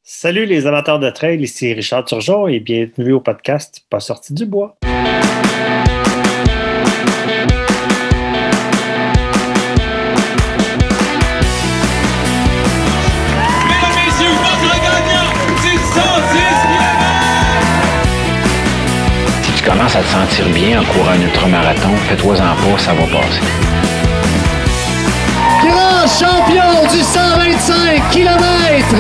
Salut les amateurs de trail, ici Richard Turgeon et bienvenue au podcast Pas sorti du bois. Mesdames, messieurs, votre gagnant, c'est 110 km! Si tu commences à te sentir bien en courant un ultramarathon, fais-toi-en pas, ça va passer. Grand champion du 125 km!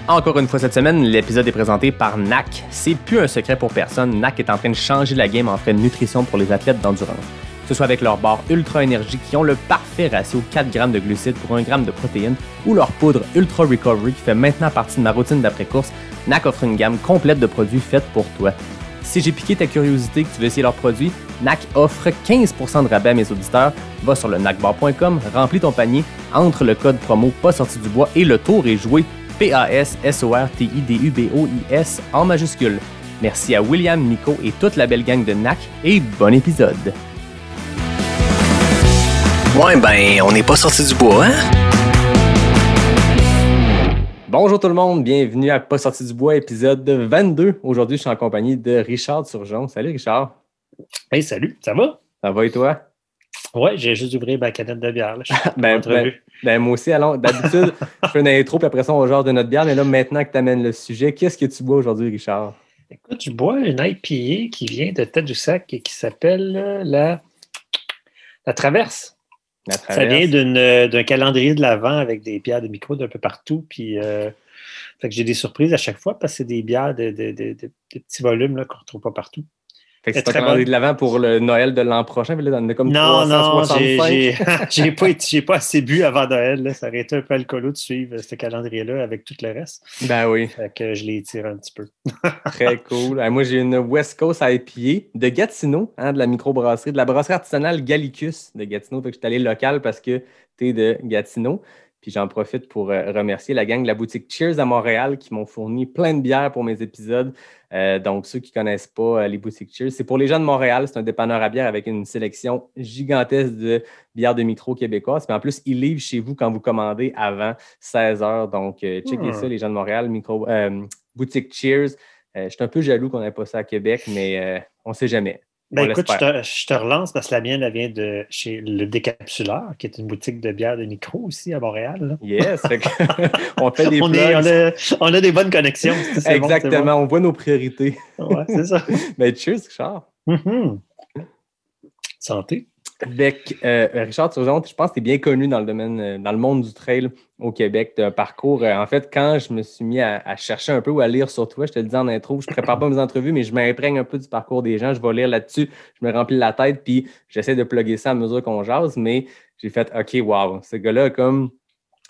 Encore une fois cette semaine, l'épisode est présenté par NAC. C'est plus un secret pour personne, NAC est en train de changer la game en frais de nutrition pour les athlètes d'endurance. Que ce soit avec leur barre Ultra Énergie qui ont le parfait ratio 4 grammes de glucides pour 1 gramme de protéines ou leur poudre Ultra Recovery qui fait maintenant partie de ma routine d'après-course, NAC offre une gamme complète de produits faits pour toi. Si j'ai piqué ta curiosité que tu veux essayer leurs produits, NAC offre 15% de rabais à mes auditeurs. Va sur le nacbar.com, remplis ton panier, entre le code promo Pas sorti du bois et le tour est joué. PASSORTIDUBOIS en majuscule. Merci à William, Nico et toute la belle gang de NAC et bon épisode. Ouais, ben, on n'est pas sorti du bois, hein? Bonjour tout le monde, bienvenue à Pas sorti du bois, épisode 22. Aujourd'hui, je suis en compagnie de Richard Turgeon. Salut Richard. Hey, salut, ça va? Ça va et toi? Ouais, j'ai juste ouvert ma canette de bière. Là. Moi aussi, allons. D'habitude, je fais une intro, puis après ça, on genre de notre bière. Mais là, maintenant que tu amènes le sujet, qu'est-ce que tu bois aujourd'hui, Richard? Écoute, je bois une IPA qui vient de Tadoussac et qui s'appelle la Traverse. La Traverse. Ça vient d'un calendrier de l'Avent avec des bières de micro d'un peu partout. Puis, fait que j'ai des surprises à chaque fois parce que c'est des bières de petits volumes là, qu'on ne retrouve pas partout. Fait que c'est pas calendrier de l'Avent pour le Noël de l'an prochain, mais là, on a comme 365. j'ai pas assez bu avant Noël. Là. Ça aurait été un peu alcoolo de suivre ce calendrier-là avec tout le reste. Ben oui. Fait que je l'ai étiré un petit peu. Très cool. Moi, j'ai une West Coast IPA de Gatineau, de la microbrasserie, de la brasserie artisanale Gallicus de Gatineau. Fait que je suis allé local parce que tu es de Gatineau. Puis j'en profite pour remercier la gang de la boutique Cheers à Montréal qui m'ont fourni plein de bières pour mes épisodes. Donc, ceux qui ne connaissent pas les boutiques Cheers, c'est pour les gens de Montréal. C'est un dépanneur à bière avec une sélection gigantesque de bières de micro québécoises. Mais en plus, ils livrent chez vous quand vous commandez avant 16 heures. Donc, checkez ça, les gens de Montréal. Boutique Cheers. Je suis un peu jaloux qu'on n'ait pas ça à Québec, mais on ne sait jamais. Ben écoute, je te relance parce que la mienne, elle vient de chez Le Décapsuleur, qui est une boutique de bière de micro aussi à Montréal. Là. Yes! on fait des on a des bonnes connexions. Exactement, bon. On voit nos priorités. Ouais, c'est ça. Ben, cheers, Richard. Mm-hmm. Santé. Avec Richard Turgeon, je pense que tu es bien connu dans le domaine, dans le monde du trail au Québec. Tu as un parcours. En fait, quand je me suis mis à chercher un peu ou à lire sur toi, je te le dis en intro, je ne prépare pas mes entrevues, mais je m'imprègne un peu du parcours des gens. Je vais lire là-dessus, je me remplis la tête, puis j'essaie de plugger ça à mesure qu'on jase. Mais j'ai fait OK, wow, ce gars-là a comme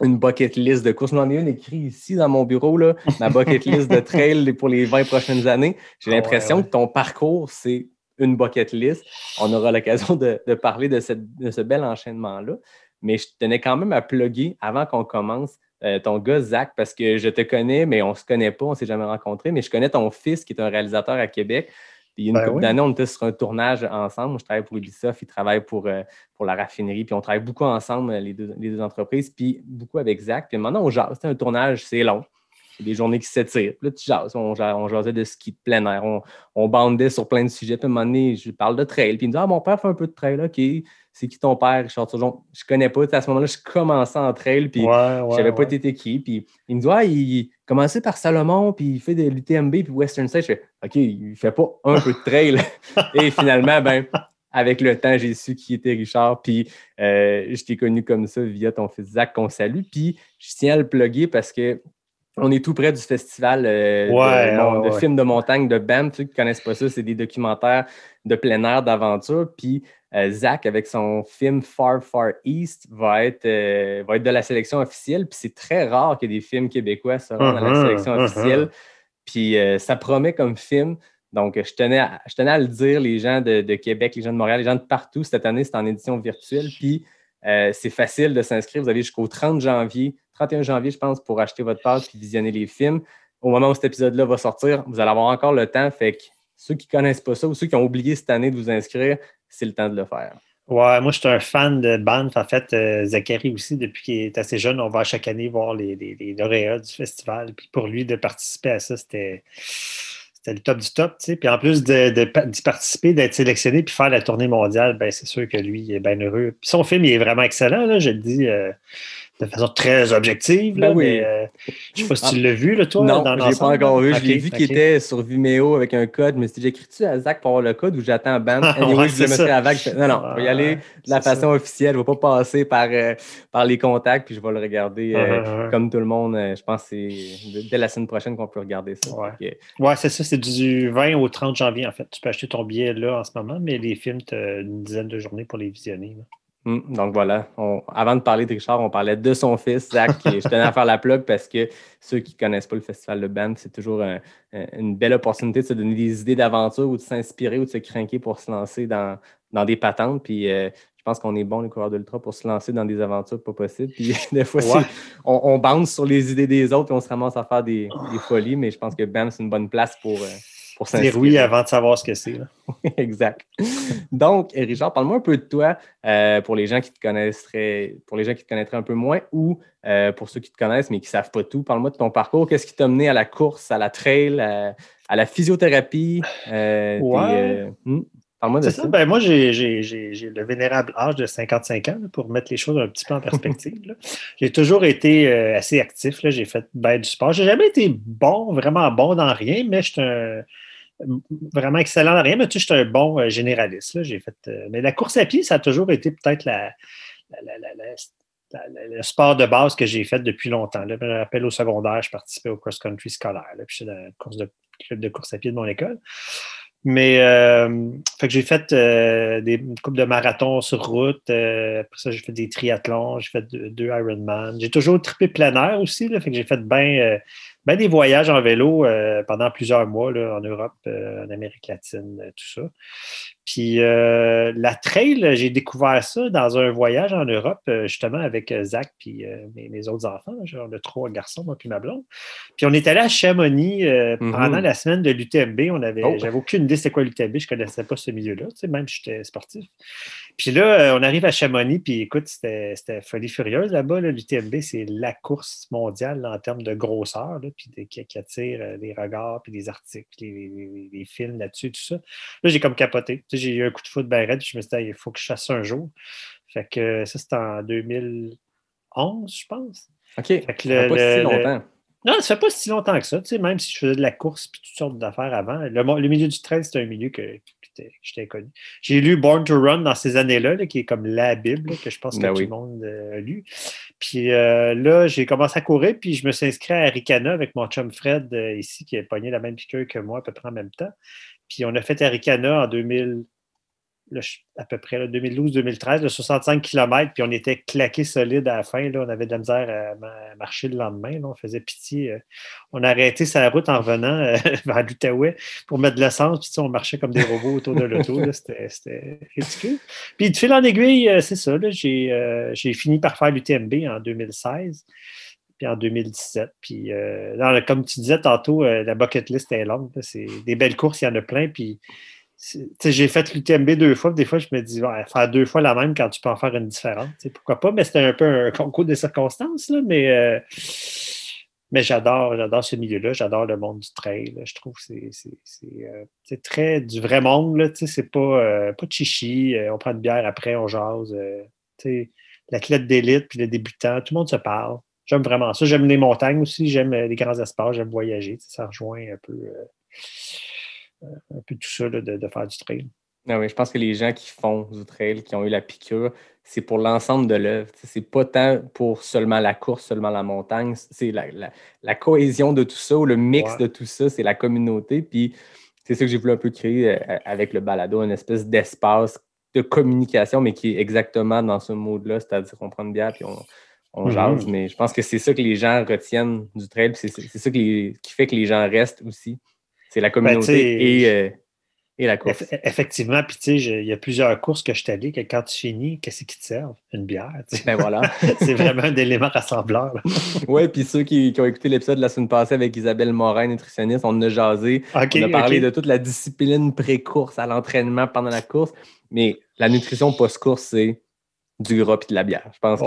une bucket list de courses. J'en ai une écrite ici dans mon bureau, là, ma bucket list de trail pour les 20 prochaines années. J'ai l'impression que ton parcours, c'est une bucket list. On aura l'occasion de parler de ce bel enchaînement-là. Mais je tenais quand même à plugger, avant qu'on commence, ton gars, Zach, parce que je te connais, mais on ne se connaît pas, on ne s'est jamais rencontrés, mais je connais ton fils qui est un réalisateur à Québec. Puis une couple d'années, on était sur un tournage ensemble. Moi, je travaille pour Ubisoft, il travaille pour la raffinerie. Puis on travaille beaucoup ensemble, les deux entreprises, puis beaucoup avec Zach. Puis maintenant, on jase. C'était un tournage, c'est long. C'est des journées qui s'étirent. Puis là, tu jases. On jasait de ski de plein air. On bandait sur plein de sujets. Puis à un moment donné, je parle de trail. Puis il me dit « mon père fait un peu de trail. OK, c'est qui ton père, Richard Turgeon? » Je ne connais pas. À ce moment-là, je commençais en trail. Puis je ne savais pas été qui. Puis il me dit « il commençait par Salomon. Puis il fait de l'UTMB. Puis Western Side. » Je fais « OK, il ne fait pas un peu de trail. » Et finalement, avec le temps, j'ai su qui était Richard. Puis je t'ai connu comme ça via ton fils Zach qu'on salue. Puis je tiens à le plugger parce que on est tout près du festival de films de montagne de Banff. Ceux qui ne connaissent pas ça, c'est des documentaires de plein air, d'aventure. Puis Zach, avec son film Far Far East, va être de la sélection officielle. Puis c'est très rare que des films québécois se rendent à la sélection officielle. Puis ça promet comme film. Donc, je tenais à le dire, les gens de Québec, les gens de Montréal, les gens de partout. Cette année, c'est en édition virtuelle. Puis c'est facile de s'inscrire. Vous avez jusqu'au 31 janvier, je pense, pour acheter votre passe puis visionner les films. Au moment où cet épisode-là va sortir, vous allez avoir encore le temps. Fait que ceux qui ne connaissent pas ça ou ceux qui ont oublié cette année de vous inscrire, c'est le temps de le faire. Ouais, moi, je suis un fan de Banff. En fait, Zachary aussi, depuis qu'il est assez jeune, on va chaque année voir les lauréats du festival. Puis pour lui, de participer à ça, c'était le top du top, tu sais. Puis en plus d'y participer, d'être sélectionné puis faire la tournée mondiale, ben c'est sûr que lui, il est bien heureux. Puis son film, il est vraiment excellent, là, je le dis de façon très objective, là, Ben oui. mais je sais pas si tu l'as vu, là, toi, Non, dans je l'ai pas l'ensemble. encore vu. Ok, Je l'ai vu qu'il était sur Vimeo avec un code. Mais si j'écris-tu à Zach pour avoir le code ou j'attends Band? Anyway, Ouais, je le c'est mettrai ça. à Zach. Non, je vais y aller de la C'est façon officielle. Je ne vais pas passer par les contacts, puis je vais le regarder ça. comme tout le monde. Je pense que c'est dès la semaine prochaine qu'on peut regarder ça. Ouais. Donc, Ouais, c'est ça, c'est du 20 au 30 janvier, en fait. Tu peux acheter ton billet là en ce moment, mais les films, tu as une dizaine de journées pour les visionner. donc voilà, avant de parler de Richard, on parlait de son fils, Zach, qui je tenais à faire la plug parce que ceux qui ne connaissent pas le Festival de Banff, c'est toujours une belle opportunité de se donner des idées d'aventure ou de s'inspirer ou de se craquer pour se lancer dans des patentes. Puis je pense qu'on est bons, les coureurs d'ultra, pour se lancer dans des aventures pas possibles. Puis des fois, on bounce sur les idées des autres et on se ramasse à faire des folies, mais je pense que Banff, c'est une bonne place pour s'inspirer. Dire oui avant de savoir ce que c'est. Exact. Donc, Richard, parle-moi un peu de toi pour les gens qui te connaîtraient un peu moins ou pour ceux qui te connaissent mais qui ne savent pas tout. Parle-moi de ton parcours. Qu'est-ce qui t'a mené à la course, à la trail, à la physiothérapie? Parle-moi de C'est ça. ça. Ben moi, j'ai le vénérable âge de 55 ans là, pour mettre les choses un petit peu en perspective. Là. J'ai toujours été assez actif. Là. J'ai fait ben, du sport. J'ai jamais été bon, vraiment bon dans rien, mais j'étais vraiment excellent dans rien, mais tu sais, j'étais un bon généraliste. Là. J'ai fait, mais la course à pied, ça a toujours été peut-être le sport de base que j'ai fait depuis longtemps. Là. Je me rappelle au secondaire, je participais au cross-country scolaire. Là, puis j'étais dans le club de course à pied de mon école. Mais fait que j'ai fait une couple de marathons sur route. Après ça, j'ai fait des triathlons. J'ai fait deux Ironman. J'ai toujours trippé plein air aussi. Là, fait que j'ai fait bien des voyages en vélo pendant plusieurs mois là, en Europe, en Amérique latine, tout ça. Puis la trail, j'ai découvert ça dans un voyage en Europe, justement avec Zach puis mes autres enfants. On a 3 garçons, moi puis ma blonde. Puis on est allé à Chamonix pendant la semaine de l'UTMB. J'avais aucune idée c'était quoi l'UTMB. Je ne connaissais pas ce milieu-là, tu sais, même si j'étais sportif. Puis là, on arrive à Chamonix, puis écoute, c'était folie furieuse là-bas. Là, l'UTMB, c'est la course mondiale là, en termes de grosseur, là, puis qui attire les regards, puis les articles, les films là-dessus, tout ça. Là, j'ai comme capoté. Tu sais, j'ai eu un coup de foot bien raide, puis je me suis dit, il faut que je fasse ça un jour. Fait que ça, c'était en 2011, je pense. OK, ça fait pas si longtemps. Non, ça fait pas si longtemps que ça, tu sais, même si je faisais de la course et toutes sortes d'affaires avant. Le milieu du trail, c'était un milieu que j'étais connu. J'ai lu Born to Run dans ces années-là, là, qui est comme la Bible, là, que je pense que tout le monde a lu. Puis là, j'ai commencé à courir, puis je me suis inscrit à Arikana avec mon chum Fred ici, qui a pogné la même piqûre que moi à peu près en même temps. Puis on a fait Arikana en 2000. Là, à peu près 2012-2013, de 65 km, puis on était claqués solides à la fin. Là, on avait de la misère à marcher le lendemain. Là, on faisait pitié. On a arrêté sa route en revenant vers l'Outaouais pour mettre de l'essence, puis on marchait comme des robots autour de l'auto. C'était ridicule. Puis de fil en aiguille, c'est ça. Là, j'ai fini par faire l'UTMB en 2016. Puis en 2017. Puis, comme tu disais tantôt, la bucket list est longue. Là, c'est des belles courses, il y en a plein. Puis, j'ai fait l'UTMB 2 fois, des fois, je me dis, faire 2 fois la même quand tu peux en faire une différente. Pourquoi pas? Mais c'était un peu un concours de circonstances, là, mais j'adore ce milieu-là, j'adore le monde du trail. Là. Je trouve que c'est très du vrai monde. Là, c'est pas chichi, on prend une bière après, on jase. L'athlète d'élite puis le débutant, tout le monde se parle. J'aime vraiment ça. J'aime les montagnes aussi, j'aime les grands espaces, j'aime voyager. Ça rejoint un peu tout ça là, de faire du trail. Ah oui, je pense que les gens qui font du trail, qui ont eu la piqûre, c'est pour l'ensemble de l'œuvre. C'est pas tant pour seulement la course, seulement la montagne. C'est la cohésion de tout ça, ou le mix de tout ça, c'est la communauté. Puis c'est ça que j'ai voulu un peu créer avec le balado, une espèce d'espace de communication, mais qui est exactement dans ce mode-là, c'est-à-dire qu'on prend une bière puis on jase. Mais je pense que c'est ça que les gens retiennent du trail, c'est ça qui fait que les gens restent aussi. C'est la communauté et la course. Effectivement, puis tu sais, il y a plusieurs courses que je suis allé, que quand tu finis, qu'est-ce qui te servent? Une bière. Ben voilà. C'est vraiment un élément rassembleur. Oui, puis ceux qui ont écouté l'épisode de la semaine passée avec Isabelle Morin, nutritionniste, on en a jasé. On a parlé de toute la discipline pré-course à l'entraînement pendant la course. Mais la nutrition post-course, c'est du gras et de la bière. Je pense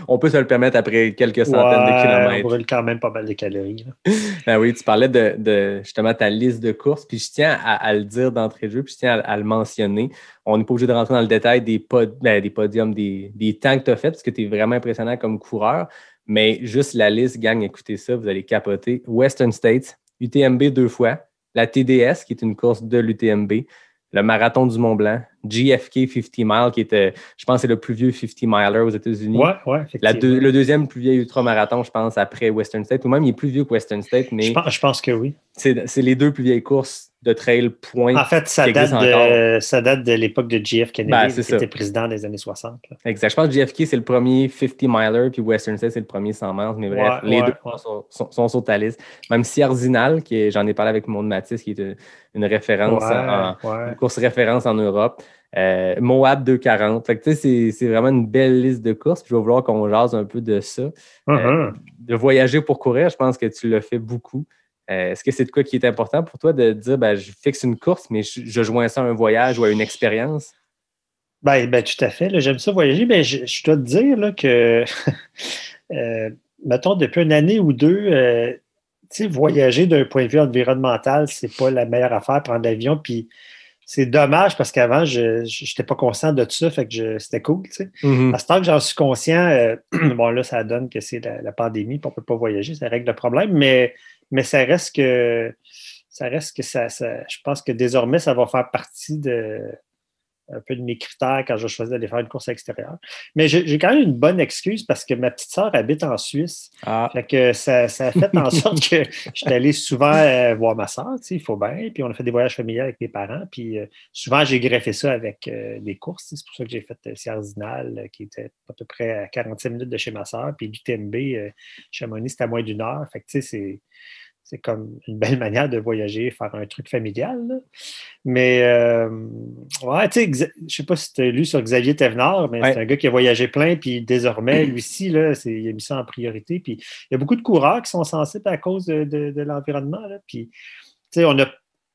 on peut se le permettre après quelques centaines de kilomètres. On brûle quand même pas mal de calories. Là. Ben oui, tu parlais de justement ta liste de courses, puis je tiens à le dire d'entrée de jeu, puis je tiens à le mentionner. On n'est pas obligé de rentrer dans le détail des podiums, des temps que tu as fait, parce que tu es vraiment impressionnant comme coureur, mais juste la liste, gang, écoutez ça, vous allez capoter. Western States, UTMB 2 fois, la TDS, qui est une course de l'UTMB, le marathon du Mont-Blanc, GFK 50 Mile, qui était, je pense, c'est le plus vieux 50 miler aux États-Unis. Oui, effectivement. Le deuxième plus vieux ultramarathon, je pense, après Western States, ou même il est plus vieux que Western States, mais je pense que oui. C'est les deux plus vieilles courses de trail point. En fait, ça date de l'époque de JF Kennedy, qui était président des années 60. Là. Exact. Je pense que JFK, c'est le premier 50 miler, puis Western States, c'est le premier 100 miles. Mais bref, les deux sont sur ta liste. Même Sierzinal, j'en ai parlé avec Maud Mathis, qui est une référence, une course référence en Europe. Moab 240. Fait que, c'est vraiment une belle liste de courses. Je vais vouloir qu'on jase un peu de ça. De voyager pour courir, je pense que tu le fais beaucoup. Est-ce que c'est de quoi qui est important pour toi de dire je fixe une course, mais je joins ça à un voyage ou à une expérience? Ben, tout à fait. Là, j'aime ça voyager. Mais je dois te dire là, que, mettons, depuis une année ou deux, voyager d'un point de vue environnemental, c'est pas la meilleure affaire, prendre l'avion. Puis c'est dommage parce qu'avant, je n'étais pas conscient de tout ça, fait que c'était cool. À ce temps que j'en suis conscient, bon, là, ça donne que c'est la pandémie, puis on ne peut pas voyager, ça règle le problème, mais ça reste que ça, je pense que désormais, ça va faire partie un peu de mes critères quand je choisis d'aller faire une course à l'extérieur. Mais j'ai quand même une bonne excuse parce que ma petite sœur habite en Suisse. Fait que ça a fait en sorte que j'étais allé souvent voir ma sœur, il faut bien. Puis on a fait des voyages familiaux avec mes parents. Puis souvent, j'ai greffé ça avec des courses. C'est pour ça que j'ai fait Sierzinal, qui était à peu près à 45 minutes de chez ma sœur. Puis l'UTMB, Chamonix, c'était à moins d'1 heure. Fait que c'est comme une belle manière de voyager, faire un truc familial. Là. Mais, je sais pas si tu as lu sur Xavier Thévenard, mais c'est un gars qui a voyagé plein, puis désormais, lui-ci, là, il a mis ça en priorité. Puis il y a beaucoup de coureurs qui sont sensibles à cause de l'environnement. Là. Puis,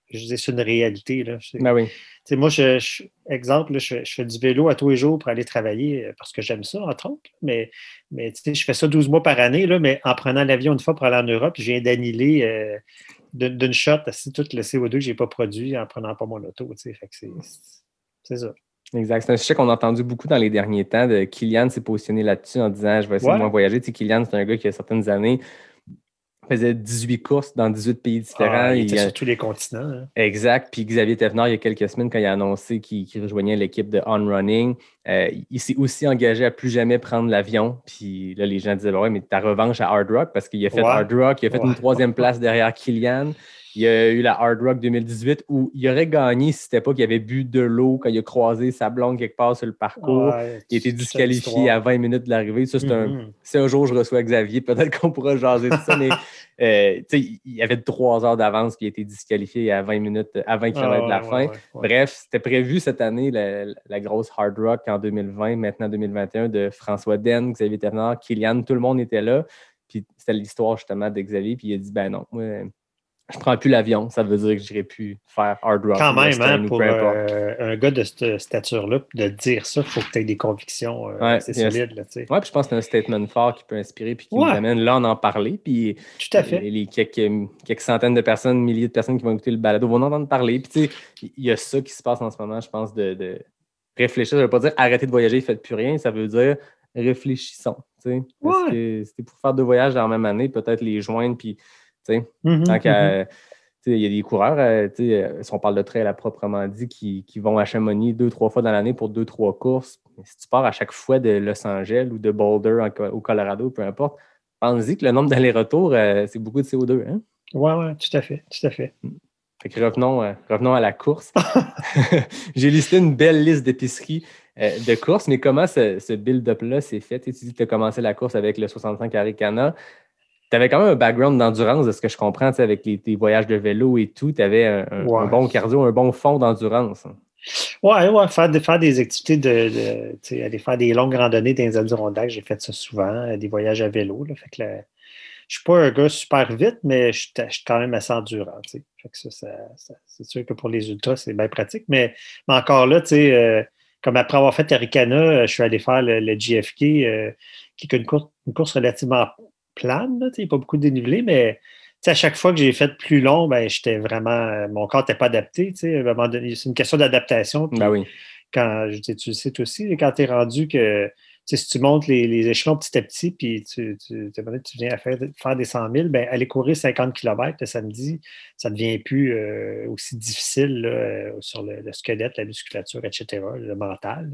je dis, c'est une réalité. Là. Oui. Moi, exemple, là, je fais du vélo à tous les jours pour aller travailler parce que j'aime ça, entre autres. Mais je fais ça 12 mois par année, là, mais en prenant l'avion une fois pour aller en Europe, je viens d'annihiler d'une shot tout le CO2 que je n'ai pas produit en prenant pas mon auto. Fait que c'est ça. Exact. C'est un sujet qu'on a entendu beaucoup dans les derniers temps. Kylian s'est positionné là-dessus en disant je vais essayer de moins voyager. Kylian, c'est un gars qui a certaines années faisait 18 courses dans 18 pays différents. Il était sur tous les continents. Hein. Exact. Puis Xavier Thévenard, il y a quelques semaines, quand il a annoncé qu'il rejoignait l'équipe de On Running, il s'est aussi engagé à plus jamais prendre l'avion. Puis là, les gens disaient, mais ta revanche à Hard Rock, parce qu'il a fait Hard Rock, il a fait une 3e place derrière Kylian. Il y a eu la Hard Rock 2018 où il aurait gagné si c'était pas qu'il avait bu de l'eau quand il a croisé sa blonde quelque part sur le parcours. Il a été disqualifié à 20 minutes de l'arrivée. Ça, c'est un jour où je reçois Xavier, peut-être qu'on pourra jaser de ça, mais il avait 3 heures d'avance puis il a été disqualifié à 20 minutes, à 20 km de la fin. Bref, c'était prévu cette année, la grosse Hard Rock en 2020, maintenant 2021, de François Den, Xavier Thévenard, Kylian, tout le monde était là. Puis c'était l'histoire justement de Xavier, puis il a dit, non, moi, je prends plus l'avion, ça veut dire que je n'irai plus faire Hard Rock. Quand même, pour un gars de cette stature-là, de dire ça, il faut que tu aies des convictions assez solides. Oui, puis je pense que c'est un statement fort qui peut inspirer puis qui nous amène là en parler. Puis tout à fait. Les quelques centaines de personnes, milliers de personnes qui vont écouter le balado vont en entendre parler. Puis il y a ça qui se passe en ce moment, je pense, de réfléchir. Ça ne veut pas dire arrêtez de voyager, faites plus rien. Ça veut dire réfléchissons. Parce que c'était pour faire 2 voyages dans la même année, peut-être les joindre, puis il y a des coureurs, si on parle de trail à proprement dit, qui vont à Chamonix 2-3 fois dans l'année pour 2-3 courses. Mais si tu pars à chaque fois de Los Angeles ou de Boulder au Colorado, peu importe, pense-y que le nombre d'allers-retours, c'est beaucoup de CO2. Hein? Oui, tout à fait. Fait que revenons à la course. J'ai listé une belle liste d'épiceries de courses, mais comment ce build-up-là s'est fait? Tu dis que tu as commencé la course avec le 65 Arikana. Tu avais quand même un background d'endurance, de ce que je comprends, avec tes voyages de vélo et tout. Tu avais un bon cardio, un bon fond d'endurance. Ouais, faire des activités aller faire des longues randonnées dans les Adirondacks, j'ai fait ça souvent, des voyages à vélo. Là, fait que je suis pas un gars super vite, mais je suis quand même assez endurant. Fait que c'est sûr que pour les ultras, c'est bien pratique. Mais encore là, comme après avoir fait Arikana, je suis allé faire le GFK, qui est une course relativement plane. Il n'y a pas beaucoup de dénivelé, mais à chaque fois que j'ai fait plus long, ben, j'étais vraiment. Mon corps n'était pas adapté. À un moment donné, c'est une question d'adaptation. Ben oui. Quand, tu le sais toi aussi, quand tu es rendu que si tu montes les échelons petit à petit, puis tu viens à faire des 100 000, ben, aller courir 50 km le samedi, ça ne devient plus aussi difficile là, sur le squelette, la musculature, etc., le mental.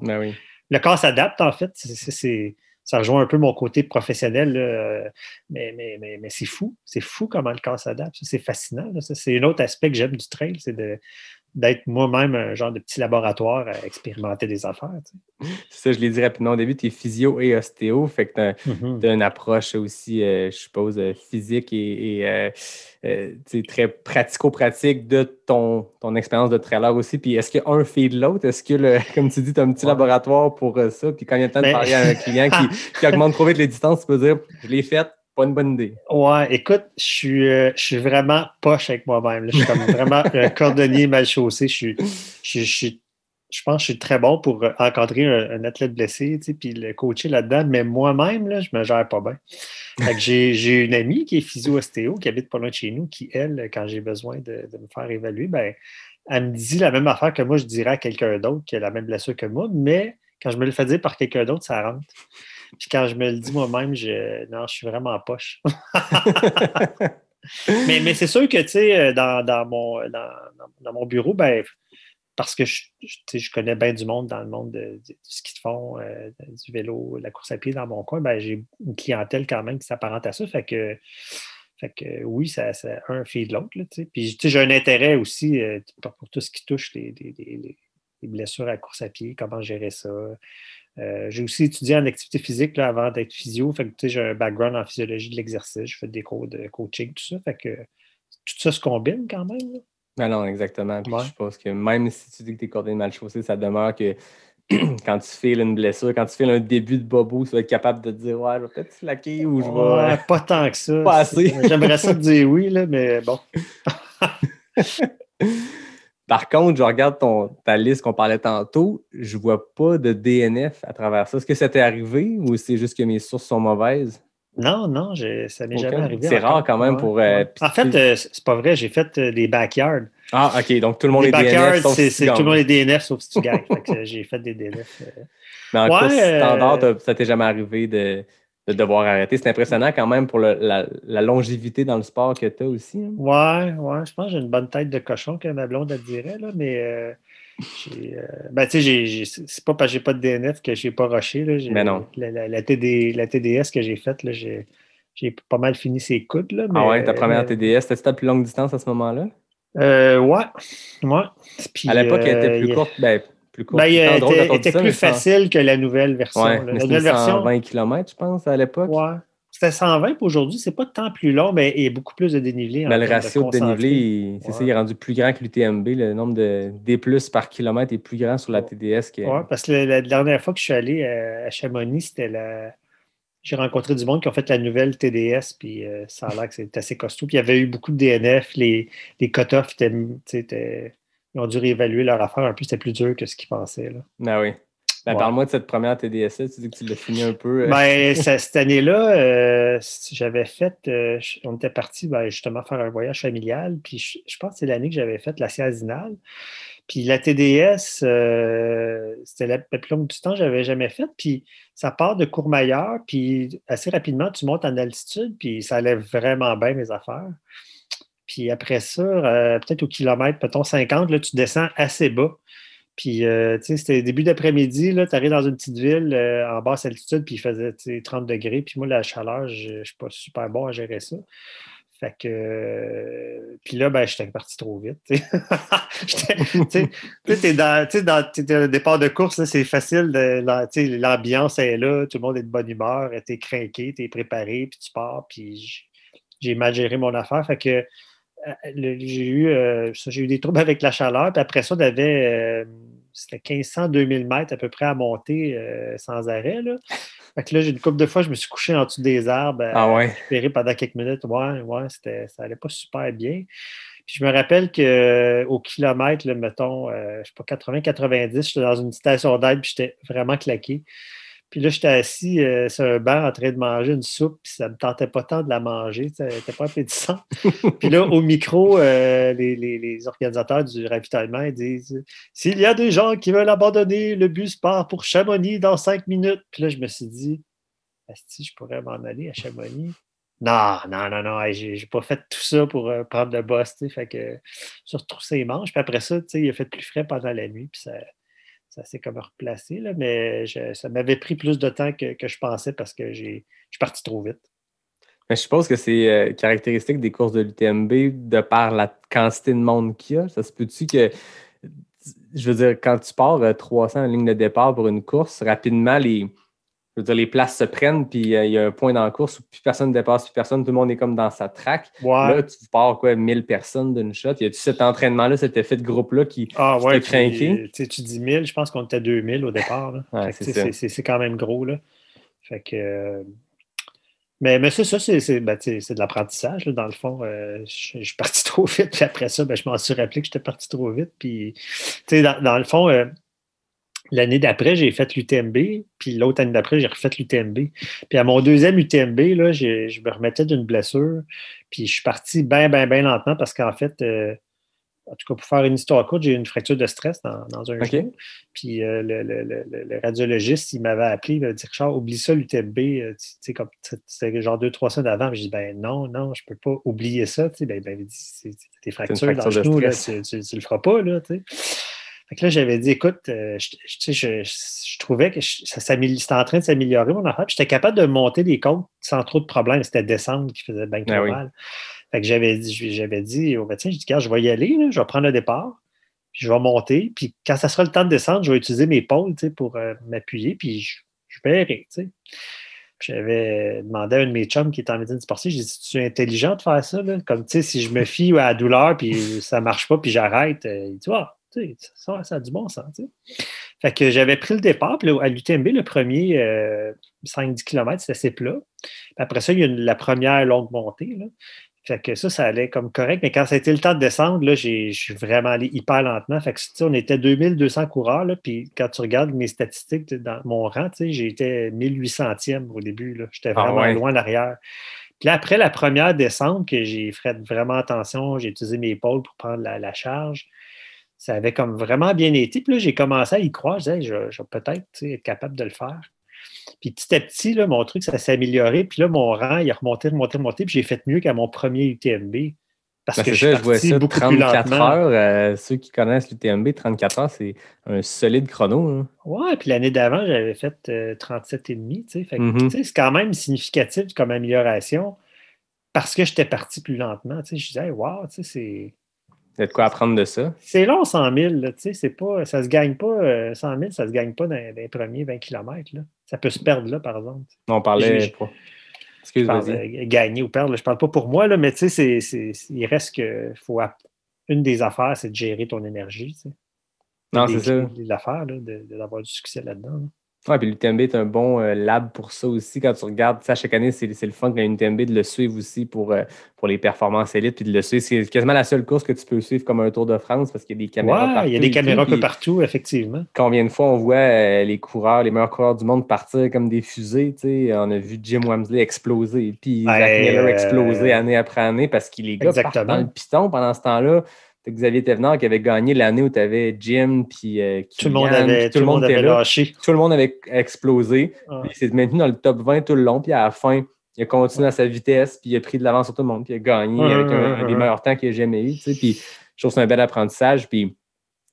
Ben oui. Le corps s'adapte, en fait. Ça rejoint un peu mon côté professionnel, là, mais c'est fou. C'est fou comment le corps s'adapte. C'est fascinant. Là. C'est un autre aspect que j'aime du trail, c'est d'être moi-même un genre de petit laboratoire à expérimenter des affaires. C'est ça, je l'ai dit rapidement au début, tu es physio et ostéo, fait que tu as une approche aussi, je suppose, physique et très pratico-pratique de ton expérience de trailer aussi. Puis est-ce qu'un fait de l'autre? Est-ce que, comme tu dis, tu as un petit laboratoire pour ça? Puis quand il y a le temps de parler à un client qui augmente trop vite les distances, tu peux dire, je l'ai fait. Pas une bonne idée. Ouais, écoute, je suis vraiment poche avec moi-même. Là. Je suis comme vraiment un cordonnier mal chaussé. Je pense que je suis très bon pour encadrer un athlète blessé, puis le coacher là-dedans, mais moi-même, là, je me gère pas bien. Fait que j'ai une amie qui est physio-ostéo, qui habite pas loin de chez nous, qui, elle, quand j'ai besoin de me faire évaluer, ben, elle me dit la même affaire que moi, je dirais à quelqu'un d'autre qui a la même blessure que moi, mais quand je me le fais dire par quelqu'un d'autre, ça rentre. Puis quand je me le dis moi-même, je suis vraiment en poche. mais c'est sûr que, tu sais, dans mon bureau, ben, parce que je connais bien du monde dans le monde du ski de fond, du vélo, de la course à pied dans mon coin, ben, j'ai une clientèle quand même qui s'apparente à ça. Fait que oui, ça un fait de l'autre. Là, tu sais. Puis j'ai un intérêt aussi pour tout ce qui touche les blessures à la course à pied, comment gérer ça. J'ai aussi étudié en activité physique là, avant d'être physio. Fait que, j'ai un background en physiologie de l'exercice. Je fais des cours de coaching, tout ça. Fait que tout ça se combine quand même. Là. Ben non, exactement. Puis je pense que même si tu dis que tu es coordonné mal chaussé, ça demeure que quand tu files une blessure, quand tu files un début de bobo, tu vas être capable de te dire ouais, je vais peut-être slacker ou je vais. Pas tant que ça. Pas assez. J'aimerais ça te dire oui, là, mais bon. Par contre, je regarde ta liste qu'on parlait tantôt, je vois pas de DNF à travers ça. Est-ce que ça t'est arrivé ou c'est juste que mes sources sont mauvaises? Non, ça m'est jamais arrivé. C'est rare quand même pour. En fait, c'est pas vrai, j'ai fait des backyards. Ah, OK, donc tout le monde est DNF. Sauf si tout le monde est DNF sauf si tu gagnes. J'ai fait des DNF. Mais en course standard, ça t'est jamais arrivé de devoir arrêter. C'est impressionnant quand même pour la longévité dans le sport que tu as aussi. Hein? Ouais, je pense que j'ai une bonne tête de cochon, comme ma blonde elle dirait, là, mais c'est pas parce que j'ai pas de DNF que j'ai pas rushé. Là, mais non. La TDS que j'ai faite, là, j'ai pas mal fini ses coudes. Là, mais, ouais, ta première TDS, c'était ta plus longue distance à ce moment-là? Ouais. Puis, à l'époque, elle était plus courte. Plus courte. Elle était plus facile que la nouvelle version. Ouais, la nouvelle version 120 km, je pense, à l'époque. Ouais. C'était 120 pour aujourd'hui. C'est pas tant plus long, mais il y a beaucoup plus de dénivelé. Mais le ratio de dénivelé, ça, il est rendu plus grand que l'UTMB. Le nombre de D+ par kilomètre est plus grand sur la TDS. Oui, parce que la dernière fois que je suis allé à Chamonix, j'ai rencontré du monde qui ont fait la nouvelle TDS, puis ça a l'air que c'était assez costaud. Puis il y avait eu beaucoup de DNF. Les cut-offs ils ont dû réévaluer leur affaire un peu. C'était plus dur que ce qu'ils pensaient. Là. Ben oui. Parle-moi de cette première TDS-là. Tu dis que tu l'as fini un peu. Cette année-là, j'avais fait. On était parti justement faire un voyage familial. Puis je pense que c'est l'année que j'avais fait la Ciazinale. Puis la TDS, c'était la plus longue du temps que je n'avais jamais faite. Puis ça part de Courmayeur. Puis assez rapidement, tu montes en altitude. Puis ça allait vraiment bien, mes affaires. Puis après ça, peut-être au kilomètre, mettons 50, là, tu descends assez bas. Puis, c'était début d'après-midi, tu arrives dans une petite ville en basse altitude, puis il faisait 30 degrés. Puis moi, la chaleur, je ne suis pas super bon à gérer ça. Fait que. Puis là, j'étais parti trop vite. Tu t'es dans le départ de course, là, c'est facile. L'ambiance est là, tout le monde est de bonne humeur, t'es craqué, t'es préparé, puis tu pars. Puis j'ai mal géré mon affaire. Fait que j'ai eu des troubles avec la chaleur. Puis après ça, on avait. C'était 1500-2000 mètres à peu près à monter sans arrêt. Là. Fait que là, j'ai une couple de fois, je me suis couché en dessous des arbres, récupéré pendant quelques minutes. Ouais, ça allait pas super bien. Puis je me rappelle qu'au kilomètre, là, mettons, je sais pas, 80-90, j'étais dans une station d'aide, puis j'étais vraiment claqué. Puis là, j'étais assis sur un banc en train de manger une soupe, puis ça ne me tentait pas tant de la manger, ça n'était pas appétissant. Puis là, au micro, les organisateurs du ravitaillement ils disent « S'il y a des gens qui veulent abandonner, le bus part pour Chamonix dans 5 minutes. » Puis là, je me suis dit « Asti, je pourrais m'en aller à Chamonix. » Non, j'ai pas fait tout ça pour prendre le boss, tu sais, fait que je retroussé les manches. Puis après ça, tu sais, il a fait plus frais pendant la nuit, puis ça s'est comme replacé, là, mais ça m'avait pris plus de temps que je pensais parce que je suis parti trop vite. Mais je suppose que c'est caractéristique des courses de l'UTMB de par la quantité de monde qu'il y a. Ça se peut-tu que, je veux dire, quand tu pars 300 en ligne de départ pour une course, rapidement, les places se prennent, puis il y a un point dans la course où plus personne ne dépasse, plus personne, tout le monde est comme dans sa track. Ouais. Là, tu pars 1000 personnes d'une shot. Y a-tu cet entraînement-là, cet effet de groupe-là qui t'a craqué? Tu dis 1000, je pense qu'on était 2000 au départ. Là. Ouais, c'est quand même gros. Là. Fait que, mais c'est ça, c'est de l'apprentissage. Là, dans le fond, je suis parti trop vite, puis après ça, je m'en suis rappelé que j'étais parti trop vite. Puis, dans le fond, l'année d'après, j'ai fait l'UTMB, puis l'autre année d'après, j'ai refait l'UTMB. Puis à mon deuxième UTMB, là, je me remettais d'une blessure, puis je suis parti bien lentement parce qu'en fait, en tout cas, pour faire une histoire courte, j'ai eu une fracture de stress dans un genou. Puis le radiologiste, il m'avait appelé, il m'a dit « Richard, oublie ça, l'UTMB. » C'était genre 2-3 semaines avant. J'ai dit « non, je peux pas oublier ça. » Il dit « C'est tes fractures dans le genou, là, tu le feras pas. » Fait que là, j'avais dit, écoute, je trouvais que c'était en train de s'améliorer, mon affaire. Puis j'étais capable de monter des côtes sans trop de problèmes. C'était descendre qui faisait bien trop mal. Fait que j'avais dit au médecin, je dis, regarde, je vais y aller, là, je vais prendre le départ, puis je vais monter. Puis quand ça sera le temps de descendre, je vais utiliser mes pôles pour m'appuyer, puis je verrai. Puis j'avais demandé à un de mes chums qui était en médecine sportive, j'ai dit, tu es intelligent de faire ça? Là? Comme, tu sais, si je me fie à la douleur, puis ça ne marche pas, puis j'arrête, il dit, ça a du bon sens. T'sais. Fait que j'avais pris le départ, puis à l'UTMB, le premier 5-10 km, c'était assez plat. Puis après ça, il y a la première longue montée. Là. Fait que ça allait comme correct, mais quand ça a été le temps de descendre, là, je suis vraiment allé hyper lentement. Fait que on était 2200 coureurs, là, puis quand tu regardes mes statistiques dans mon rang, j'ai été 1800e au début. Là. J'étais vraiment loin en arrière. Puis là, après la première descente, que j'ai fait vraiment attention, j'ai utilisé mes épaules pour prendre la charge. Ça avait comme vraiment bien été. Puis là, j'ai commencé à y croire. Je disais, je vais peut-être être capable de le faire. Puis petit à petit, là, mon truc, ça s'est amélioré. Puis là, mon rang, il a remonté. Puis j'ai fait mieux qu'à mon premier UTMB. Parce que je vois ça beaucoup 34 plus lentement. Heures. Ceux qui connaissent l'UTMB, 34 heures, c'est un solide chrono. Hein. Ouais, puis l'année d'avant, j'avais fait 37,5. Fait que, c'est quand même significatif comme amélioration parce que j'étais parti plus lentement. Je disais, wow, c'est... Il y a de quoi apprendre de ça. C'est long, 100 000. Là, c'est pas, ça se gagne pas. 100 000, ça se gagne pas dans les premiers 20 km. Là. Ça peut se perdre, là, par exemple. On parlait pas. Excuse-moi. Gagner ou perdre. Là, je parle pas pour moi, là, mais il reste que une des affaires, c'est de gérer ton énergie. T'sais. Non, c'est ça. L'affaire, d'avoir du succès là-dedans. Là. Oui, puis l'UTMB est un bon lab pour ça aussi. Quand tu regardes, ça, chaque année, c'est le fun de l'UTMB de le suivre aussi pour les performances élites. Puis de le suivre, c'est quasiment la seule course que tu peux suivre comme un Tour de France parce qu'il y a des caméras partout. Il y a des caméras un peu partout, effectivement. Combien de fois on voit les meilleurs coureurs du monde partir comme des fusées. On a vu Jim Wamsley exploser, puis Zach Miller exploser année après année parce que les gars partent dans le piston pendant ce temps-là. Xavier Thévenard qui avait gagné l'année où tu avais Jim puis tout le monde avait lâché. Tout le monde avait explosé. Il s'est maintenu dans le top 20 tout le long. Puis à la fin, il a continué à sa vitesse. Puis il a pris de l'avance sur tout le monde. Puis il a gagné avec un des meilleurs temps qu'il a jamais eu. Puis je trouve que c'est un bel apprentissage. Puis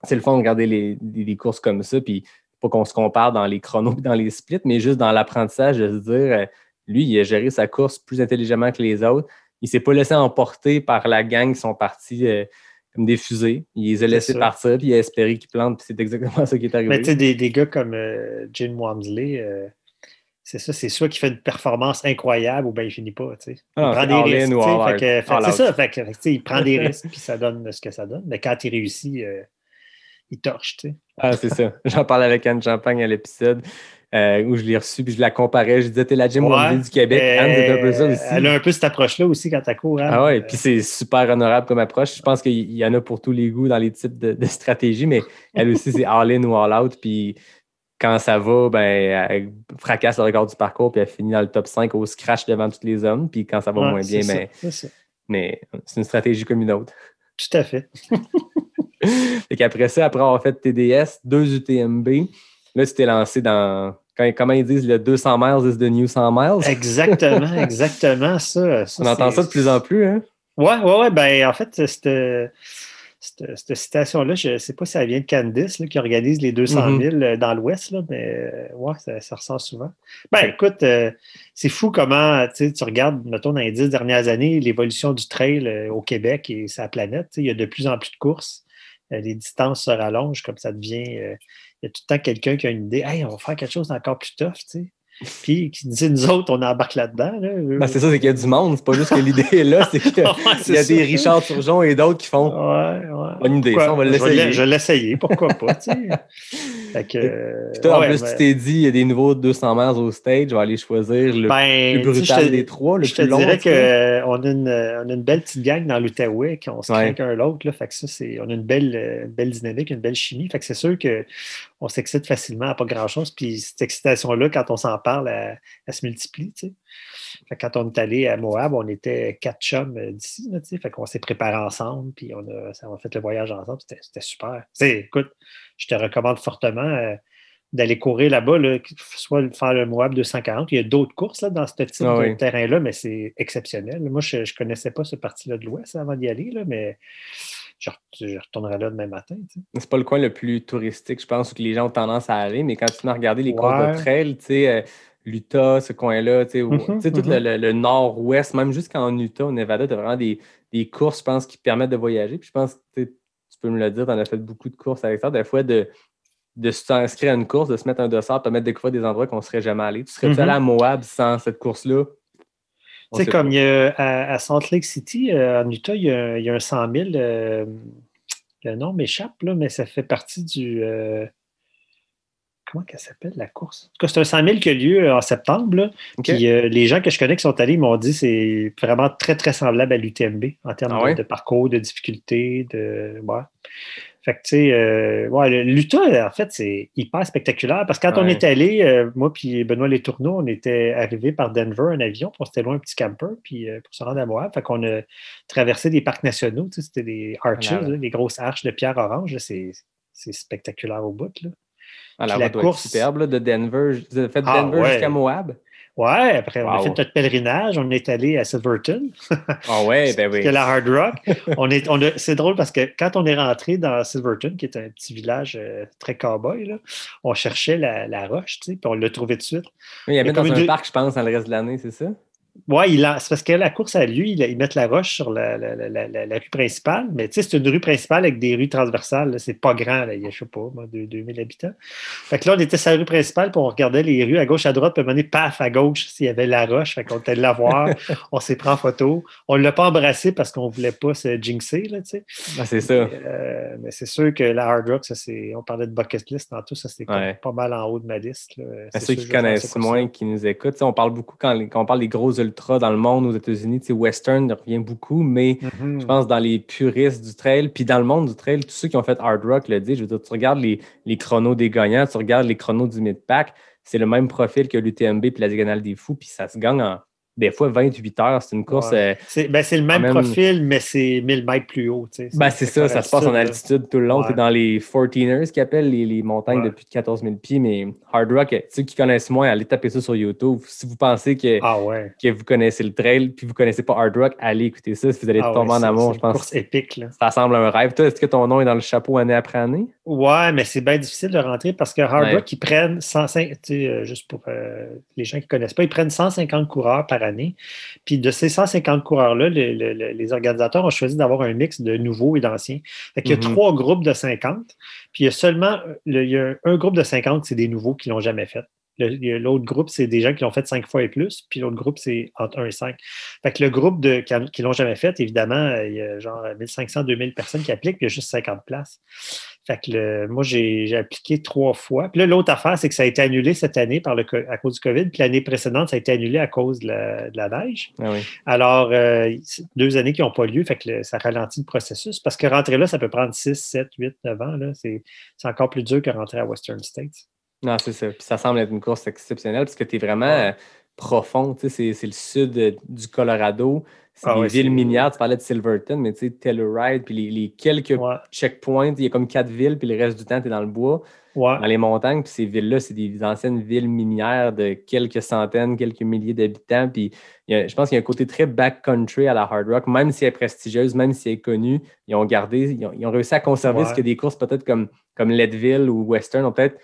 c'est le fun de regarder des courses comme ça. Puis pas qu'on se compare dans les chronos et dans les splits, mais juste dans l'apprentissage de se dire, lui, il a géré sa course plus intelligemment que les autres. il s'est pas laissé emporter par la gang qui sont partis comme des fusées. Il les a laissés partir, puis il a espéré qu'ils plantent, puis c'est exactement ça qui est arrivé. Mais tu sais, des gars comme Jim Wamsley, c'est ça, c'est soit qu'il fait une performance incroyable ou bien il finit pas, tu sais. Il prend des risques, c'est ça, il prend des risques, puis ça donne ce que ça donne. Mais quand il réussit, il torche, tu sais. Ah, c'est ça. J'en parlais avec Anne Champagne à l'épisode où je l'ai reçu, puis je la comparais. Je disais, t'es la Jim Wamsley du Québec. Anne, c'est un peu ça aussi. Elle a un peu cette approche-là aussi quand elle court. Ah ouais, puis c'est super honorable comme approche. Je pense qu'il y en a pour tous les goûts dans les types de stratégies, mais elle aussi, c'est all-in ou all-out, puis quand ça va, ben, elle fracasse le record du parcours, puis elle finit dans le top 5 au scratch devant tous les hommes, puis quand ça va moins bien, mais c'est une stratégie comme une autre. Tout à fait. Et qu'après ça, après avoir fait TDS, 2 UTMB, là, tu t'es lancé dans, comment ils disent, le 200 miles is the new 100 miles. Exactement, ça. On entend ça de plus en plus, hein? Ouais. Ben, en fait, cette citation-là, je ne sais pas si ça vient de Candice, là, qui organise les 200 000 dans l'Ouest, là, mais ouais, ça ressort souvent. Ben, écoute, c'est fou comment tu regardes, mettons, dans les 10 dernières années, l'évolution du trail au Québec et sa planète. Il y a de plus en plus de courses. Les distances se rallongent, comme ça devient. Il y a tout le temps quelqu'un qui a une idée. Hey, on va faire quelque chose d'encore plus tough, tu sais. Puis qui dit nous autres, on embarque là-dedans. Là. Ben, c'est ça, c'est qu'il y a du monde. C'est pas juste que l'idée est là, c'est qu'il y a des Richard Turgeon et d'autres qui font. Bonne idée, ça, on va l'essayer. Je vais l'essayer, pourquoi pas, tu sais. Fait que, puis toi, en plus, tu t'es dit, il y a des nouveaux 200 miles au stage, je vais aller choisir le plus brutal des trois, le plus long. Je te dirais qu'on a une belle petite gang dans l'Outaouais, qu'on se craint qu'un l'autre. Fait que ça, on a une belle dynamique, une belle chimie. Fait que c'est sûr qu'on s'excite facilement à pas grand-chose. Puis cette excitation-là, quand on s'en parle, elle se multiplie, tu sais. Fait que quand on est allé à Moab, on était 4 chums d'ici, tu sais. Fait qu'on s'est préparés ensemble, puis on a fait le voyage ensemble. C'était super. Tu sais, écoute, je te recommande fortement d'aller courir là-bas, là, soit faire le Moab 240. Il y a d'autres courses là, dans ce type de terrain-là, mais c'est exceptionnel. Moi, je ne connaissais pas ce parti-là de l'Ouest avant d'y aller, là, mais je retournerai là demain matin. Tu sais. C'est pas le coin le plus touristique, je pense, où les gens ont tendance à aller, mais quand tu m'as regardé les courses de trail, tu sais, l'Utah, ce coin-là, tu sais, tout le nord-ouest, même jusqu'en Utah, au Nevada, tu as vraiment des courses, je pense, qui permettent de voyager. Puis je pense que tu peux me le dire, tu en as fait beaucoup de courses avec ça, des fois de s'inscrire à une course, de se mettre un dossard, de permettre de découvrir des endroits qu'on ne serait jamais allé. Tu serais-tu allé à Moab sans cette course-là? Tu sais, comme il y a à Salt Lake City, en Utah, il y a un 100 000. Le nom m'échappe, là, mais ça fait partie du... comment qu'elle s'appelle, la course? En tout cas, c'est un 100 000 qui a lieu en septembre. Là. Okay. Puis les gens que je connais qui sont allés m'ont dit que c'est vraiment très, très semblable à l'UTMB en termes de parcours, de difficulté, ouais. Fait que, tu sais, l'Utah, en fait, c'est hyper spectaculaire parce que quand on est allé, moi puis Benoît Letourneau, on était arrivés par Denver en avion, puis on s'était loin un petit camper puis, pour se rendre à Moab. Fait qu'on a traversé des parcs nationaux, tu sais, c'était des arches, des grosses arches de pierre orange. Là, c'est spectaculaire au bout. Là. Alors, la course superbe là, de Denver. Vous avez fait de Denver jusqu'à Moab? Ouais, après, on a fait notre pèlerinage. On est allé à Silverton. Ah ouais, ben oui. C'était la Hard Rock. C'est drôle parce que quand on est rentré dans Silverton, qui est un petit village très cow-boy, là, on cherchait la roche, tu sais, puis on l'a trouvé de suite. Oui, il y avait dans un parc, je pense, dans le reste de l'année, c'est ça? Oui, c'est parce que la course à lui, ils mettent la roche sur la rue principale, mais tu sais, c'est une rue principale avec des rues transversales. Là, c'est pas grand, là, il y a, je sais pas, 2000 habitants. Fait que là, on était sur la rue principale, puis on regardait les rues à gauche, à droite, puis à un moment donné, paf, à gauche, s'il y avait la roche. Fait qu'on était allé la voir, on s'est pris en photo. On ne l'a pas embrassé parce qu'on ne voulait pas se jinxer, là, tu sais. Ah, c'est ça. Mais c'est sûr que la Hard Rock, ça, on parlait de bucket list tantôt, ça, c'est pas mal en haut de ma liste. Là. Ceux qui connaissent moins, qui nous écoutent, on parle beaucoup quand on parle des gros ultras dans le monde aux États-Unis, tu sais, Western revient beaucoup, mais je pense dans les puristes du trail, puis dans le monde du trail, tous ceux qui ont fait Hard Rock le disent, je veux dire, tu regardes les chronos des gagnants, tu regardes les chronos du mid-pack, c'est le même profil que l'UTMB puis la Diagonale des Fous, puis ça se gagne en des fois 28 heures. C'est une course... Ouais. C'est le même profil, mais c'est 1000 mètres plus haut. Tu sais, c'est ça se passe en altitude tout le long. Tu es dans les 14ers qui appellent les montagnes de plus de 14 000 pieds, mais Hard Rock, ceux qui connaissent moins, allez taper ça sur YouTube. Si vous pensez que vous connaissez le trail puis vous ne connaissez pas Hard Rock, allez écouter ça. Si vous allez tomber en amour, je pense. C'est une course épique. Là. Ça semble un rêve. Toi, est-ce que ton nom est dans le chapeau année après année? Ouais, mais c'est bien difficile de rentrer parce que Hard Rock, ils prennent 105, juste pour les gens qui ne connaissent pas, ils prennent 150 coureurs par par année. Puis de ces 150 coureurs-là, les organisateurs ont choisi d'avoir un mix de nouveaux et d'anciens. Fait qu'il y a 3 groupes de 50, puis il y a seulement il y a un groupe de 50, c'est des nouveaux qui ne l'ont jamais fait. L'autre groupe, c'est des gens qui l'ont fait 5 fois et plus, puis l'autre groupe, c'est entre 1 et 5. Fait que le groupe qui ne l'ont jamais fait, évidemment, il y a genre 1500, 2000 personnes qui appliquent, puis il y a juste 50 places. Fait que moi, j'ai appliqué 3 fois. Puis là, l'autre affaire, c'est que ça a été annulé cette année à cause du COVID, puis l'année précédente, ça a été annulé à cause de la neige. Ah oui. Alors, 2 années qui n'ont pas lieu, fait que ça ralentit le processus, parce que rentrer là, ça peut prendre 6, 7, 8, 9 ans. Là. C'est encore plus dur que rentrer à Western States. Non, c'est ça. Puis ça semble être une course exceptionnelle parce que tu es vraiment profond. Tu sais, c'est le sud du Colorado. C'est des villes minières. Tu parlais de Silverton, mais tu sais, Telluride, puis les quelques checkpoints, il y a comme 4 villes, puis le reste du temps, tu es dans le bois, dans les montagnes. Puis ces villes-là, c'est des anciennes villes minières de quelques centaines, quelques milliers d'habitants. Puis je pense qu'il y a un côté très backcountry à la Hard Rock, même si elle est prestigieuse, même si elle est connue. Ils ont réussi à conserver ce que des courses peut-être comme Leadville ou Western ont peut-être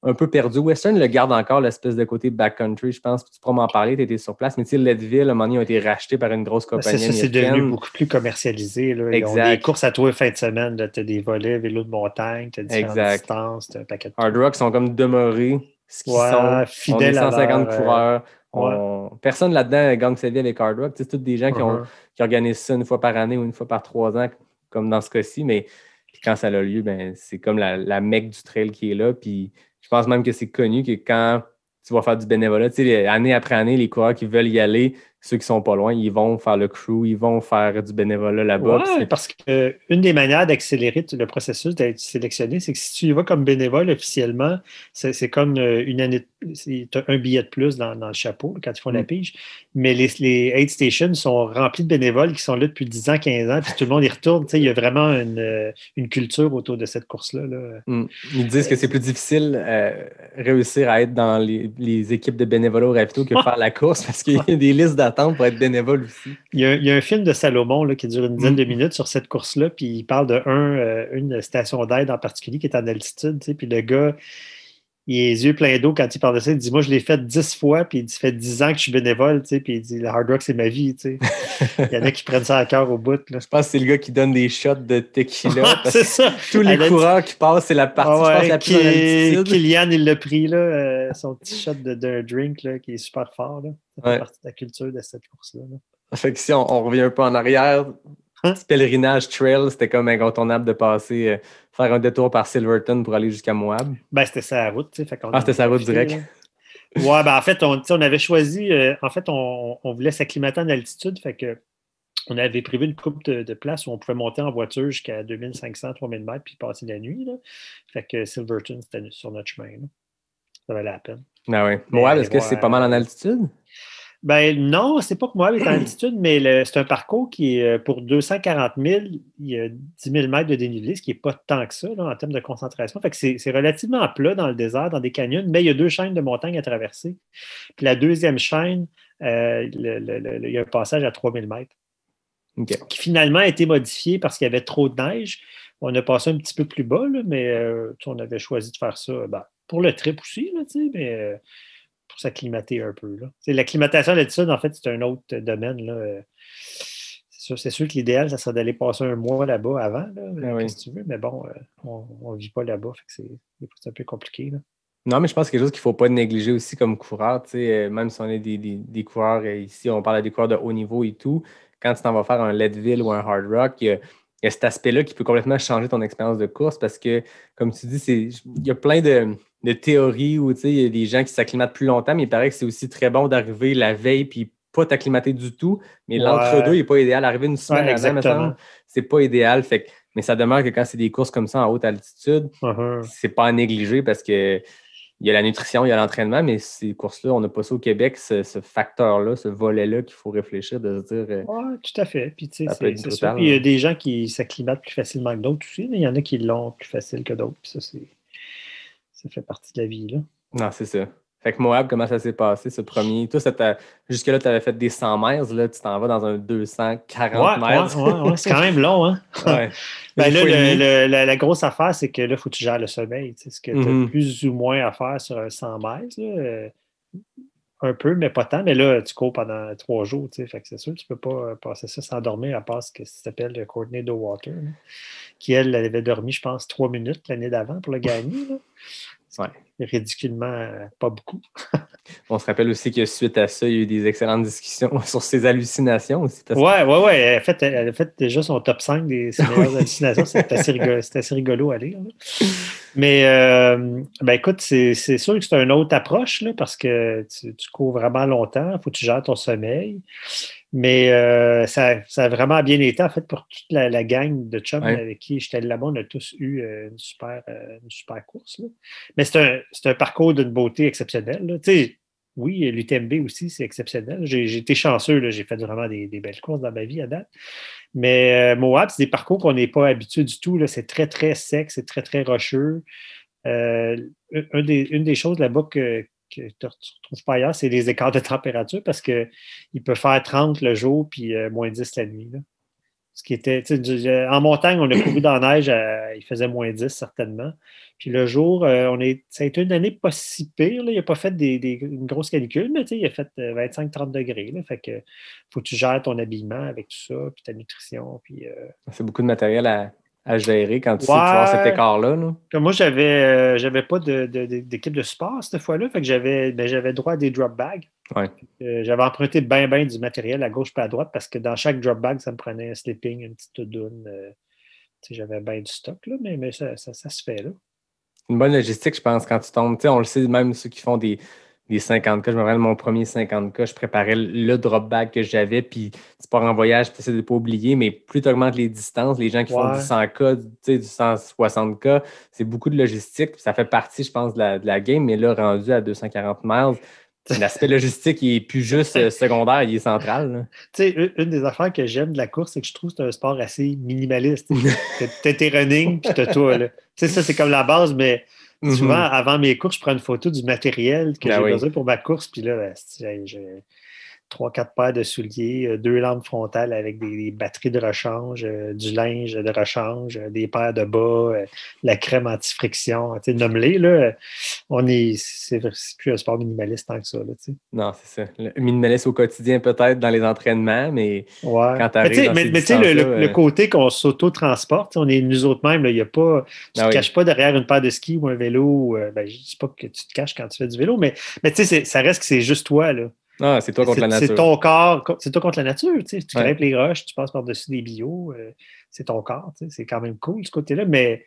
un peu perdu. Western le garde encore, l'espèce de côté backcountry, je pense. Tu pourras m'en parler, tu étais sur place. Mais tu sais, Leadville, à un moment donné, ont été rachetés par une grosse compagnie américaine. C'est devenu beaucoup plus commercialisé. Là. Ils ont des courses à toi fin de semaine. Tu as des volets, vélos de montagne, tu as différentes distances, tu as un paquet de Hard Rock sont comme demeurés ce qu'ils sont. Fidèles on est 150 coureurs. Personne là-dedans gagne sa vie avec Hard Rock. C'est tous des gens qui organisent ça une fois par année ou une fois par 3 ans, comme dans ce cas-ci. Mais quand ça a lieu, ben, c'est comme la mecque du trail qui est là. Puis je pense même que c'est connu que quand tu vas faire du bénévolat, tu sais, année après année, les coureurs qui veulent y aller, ceux qui sont pas loin, ils vont faire le crew, ils vont faire du bénévolat là-bas. Oui, parce qu'une des manières d'accélérer le processus d'être sélectionné, c'est que si tu y vas comme bénévole officiellement, c'est comme une année, tu as un billet de plus dans le chapeau quand ils font la pige. Mais les aid stations sont remplis de bénévoles qui sont là depuis 10 ans, 15 ans, puis tout le monde y retourne. Il y a vraiment une culture autour de cette course-là. Là. Ils disent que c'est plus difficile réussir à être dans les équipes de bénévolat au ravito que faire la course parce qu'il y a des listes d'attente pour être bénévole aussi. Il y a un film de Salomon là, qui dure une dizaine de minutes sur cette course-là, puis il parle d'une station d'aide en particulier qui est en altitude, puis le gars, il a les yeux pleins d'eau quand il parle de ça. Il dit, moi, je l'ai fait 10 fois, puis il dit, ça fait 10 ans que je suis bénévole, puis il dit, le Hard Rock, c'est ma vie. Il y en a qui prennent ça à cœur au bout. Là. Je pense que c'est le gars qui donne des shots de tequila. C'est ça. Tous les coureurs qui passent, c'est la partie, je pense, la plus en altitude. Kylian, il l'a pris, là, son petit shot d'un drink là, qui est super fort. Là. Ça fait partie de la culture de cette course-là. Là. Fait que si on revient un peu en arrière, petit pèlerinage trail, c'était comme incontournable de passer, faire un détour par Silverton pour aller jusqu'à Moab. Ben, c'était sa route. C'était sa route directe. Ouais, ben en fait, on avait choisi, on voulait s'acclimater en altitude, fait que on avait prévu une coupe de places où on pouvait monter en voiture jusqu'à 2500-3000 mètres puis passer la nuit. Là. Fait que Silverton, c'était sur notre chemin. Là. Ça valait la peine. Ah oui. Moab, est-ce que c'est pas mal en altitude? Ben non, c'est pas que Moab est en altitude, mais c'est un parcours qui est pour 240 000, il y a 10 000 mètres de dénivelé, ce qui n'est pas tant que ça là, en termes de concentration. Fait que c'est relativement plat dans le désert, dans des canyons, mais il y a 2 chaînes de montagnes à traverser. Puis la deuxième chaîne, il y a un passage à 3 000 mètres. Okay. Qui finalement a été modifié parce qu'il y avait trop de neige. On a passé un petit peu plus bas, là, mais on avait choisi de faire ça pour le trip aussi, là, mais pour s'acclimater un peu. Là. L'acclimatation à l'altitude, en fait, c'est un autre domaine. Là. C'est sûr que l'idéal, ça serait d'aller passer un mois là-bas avant, là, si tu veux, mais bon, on ne vit pas là-bas, fait que c'est un peu compliqué. Là. Non, mais je pense que c'est quelque chose qu'il ne faut pas négliger aussi comme coureur. Même si on est des coureurs ici, on parle des coureurs de haut niveau et tout, quand tu t'en vas faire un Leadville ou un Hard Rock, il y a cet aspect-là qui peut complètement changer ton expérience de course parce que, comme tu dis, il y a plein de théories où il y a des gens qui s'acclimatent plus longtemps, mais il paraît que c'est aussi très bon d'arriver la veille puis pas t'acclimater du tout. Mais l'entre-deux, il n'est pas idéal. Arriver une semaine avant, maintenant, c'est pas idéal. Mais ça demeure que quand c'est des courses comme ça en haute altitude, c'est pas à négliger parce que il y a la nutrition, il y a l'entraînement, mais ces courses-là, on n'a pas ça au Québec, ce facteur-là, ce volet-là qu'il faut réfléchir, de se dire... Oui, tout à fait. Puis, c'est sûr. Puis, il y a des gens qui s'acclimatent plus facilement que d'autres aussi, mais il y en a qui l'ont plus facile que d'autres. Puis ça fait partie de la vie. Là. Non, c'est ça. Fait que Moab, comment ça s'est passé, ce premier? Toi, jusque-là, tu avais fait des 100 miles, là, tu t'en vas dans un 240 mètres. Ouais, c'est quand même long, hein? Ouais. Là, la grosse affaire, c'est que là, il faut que tu gères le sommeil. Ce que tu as plus ou moins à faire sur un 100 mètres. Là, un peu, mais pas tant. Mais là, tu cours pendant 3 jours, tu sais. Fait que c'est sûr, tu ne peux pas passer ça sans dormir, à part ce que ça s'appelle le Courtney Dauwalter, là, qui, elle avait dormi, je pense, 3 minutes l'année d'avant pour le gagner. Là. Ouais. Ridiculement pas beaucoup. On se rappelle aussi que suite à ça, il y a eu des excellentes discussions sur ses hallucinations aussi. Ouais. Elle a fait déjà son top 5 ses meilleures hallucinations. C'était assez rigolo à lire. Là. Mais écoute, c'est sûr que c'est une autre approche là, parce que tu cours vraiment longtemps. Il faut que tu gères ton sommeil. Mais ça a vraiment bien été, en fait, pour toute la gang de chums avec qui j'étais là-bas. On a tous eu une super course. Là. Mais c'est un parcours d'une beauté exceptionnelle. Là. Tu sais, oui, l'UTMB aussi, c'est exceptionnel. J'ai été chanceux. Là. J'ai fait vraiment des belles courses dans ma vie à date. Mais Moab, c'est des parcours qu'on n'est pas habitué du tout. Là. C'est très, très sec, c'est très, très rocheux. Une des choses là-bas que tu ne retrouves pas ailleurs, c'est les écarts de température parce qu'il peut faire 30 le jour puis moins 10 la nuit. Là. Ce qui était, en montagne, on a couru dans la neige, il faisait moins 10 certainement. Puis le jour, ça a été une année pas si pire. Là. Il n'a pas fait une grosse canicule, mais il a fait 25-30 degrés. Là. Fait que faut que tu gères ton habillement avec tout ça, puis ta nutrition. Puis, c'est beaucoup de matériel à gérer quand tu sais que tu vas avoir cet écart-là. Là. Moi, j'avais pas d'équipe de sport cette fois-là. Fait que j'avais droit à des drop bags. Ouais. J'avais emprunté bien du matériel à gauche et à droite parce que dans chaque drop bag, ça me prenait un sleeping, une petite doudoune. J'avais bien du stock, là, mais ça se fait là. Une bonne logistique, je pense, quand tu tombes. On le sait, même ceux qui font des 50K. Je me rappelle mon premier 50K, je préparais le drop bag que j'avais, puis tu pars en voyage, tu essaies de ne pas oublier, mais plus tu augmentes les distances, les gens qui font du 100K, du 160K, c'est beaucoup de logistique. Ça fait partie, je pense, de la game, mais là, rendu à 240 miles, l'aspect logistique, il n'est plus juste secondaire, il est central. Tu sais, une des affaires que j'aime de la course, c'est que je trouve que c'est un sport assez minimaliste. T'as tes running, puis t'as toi. Tu sais, ça, c'est comme la base, mais souvent, avant mes courses, je prends une photo du matériel que j'ai besoin pour ma course, puis là, j'ai 3-4 paires de souliers, 2 lampes frontales avec des batteries de rechange, du linge de rechange, des paires de bas, la crème anti-friction. Tu sais, nomme-les, là. C'est plus un sport minimaliste tant que ça, là, tu sais. Non, c'est ça. Le minimaliste au quotidien, peut-être, dans les entraînements, mais quand tu arrives dans ces mais tu sais, le côté qu'on s'auto-transporte, on est nous autres mêmes, il y a pas... Tu ne te caches pas derrière une paire de skis ou un vélo. Je ne dis pas que tu te caches quand tu fais du vélo, mais tu sais, ça reste que c'est juste toi, là. Ah, c'est toi contre la nature. C'est ton corps, c'est toi contre la nature. Tu grimpes les roches, tu passes par-dessus des bio, c'est ton corps. C'est quand même cool, ce côté-là. Mais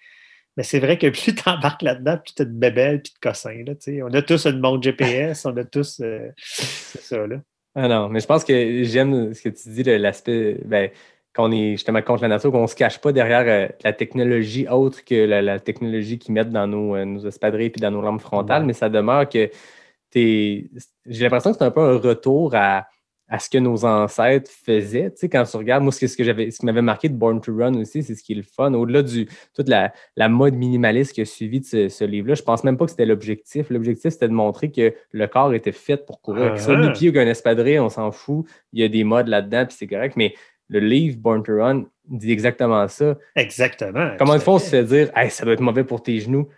c'est vrai que plus tu embarques là-dedans, plus tu as de bébelles et de cossins. Là, on a tous une montre GPS, on a tous. C'est ça. Là. Ah non, mais je pense que j'aime ce que tu dis, l'aspect qu'on est justement contre la nature, qu'on ne se cache pas derrière la technologie autre que la technologie qu'ils mettent dans nos espadrilles et dans nos lampes frontales, mais ça demeure que j'ai l'impression que c'est un peu un retour à ce que nos ancêtres faisaient. Tu sais, quand tu regardes, moi, ce qui m'avait marqué de Born to Run aussi, c'est ce qui est le fun. Au-delà de toute la mode minimaliste qui a suivi de ce livre-là, je pense même pas que c'était l'objectif. L'objectif, c'était de montrer que le corps était fait pour courir. Que ce soit nu-pied ou qu'un espadrille, on s'en fout. Il y a des modes là-dedans, puis c'est correct. Mais le livre Born to Run dit exactement ça. Exactement. Comment une fois, on se fait dire hey, ça doit être mauvais pour tes genoux.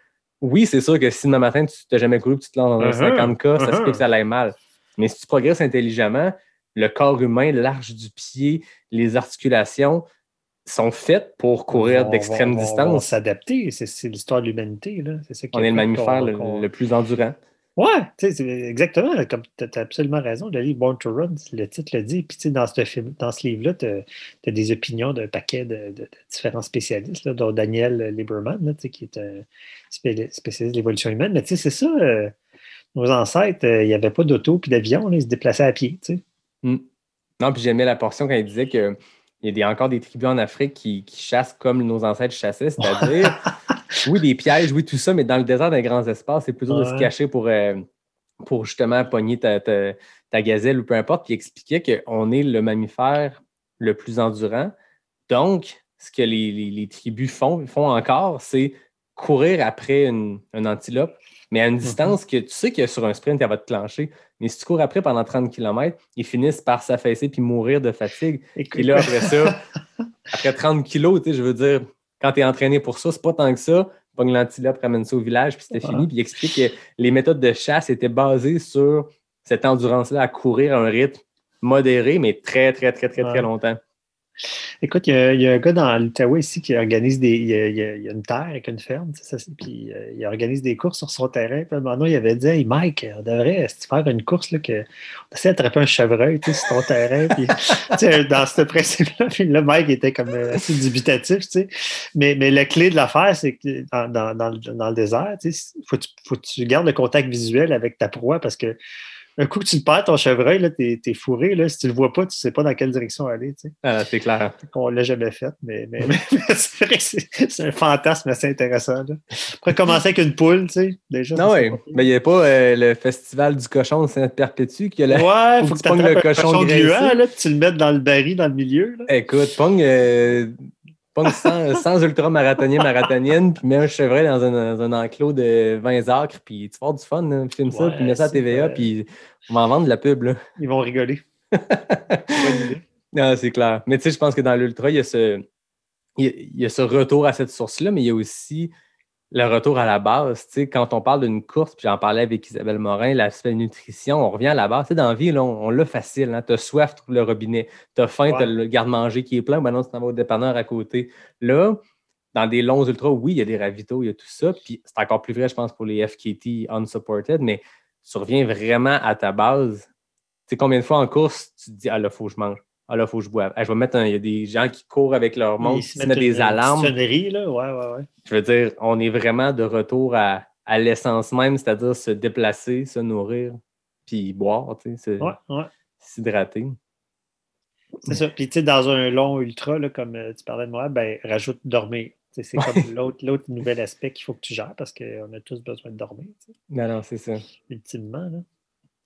Oui, c'est sûr que si demain matin, tu n'as jamais couru, tu te lances dans un 50K, ça se peut que ça aille mal. Mais si tu progresses intelligemment, le corps humain, l'arche du pied, les articulations sont faites pour courir d'extrême distance. On va s'adapter, c'est l'histoire de l'humanité. Là. C'est ça on est le mammifère le plus endurant. Oui, exactement. Comme tu as absolument raison. Le livre Born to Run, le titre le dit. Puis dans ce livre-là, tu as des opinions d'un paquet de différents spécialistes, là, dont Daniel Lieberman, là, qui est un spécialiste de l'évolution humaine. Mais c'est ça, nos ancêtres, il n'y avait pas d'auto puis d'avion, ils se déplaçaient à pied. Non, puis j'aimais la portion quand il disait qu'il y a encore des tribus en Afrique qui chassent comme nos ancêtres chassaient, c'est-à-dire, oui, des pièges, oui, tout ça, mais dans le désert, dans les grands espaces, c'est plutôt de se cacher pour justement pogner ta gazelle ou peu importe. Puis il expliquait qu'on est le mammifère le plus endurant. Donc, ce que les tribus font encore, c'est courir après une antilope, mais à une distance que tu sais que sur un sprint, elle va te clencher. Mais si tu cours après pendant 30 km, ils finissent par s'affaisser puis mourir de fatigue. Et là, après ça, après 30 kilos, je veux dire, quand tu es entraîné pour ça, c'est pas tant que ça. Pogne l'antilope, ramène ça au village, puis c'était fini. Puis il explique que les méthodes de chasse étaient basées sur cette endurance-là à courir à un rythme modéré, mais très, très, très, très, très longtemps. Écoute, il y a un gars dans l'Outaouais ici qui organise des. Il y a une terre avec une ferme, puis il organise des courses sur son terrain. Puis maintenant, il avait dit Hey Mike, on devrait faire une course là, on essaie d'attraper un chevreuil sur ton terrain. Puis, dans ce principe-là, puis là, Mike était comme assez dubitatif. Mais la clé de l'affaire, c'est que dans le désert, il faut que tu gardes le contact visuel avec ta proie parce que. Un coup que tu le perds, ton chevreuil, là, t'es fourré. Là. Si tu le vois pas, tu sais pas dans quelle direction aller. C'est clair. On l'a jamais fait, mais c'est vrai que c'est un fantasme assez intéressant. Là. On pourrait commencer avec une poule, déjà. Non, oui. Mais il n'y a pas le festival du cochon de Sainte-Perpétue qui a la. Ouais, faut que tu pognes le cochon gluant, là, puis tu le mettes dans le baril, dans le milieu. Là. Écoute, pogne 100 ultramarathoniens, puis mets un chevreuil dans un enclos de 20 acres, puis tu vas avoir du fun, là. Filme ça, puis mets ça à TVA, puis on va en vendre de la pub. Là. Ils vont rigoler. Non, c'est clair. Mais tu sais, je pense que dans l'ultra, il y a ce retour à cette source-là, mais il y a aussi le retour à la base. Tu sais, quand on parle d'une course, puis j'en parlais avec Isabelle Morin, l'aspect nutrition, on revient à la base. Tu sais, dans la vie, là, on l'a facile. Hein? Tu as soif, tu trouves le robinet. Tu as faim, tu as le garde-manger qui est plein. Ben non, tu t'en vas au dépanneur à côté. Là, dans des longs ultras, oui, il y a des ravitaux, il y a tout ça. Puis c'est encore plus vrai, je pense, pour les FKT unsupported, mais tu reviens vraiment à ta base. Tu sais, combien de fois en course, tu te dis « Ah là, il faut que je mange. Ah là, il faut que je boive. Je vais mettre il y a des gens qui courent avec leur montre, qui se mettent des alarmes. » Sonnerie, là. Ouais. Je veux dire, on est vraiment de retour à l'essence même, c'est-à-dire se déplacer, se nourrir, puis boire, tu sais, s'hydrater. C'est ça. Puis, tu sais, dans un long ultra, là, comme tu parlais de moi, ben rajoute dormir. T'sais, c'est comme l'autre nouvel aspect qu'il faut que tu gères parce qu'on a tous besoin de dormir. T'sais. Non, c'est ça. Ultimement, là.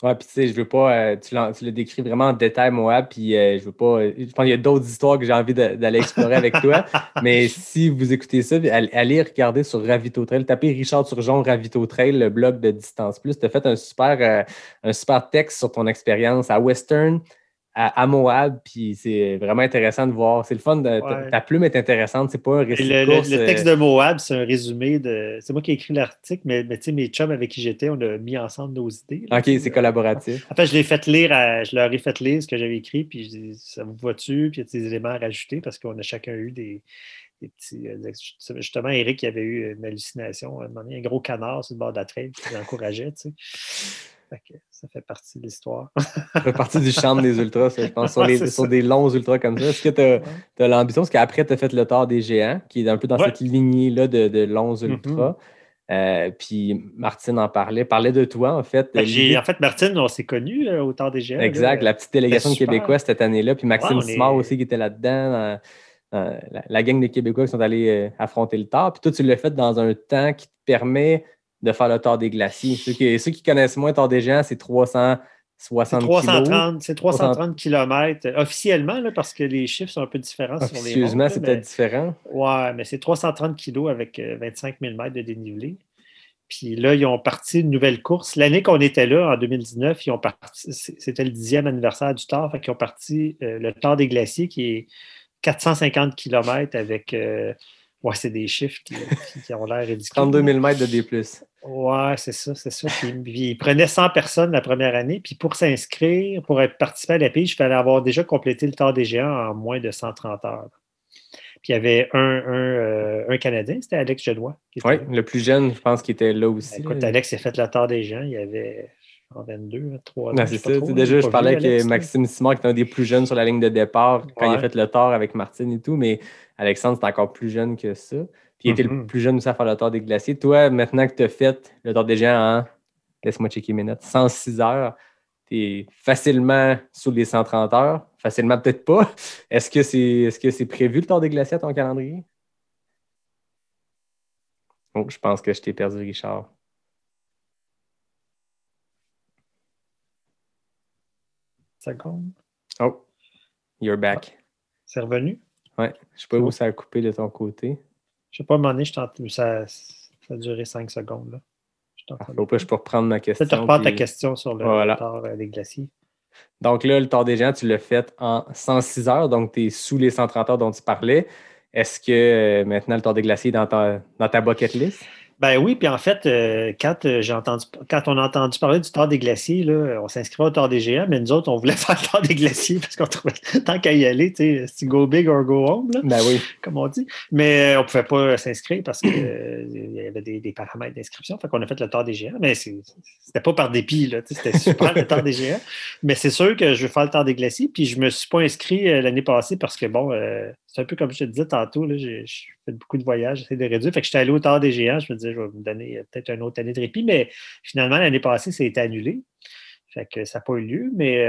Ouais, puis tu sais, je veux pas. Tu le décris vraiment en détail, Moab, puis je veux pas. Je pense qu'il y a d'autres histoires que j'ai envie d'aller explorer avec toi. Mais si vous écoutez ça, allez regarder sur Ravito Trail. Tapez Richard Turgeon, Ravito Trail, le blog de Distance Plus. Tu as fait un super texte sur ton expérience à Western, à Moab, puis c'est vraiment intéressant de voir. C'est le fun. Ta plume est intéressante. C'est pas un récit de course. Le texte de Moab, c'est un résumé de. C'est moi qui ai écrit l'article, mais tu sais, mes chums avec qui j'étais, on a mis ensemble nos idées. Là, OK, c'est collaboratif. En fait, je leur ai fait lire ce que j'avais écrit, puis je dis, ça vous va-tu? Puis il y a des éléments à rajouter parce qu'on a chacun eu des petits. Justement, Eric, il avait eu une hallucination. À un moment donné, un gros canard sur le bord de la traîne qui l'encourageait, tu sais. Ça fait partie de l'histoire. Ça fait partie du charme des ultras, ça, je pense, sur des longs ultras comme ça. Est-ce que tu as l'ambition? Parce qu'après, tu as fait le Tour des Géants, qui est un peu dans cette lignée-là de longs ultras. Puis Martine parlait de toi, en fait. En fait, Martine, on s'est connus au Tour des Géants. Exact, la petite délégation de Québécois cette année-là. Puis Maxime Simard aussi qui était là-dedans, la gang de Québécois qui sont allés affronter le Tour. Puis toi, tu l'as fait dans un temps qui te permet de faire le Tour des Glaciers. Ceux qui connaissent moins le Tour des Géants, c'est 330 km officiellement, là, parce que les chiffres sont un peu différents sur les montres. Officieusement, c'est peut-être différent. Oui, mais c'est 330 km avec 25 000 mètres de dénivelé. Puis là, ils ont parti une nouvelle course. L'année qu'on était là, en 2019, c'était le 10e anniversaire du Tour. Fait qu'ils ont parti le Tour des Glaciers, qui est 450 km avec... c'est des chiffres qui ont l'air ridicules. 32 000 mètres de D+. Ouais, c'est ça. Puis ils prenaient 100 personnes la première année. Puis pour s'inscrire, pour participer à la pige, il fallait avoir déjà complété le Tour des Géants en moins de 130 heures. Puis il y avait un Canadien, c'était Alex Genois. Oui, le plus jeune, je pense, qui était là aussi. Écoute, Alex a fait le Tour des Géants. Il y avait en 22, 23 ans. C'est ça. Déjà, je parlais avec Maxime Simard, qui est un des plus jeunes sur la ligne de départ quand il a fait le Tour avec Martine et tout. Mais Alexandre, c'est encore plus jeune que ça. Puis il était le plus jeune aussi à faire le Tour des Glaciers. Toi, maintenant que tu as fait le Tour des Géants en, laisse-moi checker mes notes, 106 heures, tu es facilement sous les 130 heures. Facilement, peut-être pas. Est-ce que c'est prévu le Tour des Glaciers à ton calendrier? Oh, je pense que je t'ai perdu, Richard. Seconde. Oh, you're back. C'est revenu? Oui. Je ne sais pas où ça a coupé de ton côté. Je ne sais pas, à un moment donné, ça a duré 5 secondes. Là. Je peux reprendre ma question. Peut-être reprendre ta question sur le Tour des Glaciers. Donc là, le Tour des Géants, tu l'as fait en 106 heures, donc tu es sous les 130 heures dont tu parlais. Est-ce que maintenant le Tour des Glaciers est dans ta bucket list? Ben oui, puis en fait, quand on a entendu parler du Tour des Glaciers, là, on s'inscrivait au Tour des Géants, mais nous autres, on voulait faire le Tour des Glaciers parce qu'on trouvait tant qu'à y aller, tu sais, c'est go big or go home, là, Ben oui. comme on dit. Mais on ne pouvait pas s'inscrire parce qu'il y avait des paramètres d'inscription. Fait qu'on a fait le Tour des Géants, mais c'était pas par dépit, là, tu sais, c'était super le Tour des Géants. Mais c'est sûr que je veux faire le Tour des Glaciers, puis je me suis pas inscrit l'année passée parce que, bon, c'est un peu comme je te disais tantôt, là, j'ai fait beaucoup de voyages, j'essaie de réduire. Fait que j'étais allé au Tour des Géants, je me disais, je vais me donner peut-être une autre année de répit, mais finalement, l'année passée, ça a été annulé. Fait que ça n'a pas eu lieu, mais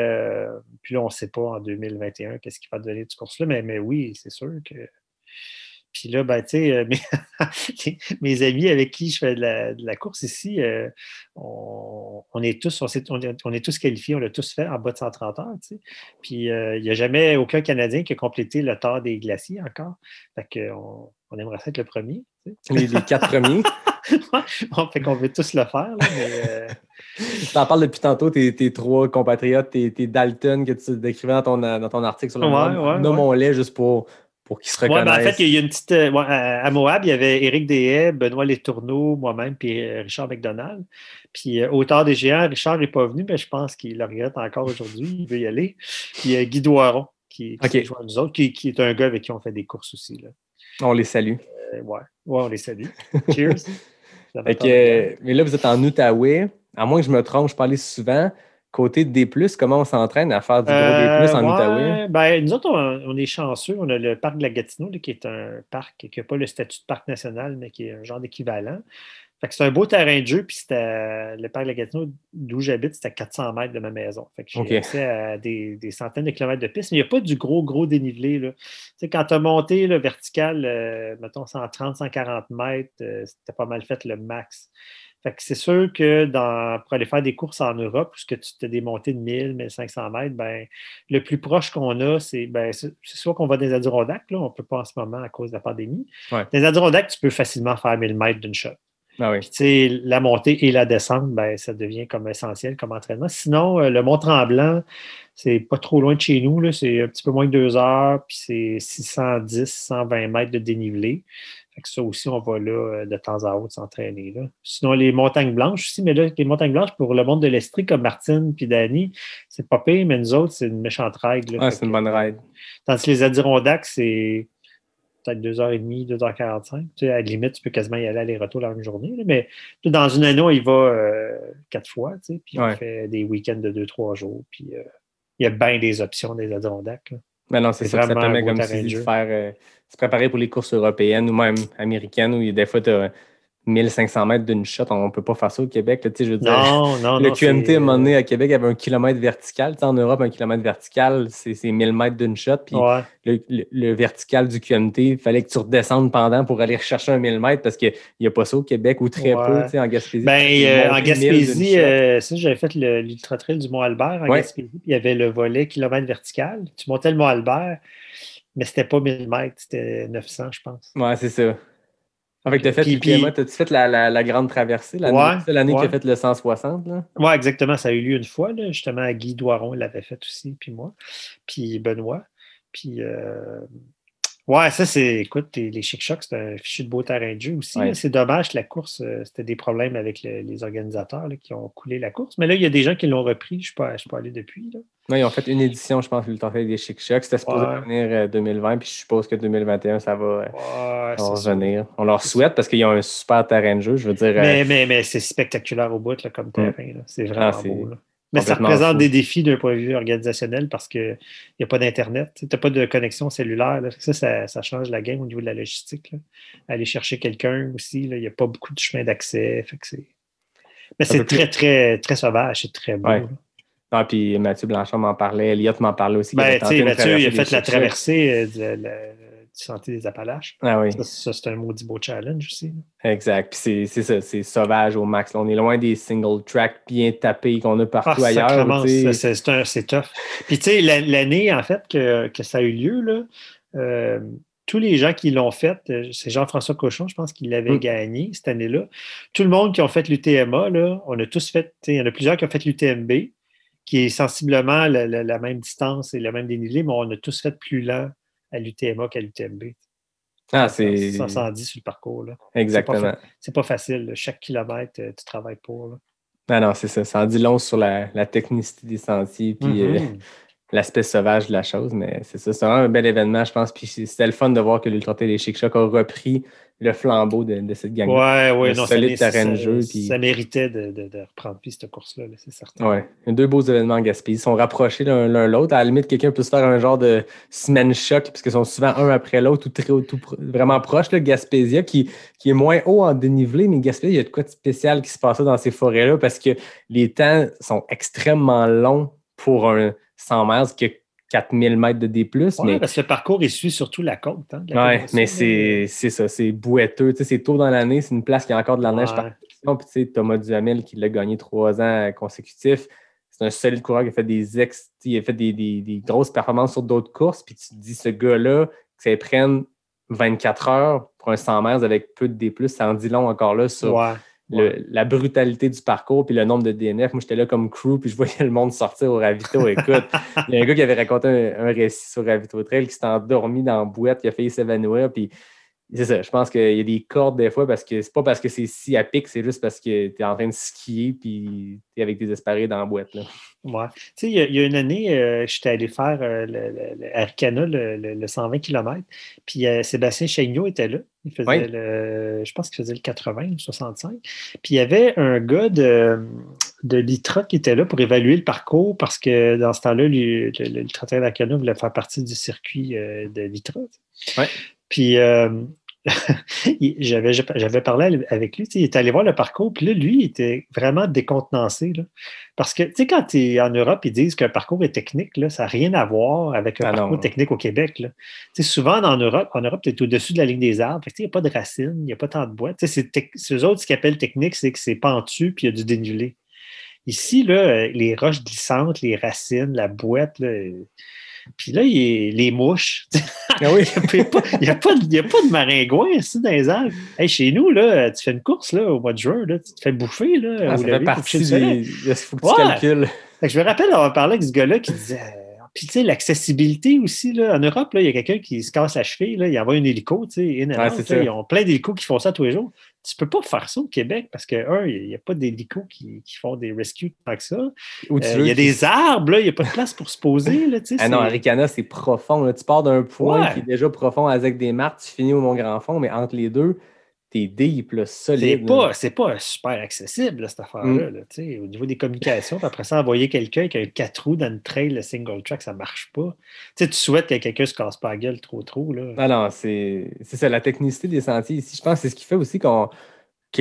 puis là, on ne sait pas en 2021 qu'est-ce qu'il va donner du course-là, mais oui, c'est sûr que. Puis là, ben, tu sais, mes amis avec qui je fais de la course ici, on est tous qualifiés, on l'a tous fait en bas de 130 heures, tu sais. Puis il n'y a jamais aucun Canadien qui a complété le Tour des Glaciers encore. Fait qu'on aimerait ça être le premier. Tu sais. Les 4 premiers. Fait qu'on veut tous le faire, là, mais. Tu en parles depuis tantôt, tes 3 compatriotes, tes Dalton que tu décrivais dans ton article sur le blog. Nommons-les juste pour qu'ils se reconnaissent. Ben en fait, il y a une petite. À Moab, il y avait Éric Deshaies, Benoît Letourneau, moi-même, puis Richard McDonald. Puis au Tour des Géants, Richard n'est pas venu, mais je pense qu'il le regrette encore aujourd'hui. Il veut y aller. Puis Guy Doiron, qui joue à nous autres, qui est un gars avec qui on fait des courses aussi. Là. On les salue. Ouais, on les salue. Cheers. Mais là, vous êtes en Outaouais. À moins que je me trompe, je parlais souvent. Côté D+, comment on s'entraîne à faire du gros D+, en Outaouais? Ben, nous autres, on est chanceux. On a le parc de la Gatineau, là, qui est un parc qui n'a pas le statut de parc national, mais qui est un genre d'équivalent. Fait que c'est un beau terrain de jeu, puis le parc de la Gatineau, d'où j'habite, c'était à 400 mètres de ma maison. Fait que j'ai accès à des centaines de kilomètres de pistes, mais il n'y a pas du gros dénivelé. Là. Tu sais, quand tu as monté le vertical, mettons 130, 140 mètres, c'était pas mal fait le max. Fait que c'est sûr que pour aller faire des courses en Europe, puisque tu t'es démonté de 1000, 1500 mètres, ben, le plus proche qu'on a, c'est soit qu'on va dans les Adirondacks, là, on ne peut pas en ce moment à cause de la pandémie. Ouais. Dans les Adirondacks, tu peux facilement faire 1000 mètres d'une shot. Ah oui. Puis, la montée et la descente, ben, ça devient comme essentiel comme entraînement. Sinon, le Mont-Tremblant, c'est pas trop loin de chez nous. Là, c'est un petit peu moins de 2 heures, puis c'est 610, 120 mètres de dénivelé. Fait que ça aussi, on va là de temps à autre s'entraîner. Là. Sinon, les montagnes blanches aussi, mais là, les montagnes blanches, pour le monde de l'Estrie, comme Martine puis Danny, c'est pas pire, mais nous autres, c'est une méchante règle. Ah, c'est une bonne ride. Tandis que les Adirondacks, c'est peut-être 2h30, 2h45. Tu sais, à la limite, tu peux quasiment y aller aller-retour la même journée. Là, mais dans une année, on y va 4 fois, tu sais, puis on fait des week-ends de 2-3 jours. Puis il y a bien des options des Adirondacks. Là. Mais non, c'est ça que ça permet comme si de faire se préparer pour les courses européennes ou même américaines où des fois tu as 1500 mètres d'une shot, on ne peut pas faire ça au Québec. Là, je veux dire, le QMT, à un moment donné, à Québec, avait 1 kilomètre vertical. En Europe, 1 kilomètre vertical, c'est 1000 mètres d'une shot. Puis le vertical du QMT, il fallait que tu redescendes pendant pour aller rechercher 1000 mètres parce qu'il n'y a pas ça au Québec ou très peu en Gaspésie. En Gaspésie, j'avais fait l'Ultra Trail du Mont-Albert en Gaspésie. Puis il y avait le volet kilomètre vertical. Tu montais le Mont-Albert, mais c'était pas 1000 mètres, c'était 900, je pense. Ouais, c'est ça. Fait que t'as-tu fait la grande traversée, l'année qui a fait le 160? Oui, exactement. Ça a eu lieu une fois, là, justement, Guy Doiron l'avait fait aussi, puis moi, puis Benoît. Puis, ça, écoute, les Chic-Chocs, c'est un fichu de beau terrain de jeu aussi. Ouais. Là, c'est dommage que la course, c'était des problèmes avec les organisateurs là, qui ont coulé la course. Mais là, il y a des gens qui l'ont repris. Je ne suis pas allé depuis. Là. Non, ils ont fait une édition, je pense, l'Ultra Trail des Chic-Chocs. C'était supposé revenir 2020, puis je suppose que 2021, ça va revenir. On leur souhaite parce qu'ils ont un super terrain de jeu, je veux dire. Mais c'est spectaculaire au bout là, comme terrain. Là. C'est vraiment beau. Là. Mais ça représente des défis d'un point de vue organisationnel parce qu'il n'y a pas d'Internet. Tu n'as pas de connexion cellulaire. Là. Ça change la game au niveau de la logistique. Là. Aller chercher quelqu'un aussi, il n'y a pas beaucoup de chemin d'accès. Mais c'est très, très, très sauvage. C'est très beau. Ouais. Ah, puis Mathieu Blanchard m'en parlait. Elliott m'en parlait aussi. Mathieu, il a fait la traversée du Sentier des Appalaches. Ah oui. Ça, c'est un maudit beau challenge aussi. Exact. Puis c'est ça, c'est sauvage au max. Là, on est loin des single tracks bien tapés qu'on a partout ailleurs. C'est tough. Puis tu sais, l'année, en fait, que ça a eu lieu, là, tous les gens qui l'ont fait, c'est Jean-François Cochon, je pense qu'il l'avait gagné cette année-là. Tout le monde qui a fait l'UTMA, là, on a tous fait, il y en a plusieurs qui ont fait l'UTMB, qui est sensiblement la même distance et le même dénivelé, mais on a tous fait plus lent à l'UTMA qu'à l'UTMB. Ah, c'est... 110 sur le parcours. Là. Exactement. C'est pas facile. Là. Chaque kilomètre, tu travailles pour. Là. Ah non, c'est ça. Ça en dit long sur la technicité des sentiers puis l'aspect sauvage de la chose. Mais c'est ça. C'est vraiment un bel événement, je pense. Puis c'était le fun de voir que l'Ultra Trail des Chic-Chocs a repris le flambeau de cette gang-là. Oui, non, solide terrain de jeu. Ça méritait de reprendre puis cette course-là, là, c'est certain. Oui, deux beaux événements en Gaspésie. Ils sont rapprochés l'un l'autre. À la limite, quelqu'un peut se faire un genre de semaine choc, parce qu'ils sont souvent un après l'autre ou vraiment proches. Là, Gaspésia, qui est moins haut en dénivelé, mais Gaspésia, il y a de quoi de spécial qui se passait dans ces forêts-là, parce que les temps sont extrêmement longs pour un 100 miles qui a 4000 mètres de D+. Oui, mais... parce que le parcours, il suit surtout la côte. Hein, oui, mais c'est ça, c'est bouetteux. Tu sais, c'est tôt dans l'année, c'est une place qui a encore de la neige par question. Puis tu sais, Thomas Duhamel qui l'a gagné 3 ans consécutifs. C'est un solide coureur qui a fait des grosses performances sur d'autres courses. Puis tu te dis, ce gars-là, que ça prenne 24 heures pour un 100 mètres avec peu de D+, ça en dit long encore là sur la brutalité du parcours puis le nombre de DNF. Moi, j'étais là comme crew puis je voyais le monde sortir au ravito. Écoute, il y a un gars qui avait raconté un récit sur Ravito Trail qui s'est endormi dans la bouette, qui a failli s'évanouir. Puis c'est ça, je pense qu'il y a des cordes des fois parce que c'est pas parce que c'est si à pic, c'est juste parce que tu es en train de skier puis tu es avec tes espadrilles dans la boîte. Là. Ouais. Tu sais, il y a une année, j'étais allé faire le Arcana, le 120 km, puis Sébastien Chaigneault était là. Il faisait je pense qu'il faisait le 80 ou 65. Puis il y avait un gars de l'ITRA qui était là pour évaluer le parcours parce que dans ce temps-là, le Trail d'Arcana voulait faire partie du circuit de l'ITRA. Ouais. Puis j'avais parlé avec lui, il est allé voir le parcours, puis là, lui, il était vraiment décontenancé. Là, parce que, tu sais, quand tu es en Europe, ils disent qu'un parcours est technique, là, ça n'a rien à voir avec un parcours technique au Québec. Là. Souvent, en Europe, tu es au-dessus de la ligne des arbres, il n'y a pas de racines, il n'y a pas tant de bois. C'est eux autres, ce qu'ils appellent technique, c'est que c'est pentu, puis il y a du dénivelé. Ici, là, les roches glissantes, les racines, la boîte, là, puis là, les mouches. Ah oui. Il n'y a pas de maringouin ici dans les Alpes. Hey, chez nous, là, tu fais une course là, au mois de juin, là, tu te fais bouffer. Là, ça fait partie il faut que tu calcules. Je me rappelle avoir parlé avec ce gars-là qui disait... Puis, tu sais, l'accessibilité aussi, là, en Europe, là, il y a quelqu'un qui se casse la cheville, là, il envoie un hélico, tu sais, ils ont plein d'hélicos qui font ça tous les jours. Tu peux pas faire ça au Québec parce que, il n'y a pas d'hélicos qui font des rescues tant que ça. Il y a des arbres, là, il n'y a pas de place pour se poser. Là, non, Aricana, c'est profond. Là. Tu pars d'un point qui est déjà profond avec des marques, tu finis au Mont-Grand-Fond, mais entre les deux, t'es deep, là, solide. C'est pas super accessible, là, cette affaire-là. Là, au niveau des communications, puis après ça, envoyer quelqu'un avec un 4 roues dans une trail, le single track, ça marche pas. Tu souhaites que quelqu'un se casse pas la gueule trop. Là. Ah non, c'est ça, la technicité des sentiers ici. Je pense que c'est ce qui fait aussi que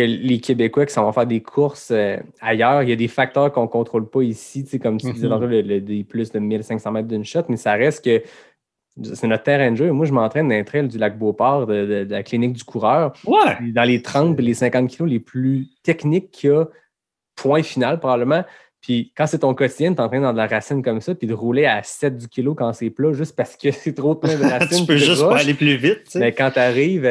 les Québécois qui s'en vont faire des courses ailleurs, il y a des facteurs qu'on ne contrôle pas ici, comme tu disais tantôt, des plus de 1500 mètres d'une shot, mais ça reste que c'est notre terrain de jeu. Moi, je m'entraîne dans les trails du Lac-Beauport, de la clinique du coureur. Ouais. Dans les 30 et les 50 kilos les plus techniques qu'il y a, point final probablement. Puis quand c'est ton quotidien, tu es en train dans de la racine comme ça, puis de rouler à 7 du kilo quand c'est plat, juste parce que c'est trop plein de racines. Tu peux juste pas aller plus vite. T'sais. Mais quand tu arrives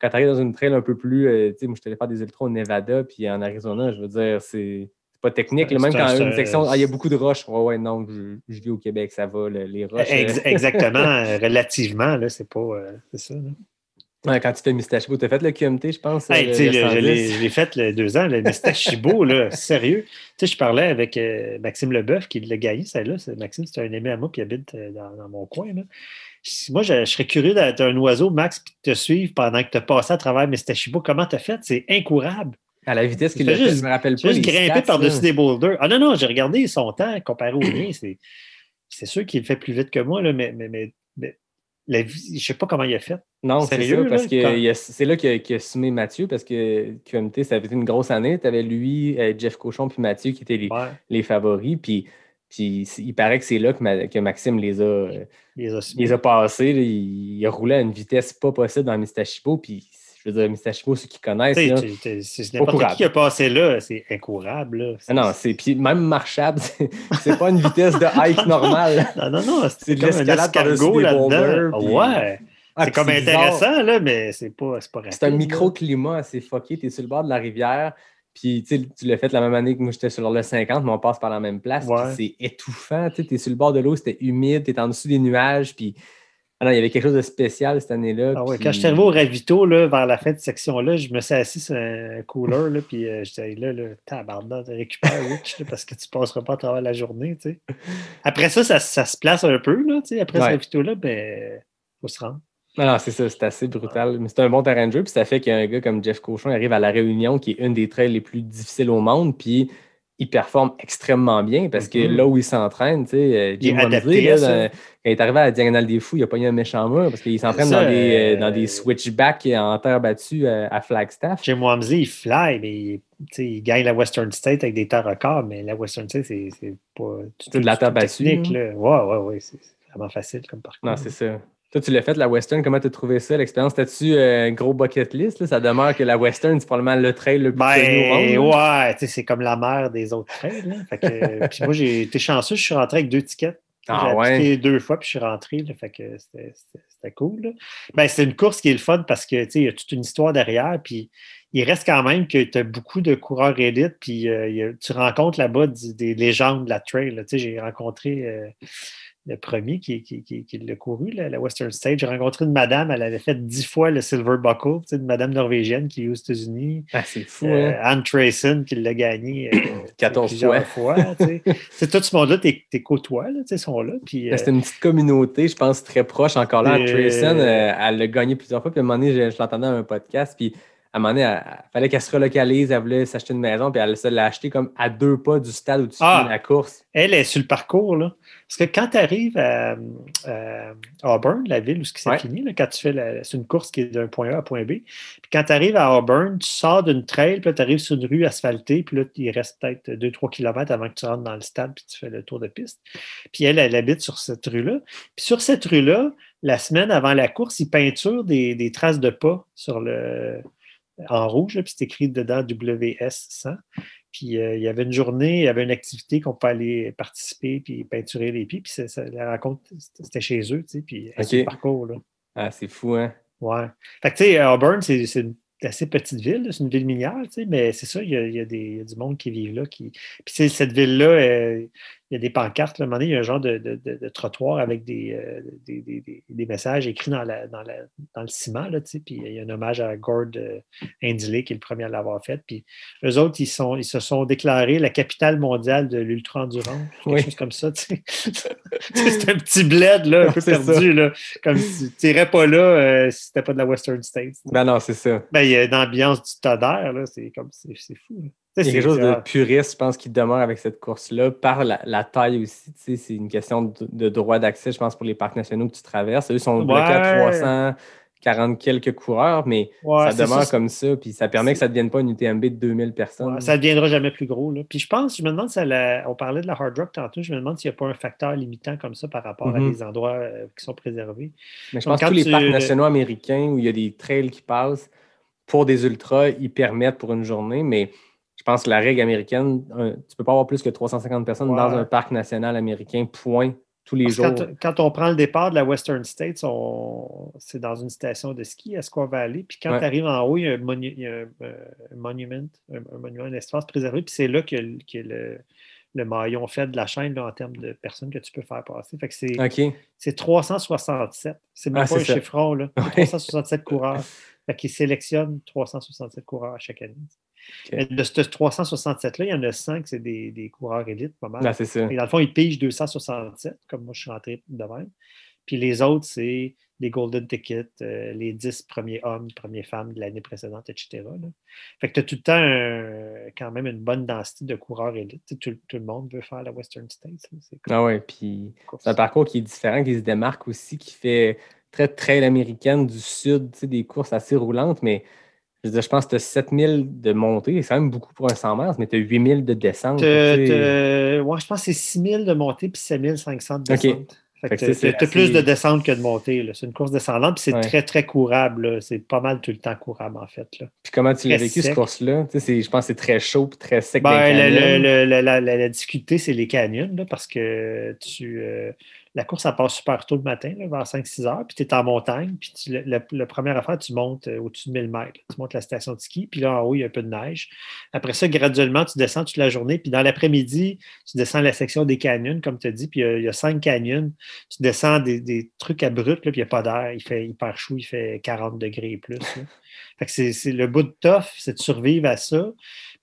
dans une trail un peu plus... moi, je suis allé faire des ultras au Nevada, puis en Arizona, je veux dire, c'est pas technique. Là, même quand une section, il y a beaucoup de roches. Non, je vis au Québec, ça va, les roches. Exactement, relativement, là, c'est pas... c'est ça, là. Ouais, quand tu fais Mistachibo, tu as fait le QMT, je pense. Je l'ai fait 2 ans, le Mistachibo, là, sérieux. Je parlais avec Maxime Leboeuf qui l'a gagné, celle-là. Maxime, c'est un ami à moi qui habite dans mon coin. Là. Moi, je serais curieux d'être un oiseau, Max, puis de te suivre pendant que tu as passé à travers Mistachibo. Comment tu as fait? C'est incroyable. À la vitesse qu'il a fait, je me rappelle pas. Juste grimper par-dessus des boulders. Ah non, j'ai regardé son temps comparé au mien. C'est sûr qu'il le fait plus vite que moi, là, mais je ne sais pas comment il a fait. Non, sérieux, parce que c'est là qu'il a sommé Mathieu, parce que QMT, ça avait été une grosse année. Tu avais lui, Jeff Cochon puis Mathieu qui étaient les favoris. Puis il paraît que c'est là que Maxime les a passés. Là. Il a roulé à une vitesse pas possible dans Mistachibo. Puis je veux dire, Mistachibo, ceux qui connaissent. C'est n'importe qui a passé là, c'est incourable. Là. Non, puis même marchable, c'est pas une vitesse de hike normale. Non, c'est de l'escalade par-dessus là-dedans. Ouais. C'est comme intéressant, là, mais c'est pas rapide. C'est un microclimat assez fucké. Tu es sur le bord de la rivière, puis tu l'as fait la même année que moi, j'étais sur le 50, mais on passe par la même place. Ouais. C'est étouffant. Tu es sur le bord de l'eau, c'était humide, tu es en dessous des nuages, puis Ah non, il y avait quelque chose de spécial cette année-là. Ah ouais, puis... quand je suis arrivé au ravito, là, vers la fin de cette section-là, je me suis assis sur un cooler, là, puis j'étais là, tabarnak, récupère Rich, là, parce que tu ne passeras pas à travers la journée, tu sais. Après ça se place un peu, là, tu sais, après ce ravito-là, ben, faut se rendre. Non, c'est ça, c'est assez brutal. Mais c'est un bon terrain de jeu, puis ça fait qu'un gars comme Jeff Cochon arrive à La Réunion, qui est une des trails les plus difficiles au monde, puis il performe extrêmement bien parce que là où il s'entraîne, tu sais, Jim Wamsley, quand il est arrivé à la Diagonale des Fous, il n'a pas eu un méchant mur parce qu'il s'entraîne dans des switchbacks en terre battue à Flagstaff. Jim Wamsley, il fly, mais il gagne la Western State avec des temps records, mais la Western State, c'est pas de la terre battue. Ouais, c'est vraiment facile comme parcours. Non, c'est ça. Toi, tu l'as fait, la Western. Comment tu as trouvé ça, l'expérience? T'as-tu un gros bucket list? Là? Ça demeure que la Western, c'est probablement le trail le plus connu au monde. Ouais, c'est comme la mère des autres trails. Là. Fait que, puis moi, j'ai été chanceux, je suis rentré avec 2 tickets. J'ai appliqué 2 fois, puis je suis rentré. Là, fait que c'était cool. Là. Ben, c'est une course qui est le fun parce que il y a toute une histoire derrière. Puis il reste quand même que tu as beaucoup de coureurs élites. Puis tu rencontres là-bas des légendes de la trail. Là. J'ai rencontré le premier qui l'a couru, la Western State. J'ai rencontré une madame, elle avait fait 10 fois le Silver Buckle, une madame norvégienne qui est aux États-Unis. Ah, c'est fou, hein? Anne Trayson qui l'a gagné 14 fois. C'est tout ce monde-là, tes côtois, sont là. C'est une petite communauté, je pense, très proche. Encore là, Anne Trayson, elle l'a gagné plusieurs fois. Puis à un moment donné, je l'entendais dans un podcast, puis à un moment donné, il fallait qu'elle se relocalise, elle voulait s'acheter une maison, puis elle se l'a acheté comme à 2 pas du stade où tu finis la course. Elle est sur le parcours, là. Parce que quand tu arrives à Auburn, la ville où c'est fini, là, quand tu fais c'est une course qui est d'un point A à point B, puis quand tu arrives à Auburn, tu sors d'une trail, puis tu arrives sur une rue asphaltée, puis là, il reste peut-être 2-3 km avant que tu rentres dans le stade, puis tu fais le tour de piste. Puis elle habite sur cette rue-là. Puis sur cette rue-là, la semaine avant la course, ils peinturent des traces de pas en rouge, là, puis c'est écrit dedans WS100. Puis il y avait une journée, il y avait une activité qu'on peut aller participer puis peinturer les pieds. Puis la rencontre, c'était chez eux, tu sais, puis sur le parcours. Là. Ah, c'est fou, hein? Ouais. Fait que, tu sais, Auburn, c'est une assez petite ville, c'est une ville minière, tu sais, mais c'est ça, il y a du monde qui vit là. Puis cette ville-là, il y a des pancartes, là, à un moment donné, il y a un genre de trottoir avec des messages écrits dans le ciment, là, tu sais, puis il y a un hommage à Gord Hindley, qui est le premier à l'avoir fait. Puis eux autres, ils se sont déclarés la capitale mondiale de l'ultra-endurance, quelque chose comme ça, tu sais. C'est un petit bled, là, un peu perdu, là, comme si tu n'irais pas là si c'était pas de la Western States. Ben non, c'est ça. Ben, il y a une ambiance du tonnerre, là, c'est fou, là. Il y a quelque chose de puriste, je pense, qui demeure avec cette course-là, par la taille aussi. Tu sais, c'est une question de droit d'accès, je pense, pour les parcs nationaux que tu traverses. Eux sont bloqués à 340 quelques coureurs, mais ça demeure comme ça. Puis ça permet que ça ne devienne pas une UTMB de 2000 personnes. Ça ne deviendra jamais plus gros. Là. Puis je me demande si on parlait de la Hard Rock tantôt, je me demande s'il n'y a pas un facteur limitant comme ça par rapport à des endroits qui sont préservés. Mais je pense que tous les parcs nationaux américains où il y a des trails qui passent pour des ultras, ils permettent pour une journée, mais je pense que la règle américaine, tu ne peux pas avoir plus que 350 personnes dans un parc national américain, point, tous les jours. Quand on prend le départ de la Western States, c'est dans une station de ski à Squaw Valley. Puis quand tu arrives en haut, il y a un monument, un espace préservé. Puis c'est là que le maillon fait de la chaîne là, en termes de personnes que tu peux faire passer. Fait que c'est 367. C'est même pas un chiffron, là. 367 coureurs. Fait qu'ils sélectionnent 367 coureurs à chaque année. Okay. De ce 367-là, il y en a 5, c'est des coureurs élites, pas mal. C'est ça. Et dans le fond, ils pigent 267, comme moi je suis rentré de même. Puis les autres, c'est les Golden Tickets, les 10 premiers hommes, premières femmes de l'année précédente, etc. Là. Fait que tu as tout le temps quand même une bonne densité de coureurs élites. Tout le monde veut faire la Western States. Ah ouais, puis c'est un parcours qui est différent, qui se démarque aussi, qui fait très trail américaine du sud, des courses assez roulantes, mais je pense que tu as 7000 de montée, c'est quand même beaucoup pour un 100 mètres, mais tu as 8000 de descente. Je pense que c'est 6000 de montée puis 7500 de descente. Okay. Tu as plus de descente que de montée. Là. C'est une course descendante, puis c'est très, très courable. Là. C'est pas mal tout le temps courable, en fait. Là. Puis comment tu l'as vécu, cette course-là? Je pense que c'est très chaud et très sec. La difficulté, c'est les canyons, là, parce que la course, ça passe super tôt le matin, là, vers 5-6 heures, puis tu es en montagne, puis la première affaire, tu montes au-dessus de 1000 mètres. Tu montes la station de ski, puis là, en haut, il y a un peu de neige. Après ça, graduellement, tu descends toute la journée, puis dans l'après-midi, tu descends la section des canyons, comme tu as dit, puis il y a 5 canyons. Tu descends des trucs abrupts, là, puis il n'y a pas d'air. Il fait hyper chaud, il fait 40 degrés et plus. Là. Fait que c'est le bout de tough, c'est de survivre à ça.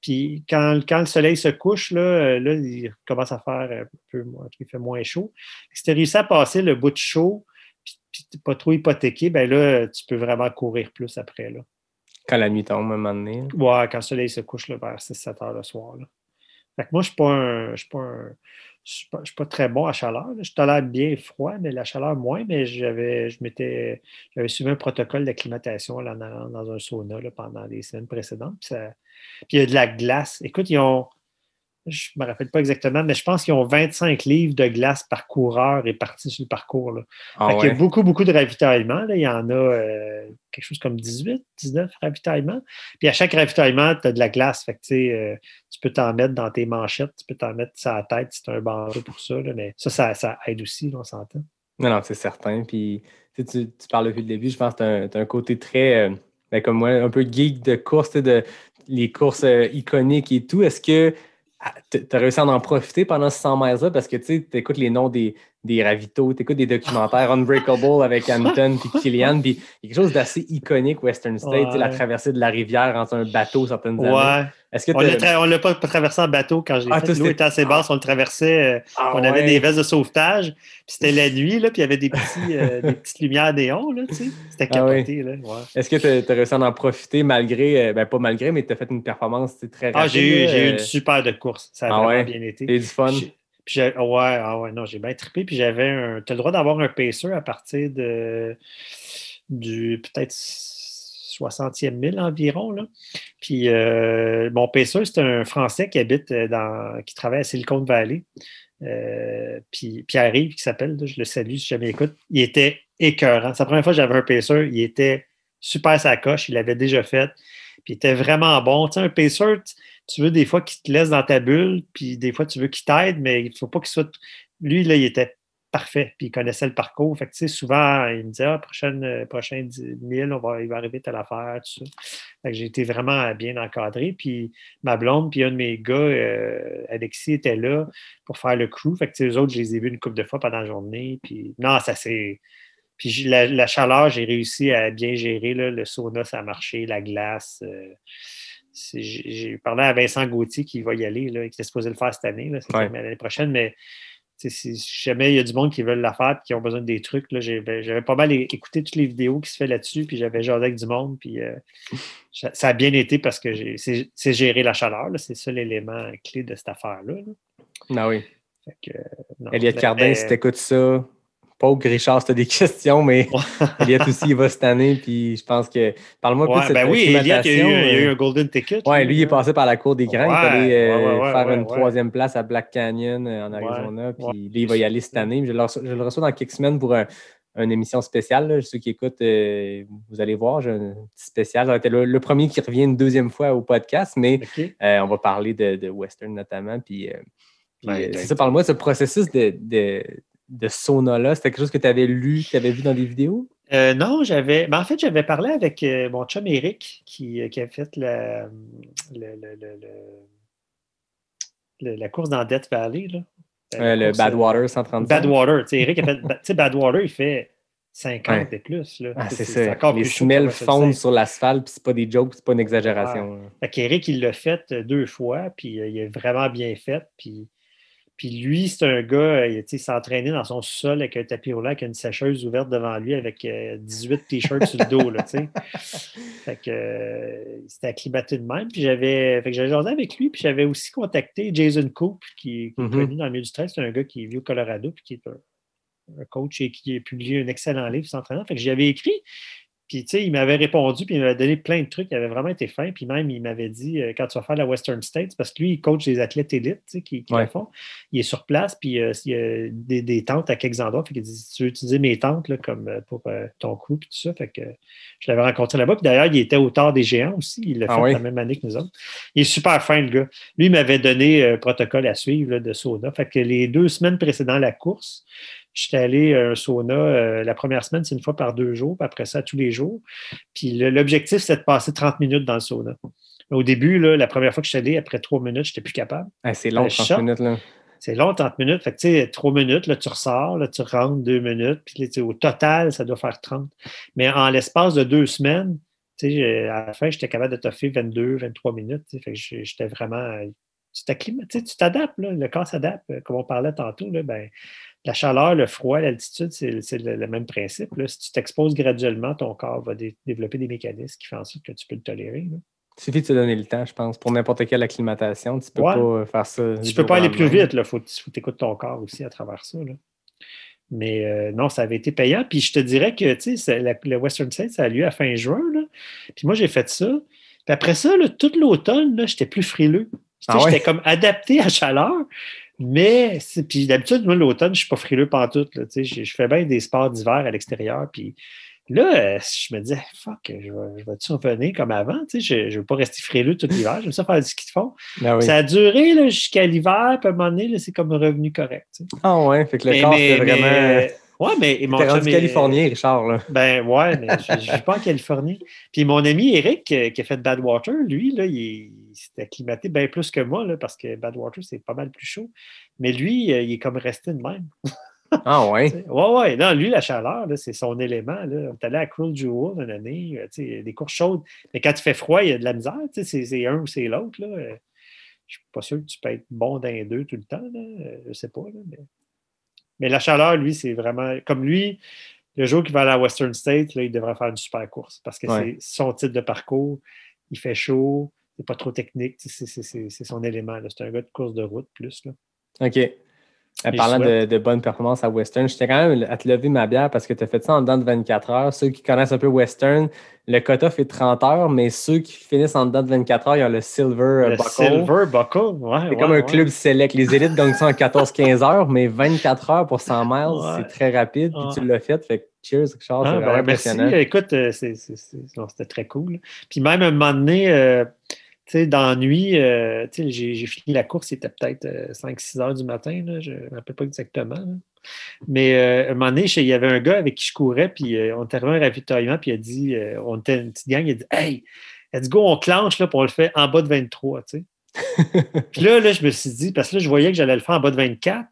Puis quand le soleil se couche, là, il commence à faire un peu il fait moins chaud. Si tu as réussi à passer le bout de chaud, puis tu n'es pas trop hypothéqué, ben là, tu peux vraiment courir plus après. Là. Quand la nuit tombe, à un moment donné. Ouais, quand le soleil se couche là, vers 6-7 heures le soir. Là. Fait que moi, je ne suis pas très bon à chaleur. Là. Je tolère bien froid, mais la chaleur moins. Mais j'avais suivi un protocole d'acclimatation là, dans un sauna là, pendant les semaines précédentes. Puis il y a de la glace. Écoute, je ne me rappelle pas exactement, mais je pense qu'ils ont 25 livres de glace par coureur répartis sur le parcours. Là. Il y a beaucoup, beaucoup de ravitaillement. Là. Il y en a quelque chose comme 18, 19 ravitaillements. Puis à chaque ravitaillement, tu as de la glace. Fait que, tu peux t'en mettre dans tes manchettes, tu peux t'en mettre sur la tête si tu as un bandeau pour ça. Là. Mais ça aide aussi, là, on s'entend. Non, c'est certain. Puis tu parles depuis le début, je pense que tu as un côté très, comme moi, un peu geek de course, de les courses iconiques et tout. Est-ce que tu as réussi à en profiter pendant ce 100 miles-là? Parce que tu écoutes les noms des ravitaux, tu écoutes des documentaires Unbreakable avec Hampton puis Kilian, puis il y a quelque chose d'assez iconique, Western State, la traversée de la rivière entre un bateau certaines années. Est-ce que on ne l'a pas traversé en bateau quand j'ai fait. L'eau était assez basse, on le traversait. On avait des vestes de sauvetage, puis c'était la nuit, là, puis il y avait des petites lumières néons. Là, tu sais. C'était capoté. Là, ouais. Est-ce que tu as réussi à en profiter malgré, pas malgré, mais tu as fait une performance très rapide? J'ai eu une super de course. Ça a vraiment bien été. C'est du fun. Non, j'ai bien trippé. Puis tu as le droit d'avoir un pacer à partir du peut-être 60e mille environ. Là. Puis mon pacer, c'est un Français qui qui travaille à Silicon Valley. Puis Pierre-Yves, qui s'appelle, là, je le salue si jamais il écoute, il était écœurant. C'est la première fois que j'avais un pacer, il était super sa coche, il l'avait déjà fait. Puis il était vraiment bon. Tu sais, un pacer, tu veux des fois qu'il te laisse dans ta bulle, puis des fois tu veux qu'il t'aide, mais il ne faut pas qu'il soit. Lui, là, il était parfait, puis il connaissait le parcours. Fait que, tu sais, souvent, il me disait, prochain 10 000, il va arriver telle affaire, tout ça. Fait que j'ai été vraiment bien encadré. Puis ma blonde, puis un de mes gars, Alexis, était là pour faire le crew. Fait que, tu sais, eux autres, je les ai vus une couple de fois pendant la journée. Puis non, ça c'est. Puis la chaleur, j'ai réussi à bien gérer. Là. Le sauna, ça a marché, la glace. J'ai parlé à Vincent Gauthier qui va y aller, là, qui était supposé le faire cette année, là, l'année prochaine, mais si jamais il y a du monde qui veulent la faire et qui ont besoin de des trucs, là, j'avais pas mal écouté toutes les vidéos qui se fait là-dessus, puis j'avais jasé avec du monde, puis ça a bien été parce que c'est gérer la chaleur, là, c'est ça l'élément clé de cette affaire-là. Là. Ah oui. Elliott Cardin, si tu écoutes ça, pas que Richard, si tu as des questions, mais Elliott aussi, il va cette année, puis je pense que... Parle-moi un peu de cette Elliott, il y a eu un golden ticket. Oui, lui, il est passé par la cour des grands, il est allé faire une troisième place à Black Canyon en Arizona, puis lui, il va y aller cette année. Je le reçois dans quelques semaines pour une émission spéciale. Là. Ceux qui écoutent, vous allez voir, j'ai un petit spécial. Ça va être le premier qui revient une deuxième fois au podcast, mais on va parler de Western notamment, puis c'est ça, parle-moi de ce processus de sauna-là, c'était quelque chose que tu avais lu, que tu avais vu dans des vidéos? Non, en fait, j'avais parlé avec mon chum Eric qui a fait la course dans Death Valley. Là. Le Badwater 135. Badwater, tu sais, Eric a fait, Badwater, il fait 50 et plus. Là. C'est ça. Les semelles fondent sur l'asphalte, puis c'est pas des jokes, c'est pas une exagération. Fait qu'Eric, il l'a fait 2 fois, puis il a vraiment bien fait, Puis lui, c'est un gars, il s'est entraîné dans son sol avec un tapis roulant, avec une sécheuse ouverte devant lui, avec 18 t-shirts sur le dos. Là, fait que il s'était acclimaté de même. Puis j'avais jasé avec lui. Puis j'avais aussi contacté Jason Coop, qui est connu dans le milieu du trail. C'est un gars qui vit au Colorado, puis qui est un coach et qui a publié un excellent livre sur l'entraînement. Fait que j'y avais écrit. Puis, tu sais, il m'avait répondu, puis il m'avait donné plein de trucs. Il avait vraiment été fin. Puis même, il m'avait dit, quand tu vas faire la Western States, parce que lui, il coach des athlètes élites, tu sais, qui le font. Il est sur place, puis il y a des tentes à quelques endroits. Fait qu'il dit, tu veux utiliser mes tentes, là, comme pour ton crew, puis tout ça. Fait que je l'avais rencontré là-bas. Puis d'ailleurs, il était au Tard des Géants aussi. Il l'a fait la même année que nous autres. Il est super fin, le gars. Lui, il m'avait donné un protocole à suivre là, de sauna. Fait que les 2 semaines précédant la course, J'étais allé à un sauna la première semaine, c'est une fois par 2 jours, puis après ça, tous les jours. Puis l'objectif, c'est de passer 30 minutes dans le sauna. Au début, là, la première fois que je suis allé, après 3 minutes, je n'étais plus capable. C'est long, 30 minutes. Là. C'est long, 30 minutes. Fait que, tu sais, 3 minutes, là, tu ressors, là, tu rentres 2 minutes, puis là, au total, ça doit faire 30. Mais en l'espace de 2 semaines, tu sais, à la fin, j'étais capable de toffer 22, 23 minutes. Fait que j'étais vraiment... Tu t'adaptes, là, le corps s'adapte. Comme on parlait tantôt, là, ben, la chaleur, le froid, l'altitude, c'est le même principe. Là. Si tu t'exposes graduellement, ton corps va développer des mécanismes qui font en sorte que tu peux le tolérer. Là. Il suffit de te donner le temps, je pense. Pour n'importe quelle acclimatation, tu ne peux pas faire ça. Tu ne peux pas aller plus vite. Il faut que tu écoutes ton corps aussi à travers ça. Là. Mais non, ça avait été payant. Puis je te dirais que le Western States, ça a lieu à fin juin. Là. Puis moi, j'ai fait ça. Puis après ça, là, tout l'automne, là, j'étais plus frileux. J'étais comme adapté à la chaleur. Mais, puis d'habitude, moi, l'automne, je ne suis pas frileux pantoute. Là, je fais bien des sports d'hiver à l'extérieur. Puis là, je me disais, fuck, je vais-tu revenir comme avant? Je ne veux pas rester frileux tout l'hiver. J'aime ça faire du ski de fond. Oui. Ça a duré là, jusqu'à l'hiver. Puis à un moment donné, là, c'est comme un revenu correct. Ouais, fait que le corps, c'est vraiment... Ouais, mais t'es rendu californien, Richard. Là. Ben ouais, mais je ne vis pas en Californie. Puis mon ami Eric, qui a fait Badwater, lui, là, il s'est acclimaté bien plus que moi, là, parce que Badwater, c'est pas mal plus chaud. Mais lui, il est comme resté de même. Ouais? Ouais. Non, lui, la chaleur, là, c'est son élément. Là. On est allé à Cruel Jewel une année, des courses chaudes. Mais quand il fait froid, il y a de la misère. C'est un ou c'est l'autre. Là. Je ne suis pas sûr que tu peux être bon dans les deux tout le temps. Là. Je ne sais pas. Là, mais la chaleur, lui, c'est vraiment... Comme lui, le jour qu'il va aller à Western States, là, il devrait faire une super course parce que c'est son type de parcours. Il fait chaud, c'est pas trop technique. C'est son élément. Là. C'est un gars de course de route plus. Là. OK. Parlant de bonne performance à Western, j'étais quand même à te lever ma bière parce que tu as fait ça en dedans de 24 heures. Ceux qui connaissent un peu Western, le cut-off est 30 heures, mais ceux qui finissent en dedans de 24 heures, ils ont le Silver Buckle. Silver Buckle, ouais. C'est comme un club select. Les élites gagnent ça en 14-15 heures, mais 24 heures pour 100 miles, c'est très rapide. Puis tu l'as fait. Fait que cheers, Richard, c'est vraiment impressionnant. Merci. Écoute, c'était très cool. Puis même un moment donné... dans la nuit, j'ai fini la course, c'était peut-être 5-6 heures du matin, là, je ne me rappelle pas exactement. Là. Mais à un moment donné, il y avait un gars avec qui je courais, puis on était arrivé à un ravitaillement, puis il a dit, on était une petite gang, il a dit « Hey, let's go, on clenche, là, puis on le fait en bas de 23. » Puis là, je me suis dit, parce que là, je voyais que j'allais le faire en bas de 24.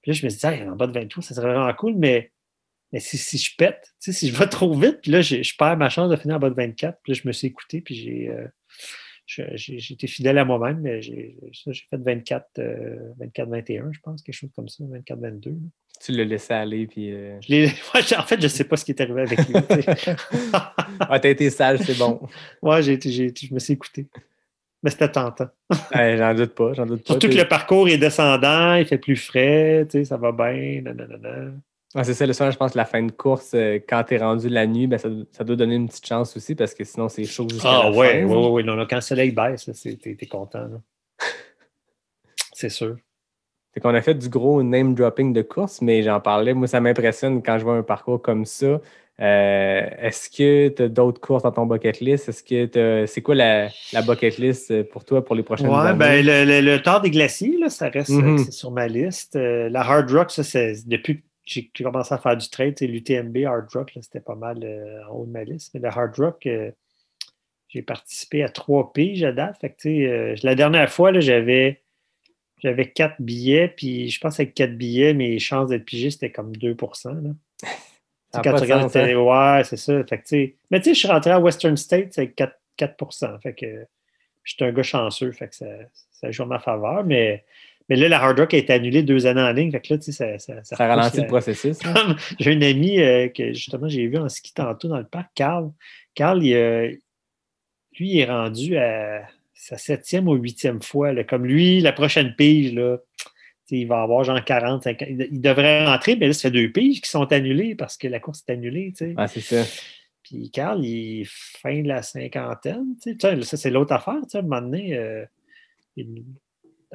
Puis là, je me suis dit, hey, en bas de 23, ça serait vraiment cool, mais si je pète, si je vais trop vite, puis là, je perds ma chance de finir en bas de 24. Puis là, je me suis écouté, puis j'ai été fidèle à moi-même, mais j'ai fait 24-21, je pense, quelque chose comme ça, 24-22. Tu l'as laissé aller, puis... En fait, je ne sais pas ce qui est arrivé avec lui. T'as été sage, c'est bon. Ouais, je me suis écouté. Mais c'était tentant. J'en doute pas. Surtout que le parcours est descendant, il fait plus frais, ça va bien, nanana. C'est ça, le soir, je pense que la fin de course, quand tu es rendu la nuit, ben, ça doit donner une petite chance aussi parce que sinon, c'est chaud jusqu'à la fin. Oui. Non, quand le soleil baisse, t'es content. Là. C'est sûr. Fait qu'on a fait du gros name-dropping de course, mais j'en parlais. Moi, ça m'impressionne quand je vois un parcours comme ça. Est-ce que tu as d'autres courses dans ton bucket list? C'est quoi la bucket list pour toi pour les prochaines années? Ben, le Tour des Glaciers, là, ça reste c'est sur ma liste. La Hard Rock, ça, c'est depuis que j'ai commencé à faire du trail, l'UTMB Hard Rock, là, c'était pas mal en haut de ma liste. Mais le Hard Rock, j'ai participé à 3 piges à date. Fait que, la dernière fois, là, j'avais 4 billets, puis je pense qu'avec 4 billets, mes chances d'être pigé, c'était comme 2%. Là. Quand tu regardes, ouais, c'est ça. Fait que, mais je suis rentré à Western States avec 4%. Fait que j'étais un gars chanceux, fait que ça joue en ma faveur, mais là, la Hard Rock a été annulée 2 années en ligne. Fait que là, ça ralentit le processus. J'ai un ami que justement j'ai vu en ski tantôt dans le parc, Carl. Carl, lui, il est rendu à sa 7e ou 8e fois. Là. Comme lui, la prochaine pige, là, il va avoir genre 40, 50. Il devrait rentrer, mais là, ça fait 2 piges qui sont annulées parce que la course est annulée. Ah, c'est ça. Puis Carl, il est fin de la cinquantaine. Ça, c'est l'autre affaire. À un moment donné,